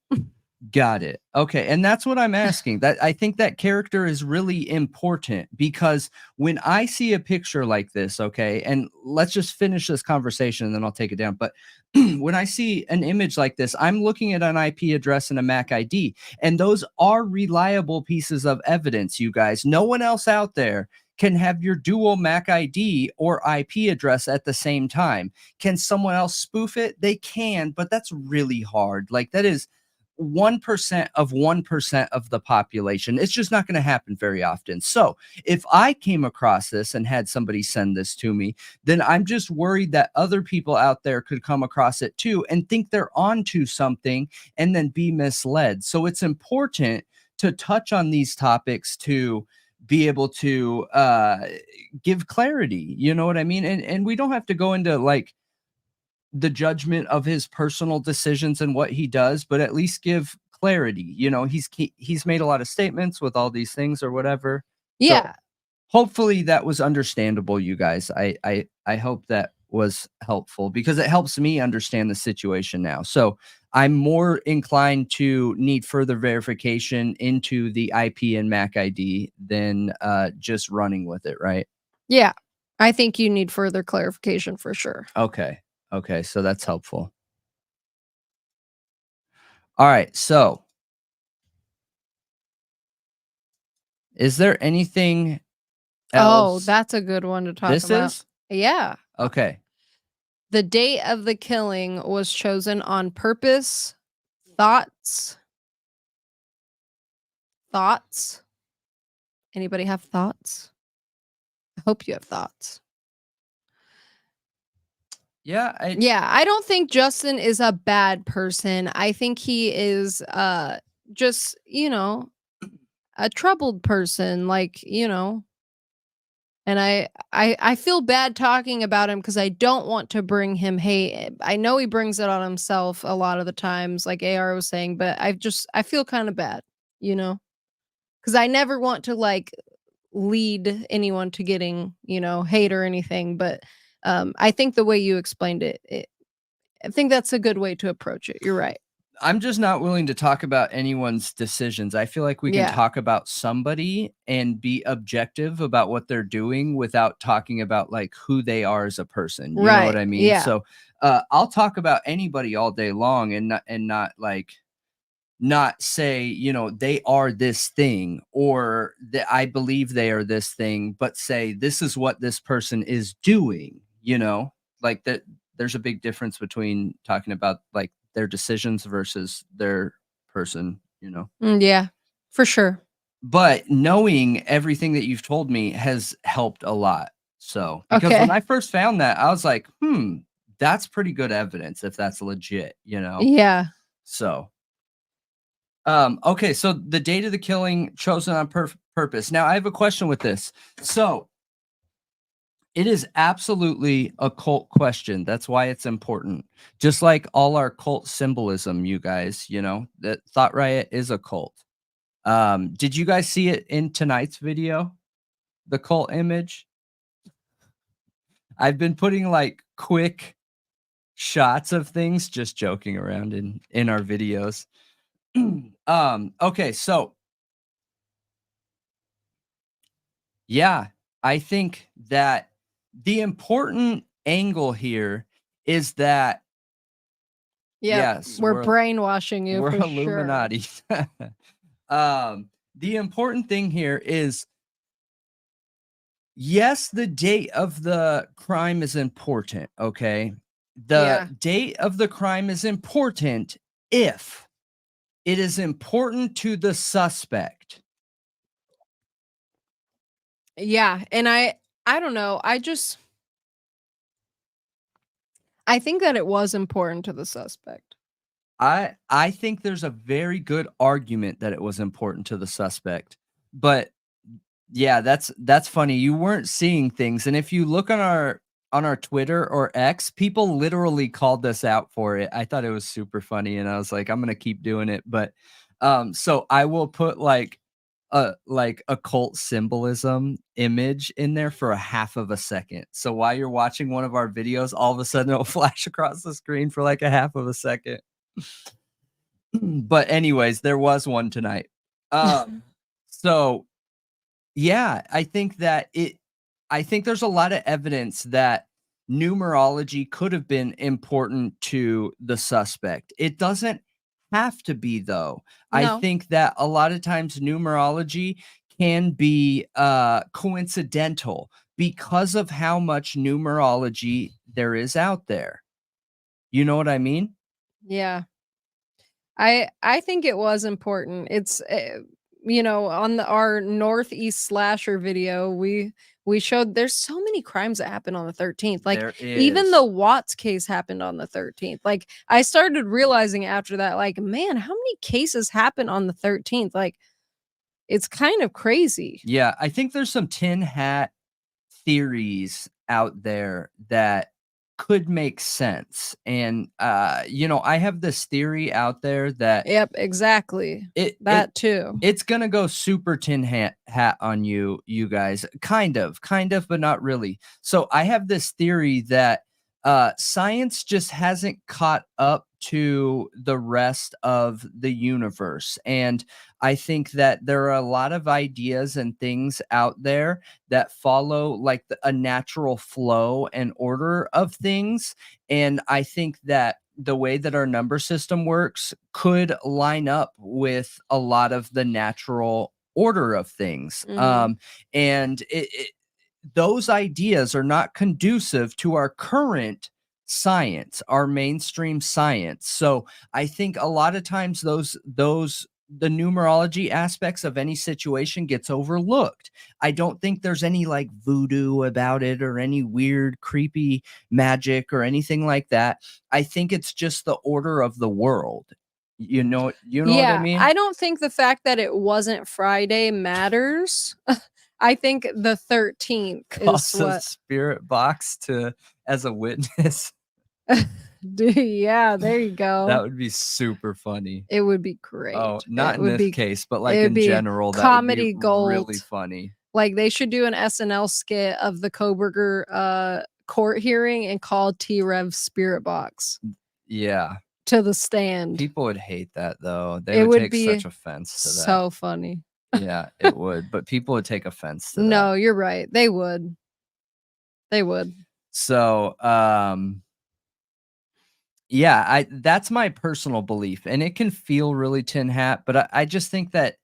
Got it. Okay. And that's what I'm asking. That I think that character is really important because when I see a picture like this, okay, and let's just finish this conversation and then I'll take it down. But when I see an image like this, I'm looking at an IP address and a MAC ID, and those are reliable pieces of evidence, you guys. No one else out there can have your dual MAC ID or IP address at the same time. Can someone else spoof it? They can, but that's really hard. Like that is 1% of 1% of the population. It's just not going to happen very often. So if I came across this and had somebody send this to me, then I'm just worried that other people out there could come across it too and think they're onto something and then be misled. So it's important to touch on these topics to be able to give clarity. You know what I mean? And we don't have to go into like the judgment of his personal decisions and what he does, but at least give clarity. You know, he's made a lot of statements with all these things or whatever. Yeah. So hopefully that was understandable, you guys. I hope that was helpful because it helps me understand the situation now. So I'm more inclined to need further verification into the IP and MAC ID than just running with it, right? Yeah. I think you need further clarification for sure. Okay. Okay, so that's helpful. All right, so is there anything Oh, else? that's a good one to talk This about. is? Yeah. Okay. The date of the killing was chosen on purpose. Thoughts? Thoughts? Anybody have thoughts? I hope you have thoughts. Yeah, Yeah, I don't think Justin is a bad person. I think he is just, you know, a troubled person, like, you know. And I feel bad talking about him because I don't want to bring him hate. I know he brings it on himself a lot of the times, like AR was saying, but I feel kind of bad, you know, because I never want to like lead anyone to getting, you know, hate or anything. But I think the way you explained it, I think that's a good way to approach it. You're right. I'm just not willing to talk about anyone's decisions. I feel like we can Yeah. talk about somebody and be objective about what they're doing without talking about like who they are as a person. You know what Right. I mean? Yeah. So I'll talk about anybody all day long and not like not say, you know, they are this thing or that I believe they are this thing, but say this is what this person is doing, you know, like that. There's a big difference between talking about like their decisions versus their person, you know. Yeah, for sure. But knowing everything that you've told me has helped a lot. So, because when Okay. I first found that, I was like, that's pretty good evidence if that's legit, you know. Yeah. So, okay, so the date of the killing chosen on purpose. Now, I have a question with this. So, it is absolutely a cult question. That's why it's important. Just like all our cult symbolism, you guys, you know, that Thought Riot is a cult. Did you guys see it in tonight's video? The cult image? I've been putting like quick shots of things, just joking around in our videos. Okay, so yeah, I think that the important angle here is that Yeah. yes, We're brainwashing you we're for sure. Illuminati. The important thing here is yes, the date of the crime is important, okay? The Yeah. date of the crime is important if it is important to the suspect. Yeah, and I don't know. I think that it was important to the suspect. I think there's a very good argument that it was important to the suspect. But yeah, that's funny. You weren't seeing things, and if you look on our Twitter or X, people literally called us out for it. I thought it was super funny, and I was like, I'm gonna keep doing it. But so I will put like a cult symbolism image in there for a half of a second. So while you're watching one of our videos, all of a sudden it'll flash across the screen for like a half of a second. But anyways, there was one tonight. So yeah, I think there's a lot of evidence that numerology could have been important to the suspect. It doesn't have to be though. I No. think that a lot of times numerology can be coincidental because of how much numerology there is out there. You know what I mean? Yeah. I think it was important. It's you know, on our Northeast slasher video, we showed there's so many crimes that happen on the 13th. Like There even is. the Watts case happened on the 13th. Like I started realizing after that, like, man, how many cases happen on the 13th? Like it's kind of crazy. Yeah, I think there's some tin hat theories out there that could make sense. And I have this theory out there that Yep, exactly. That too. it's gonna go super tin hat on you guys. Kind of, but not really. So I have this theory that science just hasn't caught up to the rest of the universe. And I think that there are a lot of ideas and things out there that follow like a natural flow and order of things. And I think that the way that our number system works could line up with a lot of the natural order of things. And those ideas are not conducive to our current science, our mainstream science. So I think a lot of times the numerology aspects of any situation gets overlooked. I don't think there's any like voodoo about it or any weird, creepy magic or anything like that. I think it's just the order of the world. You know what I mean? I don't think the fact that it wasn't Friday matters. I think the 13th is Also, what. spirit box as a witness. Yeah, there you go. That would be super funny. It would be great. Oh, not in this case, but like it would in be general, that comedy would be gold. really funny. Like they should do an SNL skit of the Kohberger court hearing and call T-Rev Spirit Box. Yeah. To the stand. People would hate that though. They would take such offense to that. So funny. Yeah, it would. But people would take offense to that. No, you're right. They would. So, yeah, that's my personal belief. And it can feel really tin hat, but I just think that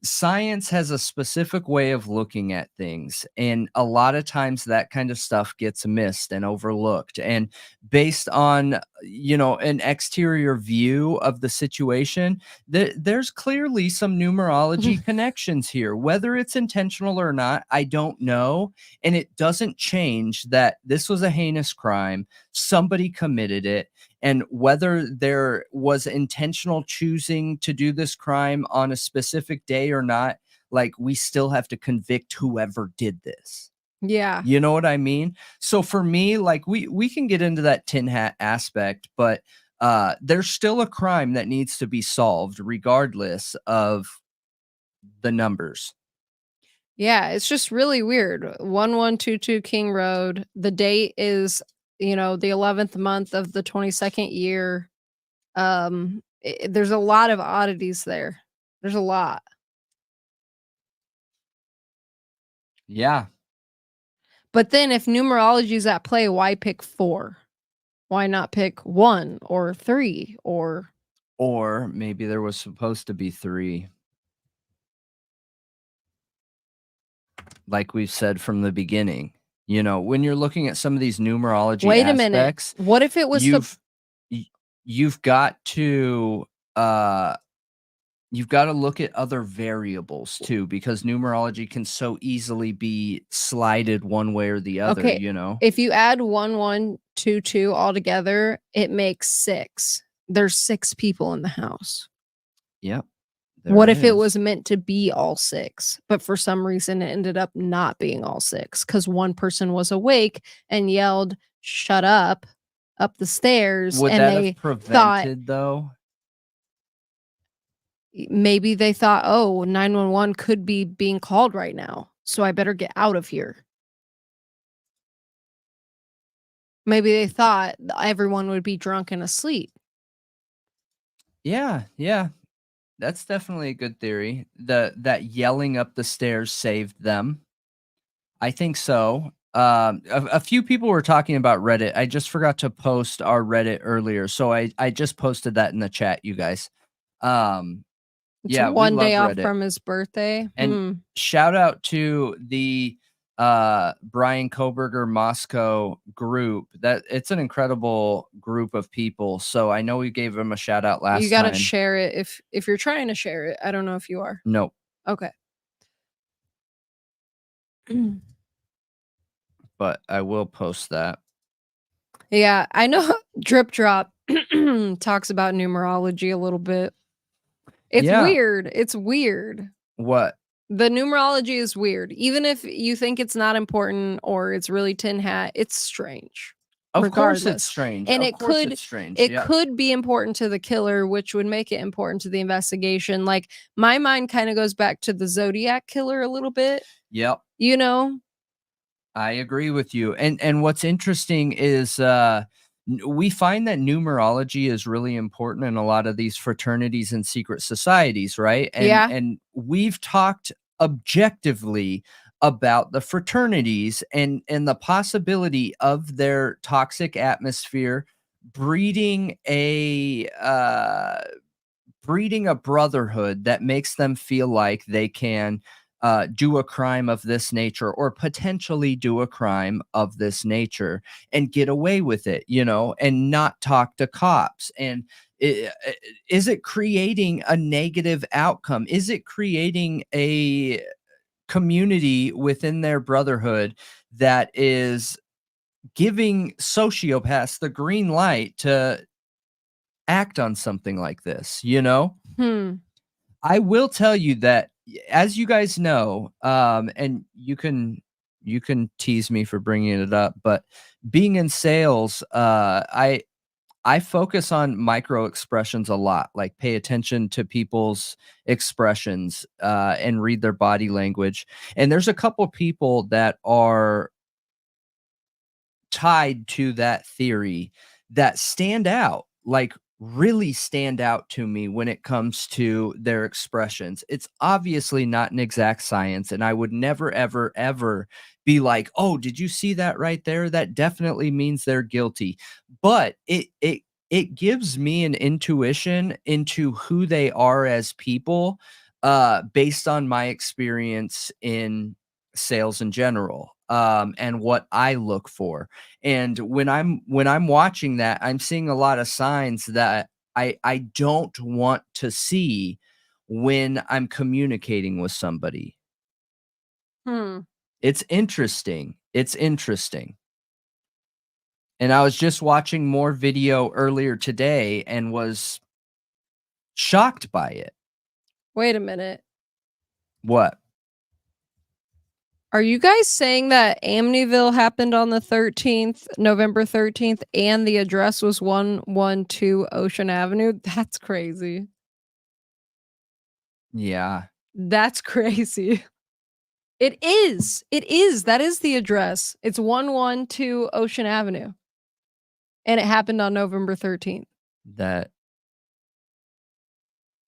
science has a specific way of looking at things, and a lot of times that kind of stuff gets missed and overlooked. And based on an exterior view of the situation, there's clearly some numerology connections here. Whether it's intentional or not, I don't know. And it doesn't change that this was a heinous crime. Somebody committed it. And whether there was intentional choosing to do this crime on a specific day or not, like we still have to convict whoever did this. Yeah. You know what I mean? So for me, like we can get into that tin hat aspect, but there's still a crime that needs to be solved regardless of the numbers. Yeah, it's just really weird. 1122 King Road. The date is the 11th month of the 22nd year. There's a lot of oddities there. There's a lot. Yeah. But then if numerology is at play, why pick 4? Why not pick 1 or 3 or maybe there was supposed to be 3. Like we've said from the beginning. When you're looking at some of these numerology Wait aspects, a minute. What if it was you've got to look at other variables too, because numerology can so easily be slided one way or the other. Okay. If you add 1122 all together, it makes 6. There's 6 people in the house. Yep. What if it was meant to be all 6, but for some reason it ended up not being all 6 because one person was awake and yelled, "Shut up the stairs." Would and that they have prevented though? Maybe they thought, oh, 911 could be being called right now, so I better get out of here. Maybe they thought everyone would be drunk and asleep. Yeah. That's definitely a good theory. That yelling up the stairs saved them. I think so. A few people were talking about Reddit. I just forgot to post our Reddit earlier, so I just posted that in the chat, you guys. It's yeah, one day off Reddit. from his birthday. And shout out to the Bryan Kohberger Moscow group. That it's an incredible group of people. So I know we gave him a shout out last time. You got to share it if you're trying to share it. I don't know if you are. Nope. Okay. But I will post that. Yeah, I know Drip Drop talks about numerology a little bit. It's weird. It's weird. What? The numerology is weird. Even if you think it's not important or it's really tin hat, it's strange. Of course it's regardless. strange. And Of it course could it's strange. it Yeah. could be important to the killer, which would make it important to the investigation. Like, my mind kind of goes back to the Zodiac killer a little bit, Yep. you know? I agree with you. And what's interesting is we find that numerology is really important in a lot of these fraternities and secret societies, right? Yeah. And we've talked objectively about the fraternities and the possibility of their toxic atmosphere breeding a brotherhood that makes them feel like they can do a crime of this nature or potentially do a crime of this nature and get away with it, and not talk to cops. And is it creating a negative outcome? Is it creating a community within their brotherhood that is giving sociopaths the green light to act on something like this? Hmm. I will tell you that, as you guys know, and you can tease me for bringing it up, but being in sales, I focus on micro expressions a lot, like pay attention to people's expressions, and read their body language. And there's a couple people that are tied to that theory that stand out, like really stand out to me when it comes to their expressions. It's obviously not an exact science, and I would never, ever, ever be like, "Oh, did you see that right there? That definitely means they're guilty." But it gives me an intuition into who they are as people, based on my experience in sales in general, and what I look for. And when I'm watching that, I'm seeing a lot of signs that I don't want to see when I'm communicating with somebody. Hmm. It's interesting. It's interesting. And I was just watching more video earlier today and was shocked by it. Wait a minute. What? Are you guys saying that Amityville happened on the 13th, November 13th, and the address was 112 Ocean Avenue? That's crazy. Yeah. That's crazy. It is. It is. That is the address. It's 112 Ocean Avenue. And it happened on November 13th. That's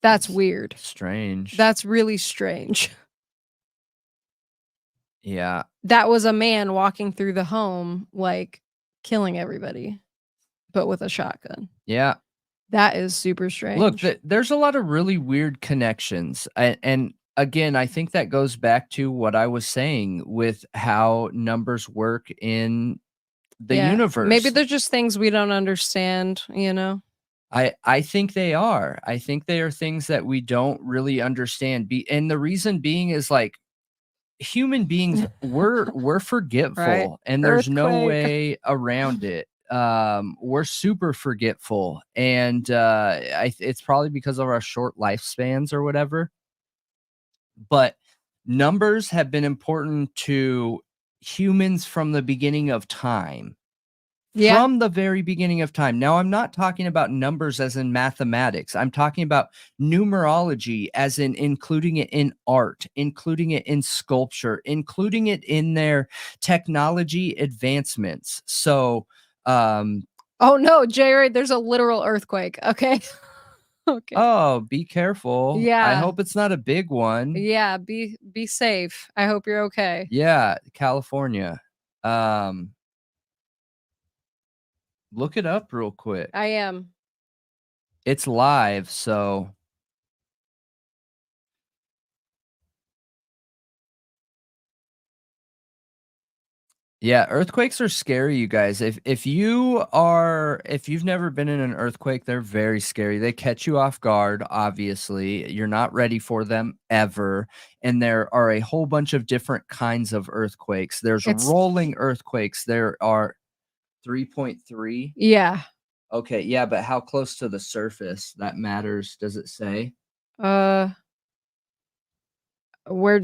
That's weird. strange. That's really strange. Yeah. That was a man walking through the home, like, killing everybody, but with a shotgun. Yeah. That is super Look, strange. there's a lot of really weird connections. And again, I think that goes back to what I was saying with how numbers work in the Yeah. universe. Maybe they're just things we don't understand, you know? I think they are. I think they are things that we don't really understand. And the reason being is, like, human beings, we're forgetful, Right. and there's no Earthquake. way around it. We're super forgetful, and it's probably because of our short lifespans or whatever. But numbers have been important to humans from the beginning of time. Yeah. From the very beginning of time. Now, I'm not talking about numbers as in mathematics. I'm talking about numerology as in including it in art, including it in sculpture, including it in their technology advancements. So, Oh no, Jared, there's a literal earthquake. Okay. Okay. oh, be careful. I Yeah. hope it's not a big one. Yeah, be safe. I hope you're okay. Yeah, California. Look it up real quick. I am. It's live, so yeah, earthquakes are scary, you guys. If you've never been in an earthquake, they're very scary. They catch you off guard, obviously. You're not ready for them ever. And there are a whole bunch of different kinds of earthquakes. There's It's rolling earthquakes. There are 3.3. Yeah. Okay, yeah, but how close to the surface that matters, does it say? Uh Where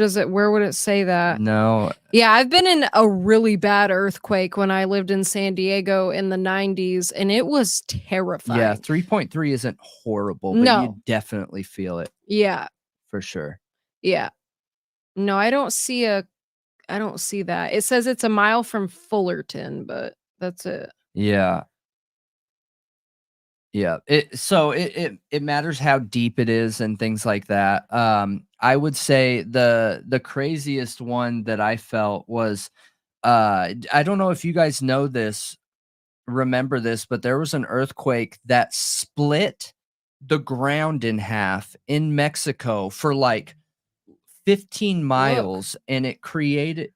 would it say that? No. Yeah, I've been in a really bad earthquake when I lived in San Diego in the 90s, and it was Yeah, terrifying. 3.3 isn't horrible, but No. you definitely feel it Yeah. for sure. Yeah. No, I don't see that. It says it's a mile from Fullerton, but that's it. Yeah. Yeah. It matters how deep it is and things like that. I would say the craziest one that I felt was I don't know if you guys remember this, but there was an earthquake that split the ground in half in Mexico for like 15 Look. miles, and it created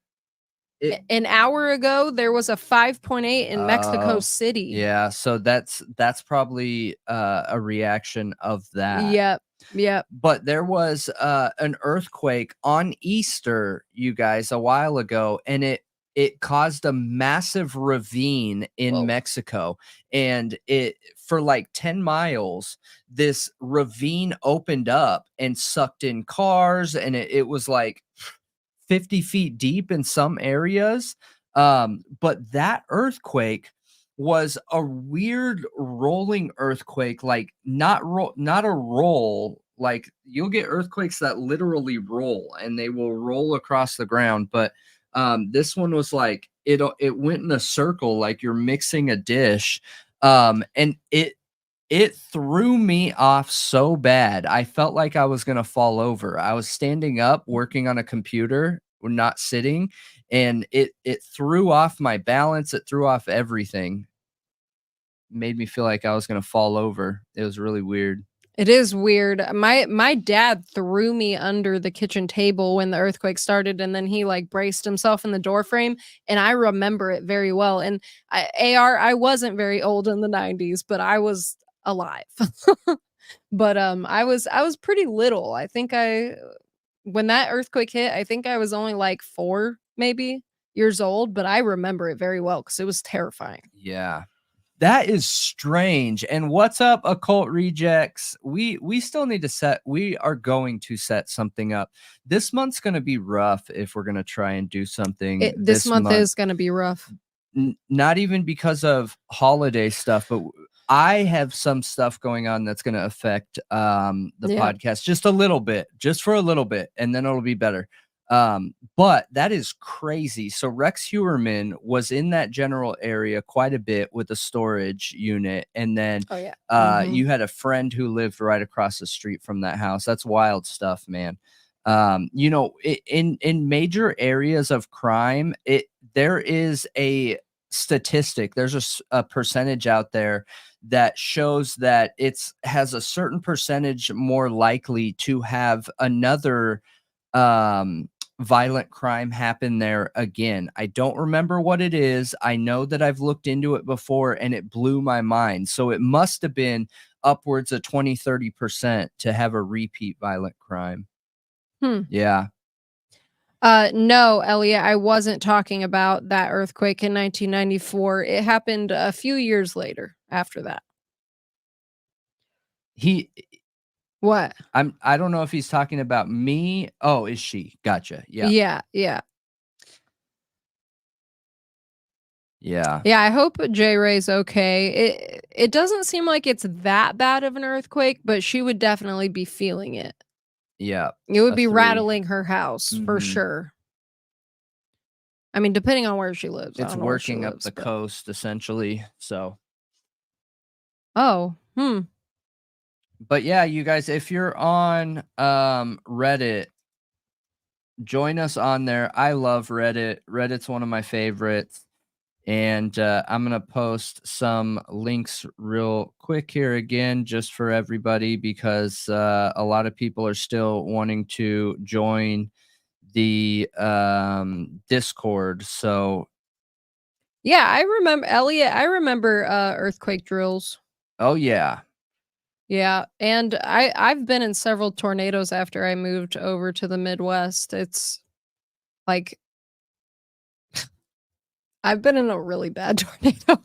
it. An hour ago, there was a 5.8 in Mexico Oh, City. yeah, so that's probably a reaction of that. Yep. Yep. But there was an earthquake on Easter, you guys, a while ago, and it caused a massive ravine in Whoa. Mexico, and it for like 10 miles this ravine opened up and sucked in cars, and it was like 50 feet deep in some areas. But that earthquake was a weird rolling earthquake, like not a roll. Like you'll get earthquakes that literally roll and they will roll across the ground, but this one was like it went in a circle, like you're mixing a dish. And it threw me off so bad. I felt like I was gonna fall over. I was standing up working on a computer, not sitting, and it threw off my balance. It threw off everything. Made me feel like I was gonna fall over. It was really weird. It is weird. My dad threw me under the kitchen table when the earthquake started, and then he like braced himself in the door frame, and I remember it very well. And I wasn't very old in the 90s, but I was alive. But I was pretty little. I think when that earthquake hit, I think I was only like 4 maybe years old, but I remember it very well because it was terrifying. Yeah. That is strange. And what's up, occult rejects? We are going to set something up. This month's going to be rough if we're going to try and do something This month is going to be rough. Not even because of holiday stuff, but I have some stuff going on that's going to affect the podcast just a little bit, just for a little bit, and then it'll be better. But that is crazy. So Rex Hewerman was in that general area quite a bit with a storage unit, and then you had a friend who lived right across the street from that house. That's wild stuff, man. You know, in major areas of crime, there is a statistic. There's a percentage out there that shows that has a certain percentage more likely to have another violent crime happen there again. I don't remember what it is. I know that I've looked into it before and it blew my mind. So it must have been upwards of 20-30% to have a repeat violent crime. Yeah. No, Elliot, I wasn't talking about that earthquake in 1994. It happened a few years later after that. What? I don't know if he's talking about me. Oh, is she? Gotcha. Yeah. Yeah, yeah. Yeah. Yeah, I hope J Ray's okay. It doesn't seem like it's that bad of an earthquake, but she would definitely be feeling it. Yeah. It would be rattling her house for Mhm. sure. I mean, depending on where she lives. It's working up the coast essentially. So. Oh, But yeah, you guys, if you're on Reddit, join us on there. I love Reddit. Reddit's one of my favorites. And I'm going to post some links real quick here again, just for everybody, because a lot of people are still wanting to join the Discord. So. Yeah, I remember, Elliot, I remember earthquake drills. Oh, yeah. Yeah, and I've been in several tornadoes after I moved over to the Midwest. It's like I've been in a really bad tornado.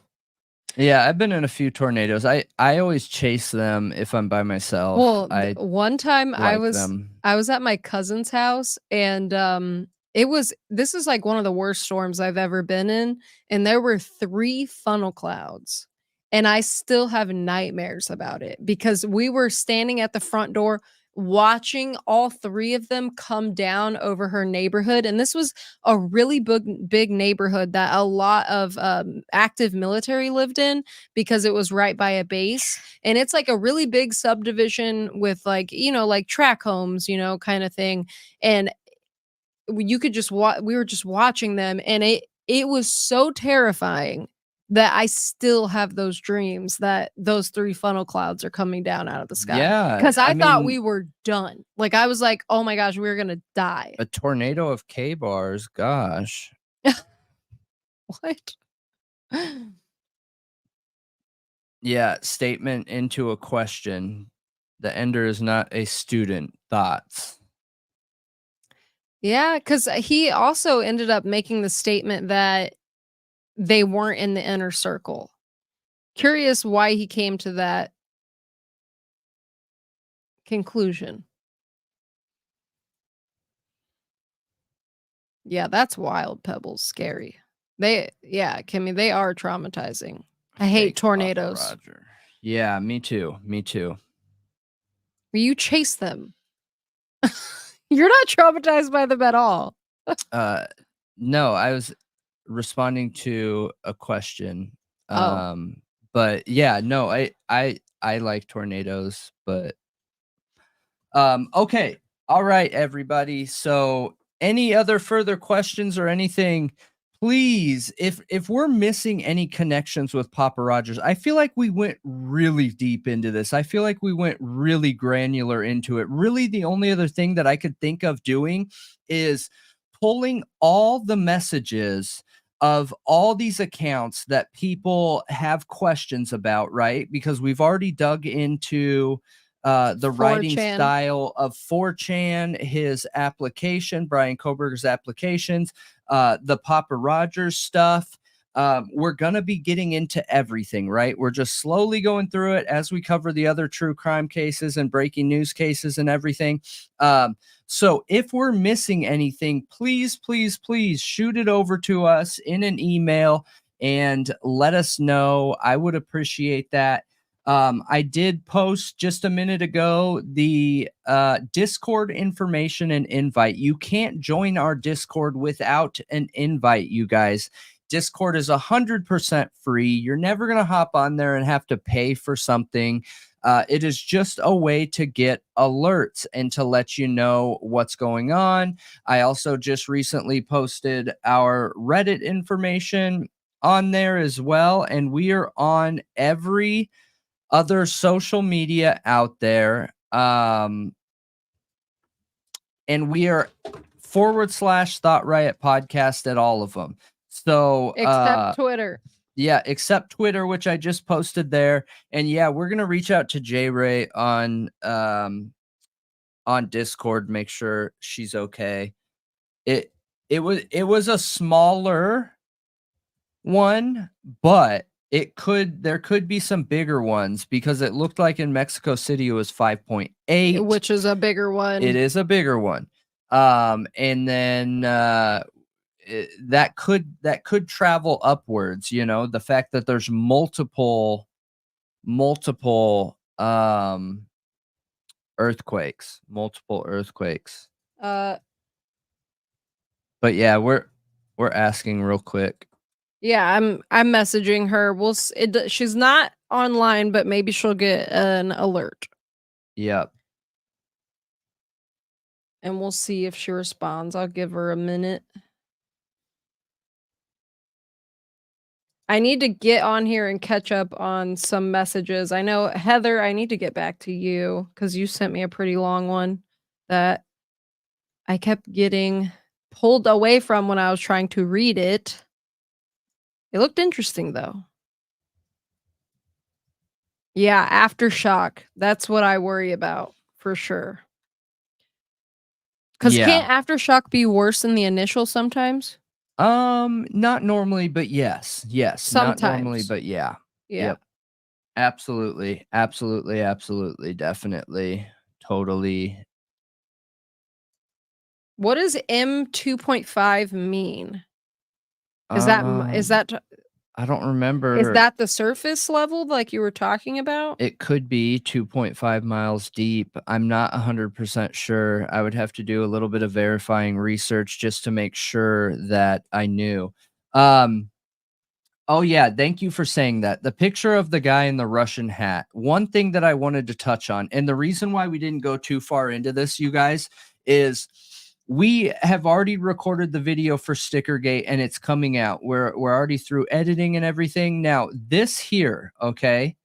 Yeah, I've been in a few tornadoes. I always chase them if I'm by myself. Well, I one time I like was them. at my cousin's house, and this is like one of the worst storms I've ever been in, and there were 3 funnel clouds, and I still have nightmares about it because we were standing at the front door watching all 3 of them come down over her neighborhood, and this was a really big neighborhood that a lot of active military lived in because it was right by a base, and it's like a really big subdivision with, like, like track homes, kind of thing. And you could just we were just watching them, and it was so terrifying that I still have those dreams that those 3 funnel clouds are coming down out of the sky. Yeah, Because I I thought mean, we were done. Like, I was like, oh my gosh, we're gonna die. a tornado of K-bars, gosh. What? Yeah, statement into a question. The ender is not a student. Thoughts? Yeah, because he also ended up making the statement that they weren't in the inner circle. Curious why he came to that conclusion. Yeah, that's wild, Pebbles. Scary. Kimmy, they are traumatizing. I hate Fake Papa tornadoes. Roger. Yeah, me too. Me too. You chase them. You're not traumatized by them at all. No, I was responding to a question. Oh. But yeah, no, I like tornadoes, but okay. All right, everybody. So any other further questions or anything, please, if we're missing any connections with Papa Rodgers, I feel like we went really deep into this. I feel like we went really granular into it. Really, the only other thing that I could think of doing is pulling all the messages of all these accounts that people have questions about, right? Because we've already dug into the writing 4chan. style of 4chan, his application, Bryan Kohberger's applications, the Papa Rodgers stuff. We're going to be getting into everything, right? We're just slowly going through it as we cover the other true crime cases and breaking news cases and everything. So if we're missing anything, please, please, please shoot it over to us in an email and let us know. I would appreciate that. I did post just a minute ago the Discord information and invite. You can't join our Discord without an invite, you guys. Discord is 100% free. You're never going to hop on there and have to pay for something. It is just a way to get alerts and to let you know what's going on. I also just recently posted our Reddit information on there as well, and we are on every other social media out there. And we are / Thought Riot Podcast at all of them. So Except Twitter. Yeah, except Twitter, which I just posted there. And yeah, we're gonna reach out to J Ray on Discord, make sure she's okay. It was a smaller one, but there could be some bigger ones because it looked like in Mexico City it was 5.8, which is a bigger one. It is a bigger one. And then that could travel upwards, the fact that there's multiple earthquakes. But yeah, we're asking real quick. Yeah, I'm messaging her. She's not online, but maybe she'll get an alert. Yep. And we'll see if she responds. I'll give her a minute. I need to get on here and catch up on some messages. I know, Heather, I need to get back to you because you sent me a pretty long one that I kept getting pulled away from when I was trying to read it. It looked interesting, though. Yeah, aftershock. That's what I worry about, for sure. Because can't aftershock be worse than the initial sometimes? Not normally, but yes. Sometimes. Not normally, but yeah. Yeah. Yep. Absolutely. Absolutely. Absolutely. Definitely. Totally. What does M2.5 mean? Is Um, that I don't is remember. that the surface level like you were talking about? It could be 2.5 miles deep. I'm not 100% sure. I would have to do a little bit of verifying research just to make sure that I knew. Um, oh yeah, thank you for saying that. The picture of the guy in the Russian hat. One thing that I wanted to touch on, and the reason why we didn't go too far into this, you guys, is we have already recorded the video for Stickergate and it's coming out. We're already through editing and everything. Now, this here, okay,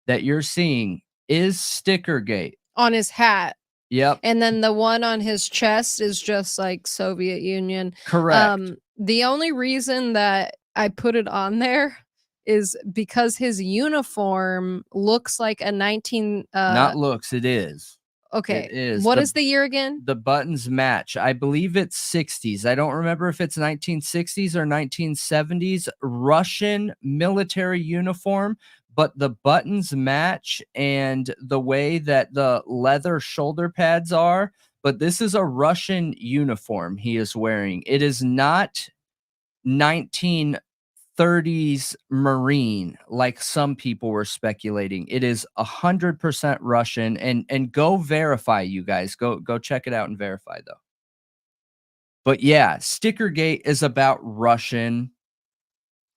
that you're seeing is Stickergate. On his hat. Yep, And then the one on his chest is just like Soviet Union. correct. The only reason that I put it on there is because his uniform looks like a 19 Not looks, it is. okay. It is. What is the year again? The buttons match. I believe it's 60s. I don't remember if it's 1960s or 1970s Russian military uniform, but the buttons match and the way that the leather shoulder pads are. But this is a Russian uniform he is wearing. It is not 1930s Marine like some people were speculating. It is 100% Russian, and go verify, you guys. Go check it out and verify though. But yeah, Stickergate is about Russian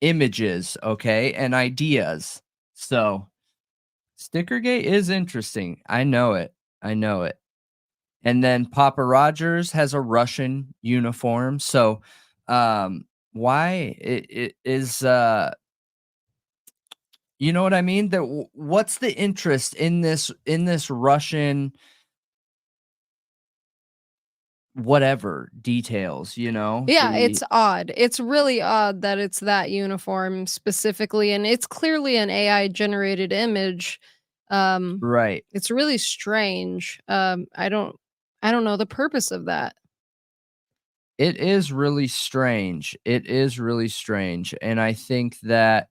images, okay, and ideas. So Stickergate is interesting. I know it. I know it. And then Papa Rodgers has a Russian uniform. So why it is you know what I mean? That what's the interest in this Russian whatever details, you know? Yeah, it's odd. It's really odd that it's that uniform specifically, and it's clearly an AI generated image. Right. It's really strange. I don't know the purpose of that. It is really strange. It is really strange. And I think that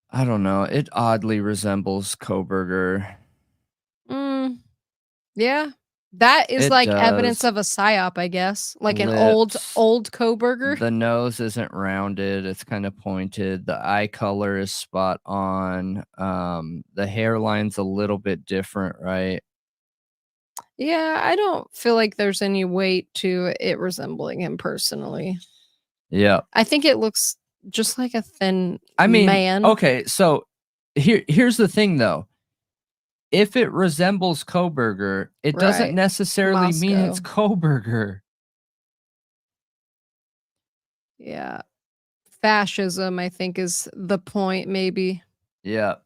I don't know, it oddly resembles Kohberger. Mm, yeah. That is It like evidence does. of a psyop, I guess. Like an Lips. old Kohberger. The nose isn't rounded, it's kind of pointed. The eye color is spot on. The hairline's a little bit different, right? Yeah, I don't feel like there's any weight to it resembling him personally. Yeah. I think it looks just like a thin I mean, man. okay, so here's the thing though. If it resembles Kohberger, it doesn't Right. necessarily mean it's Moscow. Kohberger. Yeah. Fascism, I think, is the point, maybe. Yep.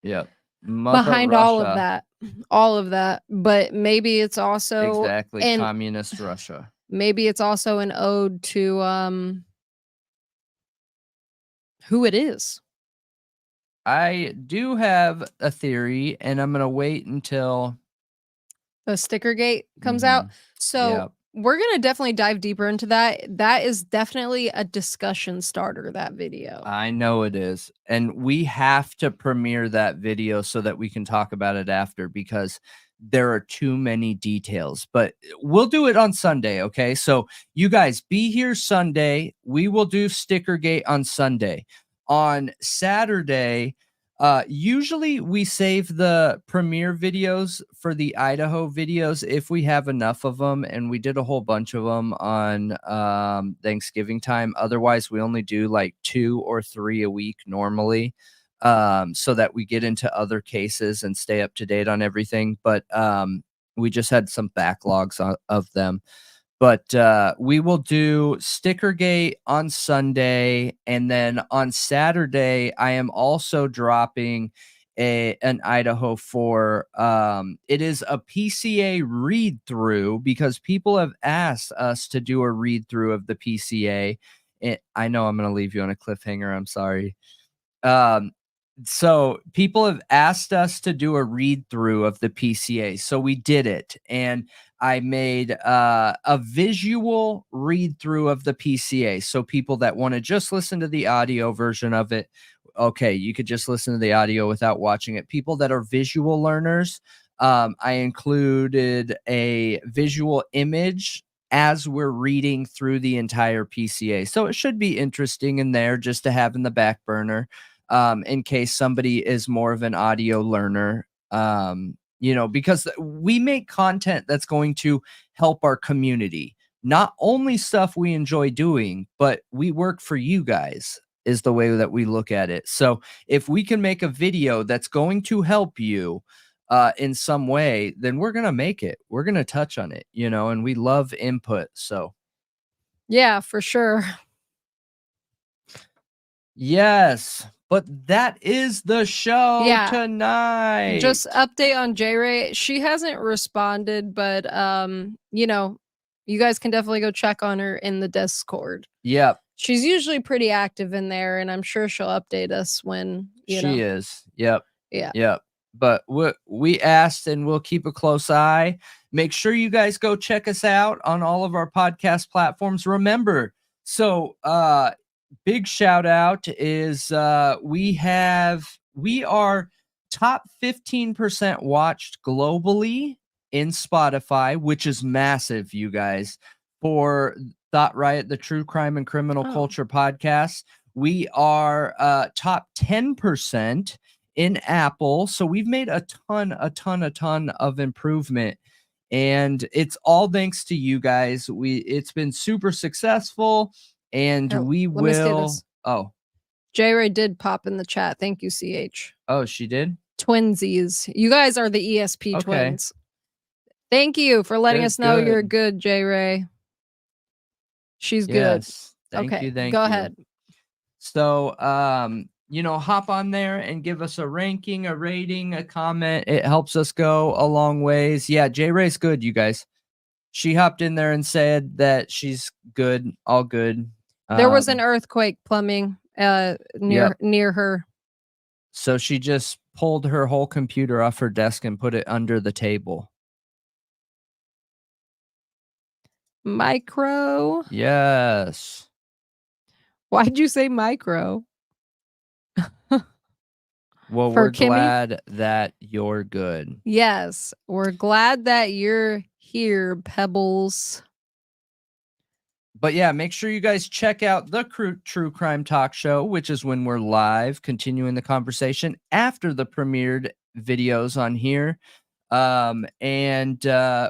Yep. Mother Behind all of Russia. that. All of that. But maybe it's also Exactly. and Communist Russia. maybe it's also an ode to who it is. I do have a theory, and I'm gonna wait until The Stickergate comes out. So Yep. we're gonna definitely dive deeper into that. That is definitely a discussion starter, that video. I know it is. And we have to premiere that video so that we can talk about it after because there are too many details. But we'll do it on Sunday, okay? So you guys be here Sunday. We will do Stickergate on Sunday. On Saturday, usually we save the premiere videos for the Idaho videos if we have enough of them, and we did a whole bunch of them on Thanksgiving time. Otherwise, we only do like 2 or 3 a week normally, so that we get into other cases and stay up to date on everything. But we just had some backlogs of them. But we will do Stickergate on Sunday, and then on Saturday, I am also dropping an Idaho for it is a PCA read through because people have asked us to do a read through of the PCA. I know I'm going to leave you on a cliffhanger. I'm sorry. So people have asked us to do a read through of the PCA. So we did it. And I made a visual read through of the PCA. So people that want to just listen to the audio version of it, okay, you could just listen to the audio without watching it. People that are visual learners, I included a visual image as we're reading through the entire PCA. So it should be interesting in there just to have in the back burner, in case somebody is more of an audio learner. Because we make content that's going to help our community. Not only stuff we enjoy doing, but we work for you guys is the way that we look at it. So if we can make a video that's going to help you in some way, then we're going to make it. We're going to touch on it, and we love input. So Yeah, for sure. yes, but that is the show Yeah. tonight. Just update on J Ray. She hasn't responded, but you guys can definitely go check on her in the Discord. Yep. She's usually pretty active in there, and I'm sure she'll update us when she is. Yep. Yeah. Yep. But we asked, and we'll keep a close eye. Make sure you guys go check us out on all of our podcast platforms. Remember, so big shout out is we are top 15% watched globally in Spotify, which is massive, you guys, for Thought Riot, the True Crime and Criminal Culture podcast. We are top 10% in Apple. So we've made a ton of improvement. And it's all thanks to you guys. It's been super successful. And we let me say will. this. Oh, J Ray did pop in the chat. Thank you, CH. Oh, she did? Twinsies. You guys are the ESP twins. Thank you for letting us know you're good, J Ray. She's good. Thank you. Go ahead. So, hop on there and give us a ranking, a rating, a comment. It helps us go a long ways. Yeah, J Ray's good, you guys. She hopped in there and said that she's good, all good. There was an earthquake plumbing near her. So she just pulled her whole computer off her desk and put it under the table. Micro? Yes. Why'd you say micro? Well, we're glad that you're good. Yes, we're glad that you're here, Pebbles. But yeah, make sure you guys check out the True Crime Talk Show, which is when we're live, continuing the conversation after the premiered videos on here. And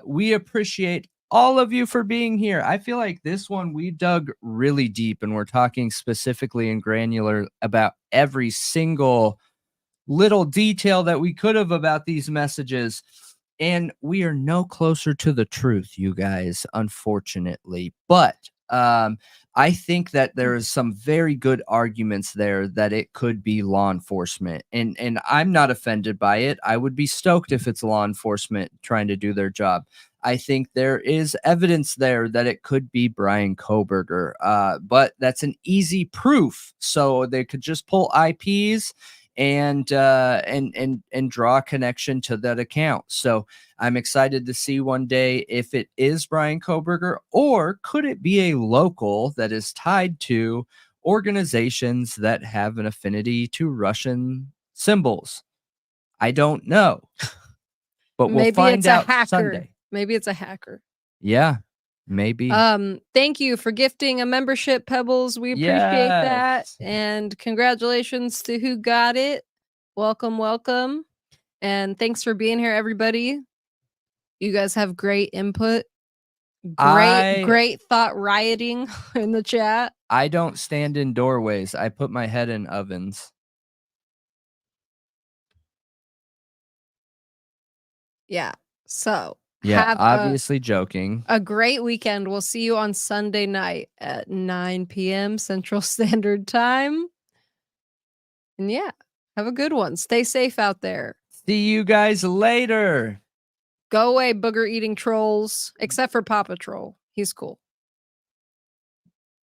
we appreciate all of you for being here. I feel like this one we dug really deep, and we're talking specifically and granular about every single little detail that we could have about these messages. And we are no closer to the truth, you guys, unfortunately. But I think that there is some very good arguments there that it could be law enforcement. And I'm not offended by it. I would be stoked if it's law enforcement trying to do their job. I think there is evidence there that it could be Bryan Kohberger. But that's an easy proof. So they could just pull IPs and draw a connection to that account. So I'm excited to see one day if it is Bryan Kohberger, or could it be a local that is tied to organizations that have an affinity to Russian symbols. I don't know, but we'll find out Sunday. Maybe it's a hacker. Yeah. Maybe. Thank you for gifting a membership, Pebbles. We appreciate that. And congratulations to who got it. Welcome. And thanks for being here, everybody. You guys have great input. Great thought rioting in the chat. I don't stand in doorways. I put my head in ovens. Yeah. So yeah, obviously joking. A great weekend. We'll see you on Sunday night at 9 p.m. Central Standard Time. And yeah, have a good one. Stay safe out there. See you guys later. Go away, booger eating trolls, except for Pappa Troll. He's cool.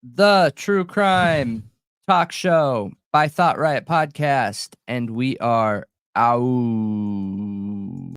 The True Crime Talk Show. by Thought Riot Podcast, and we are out.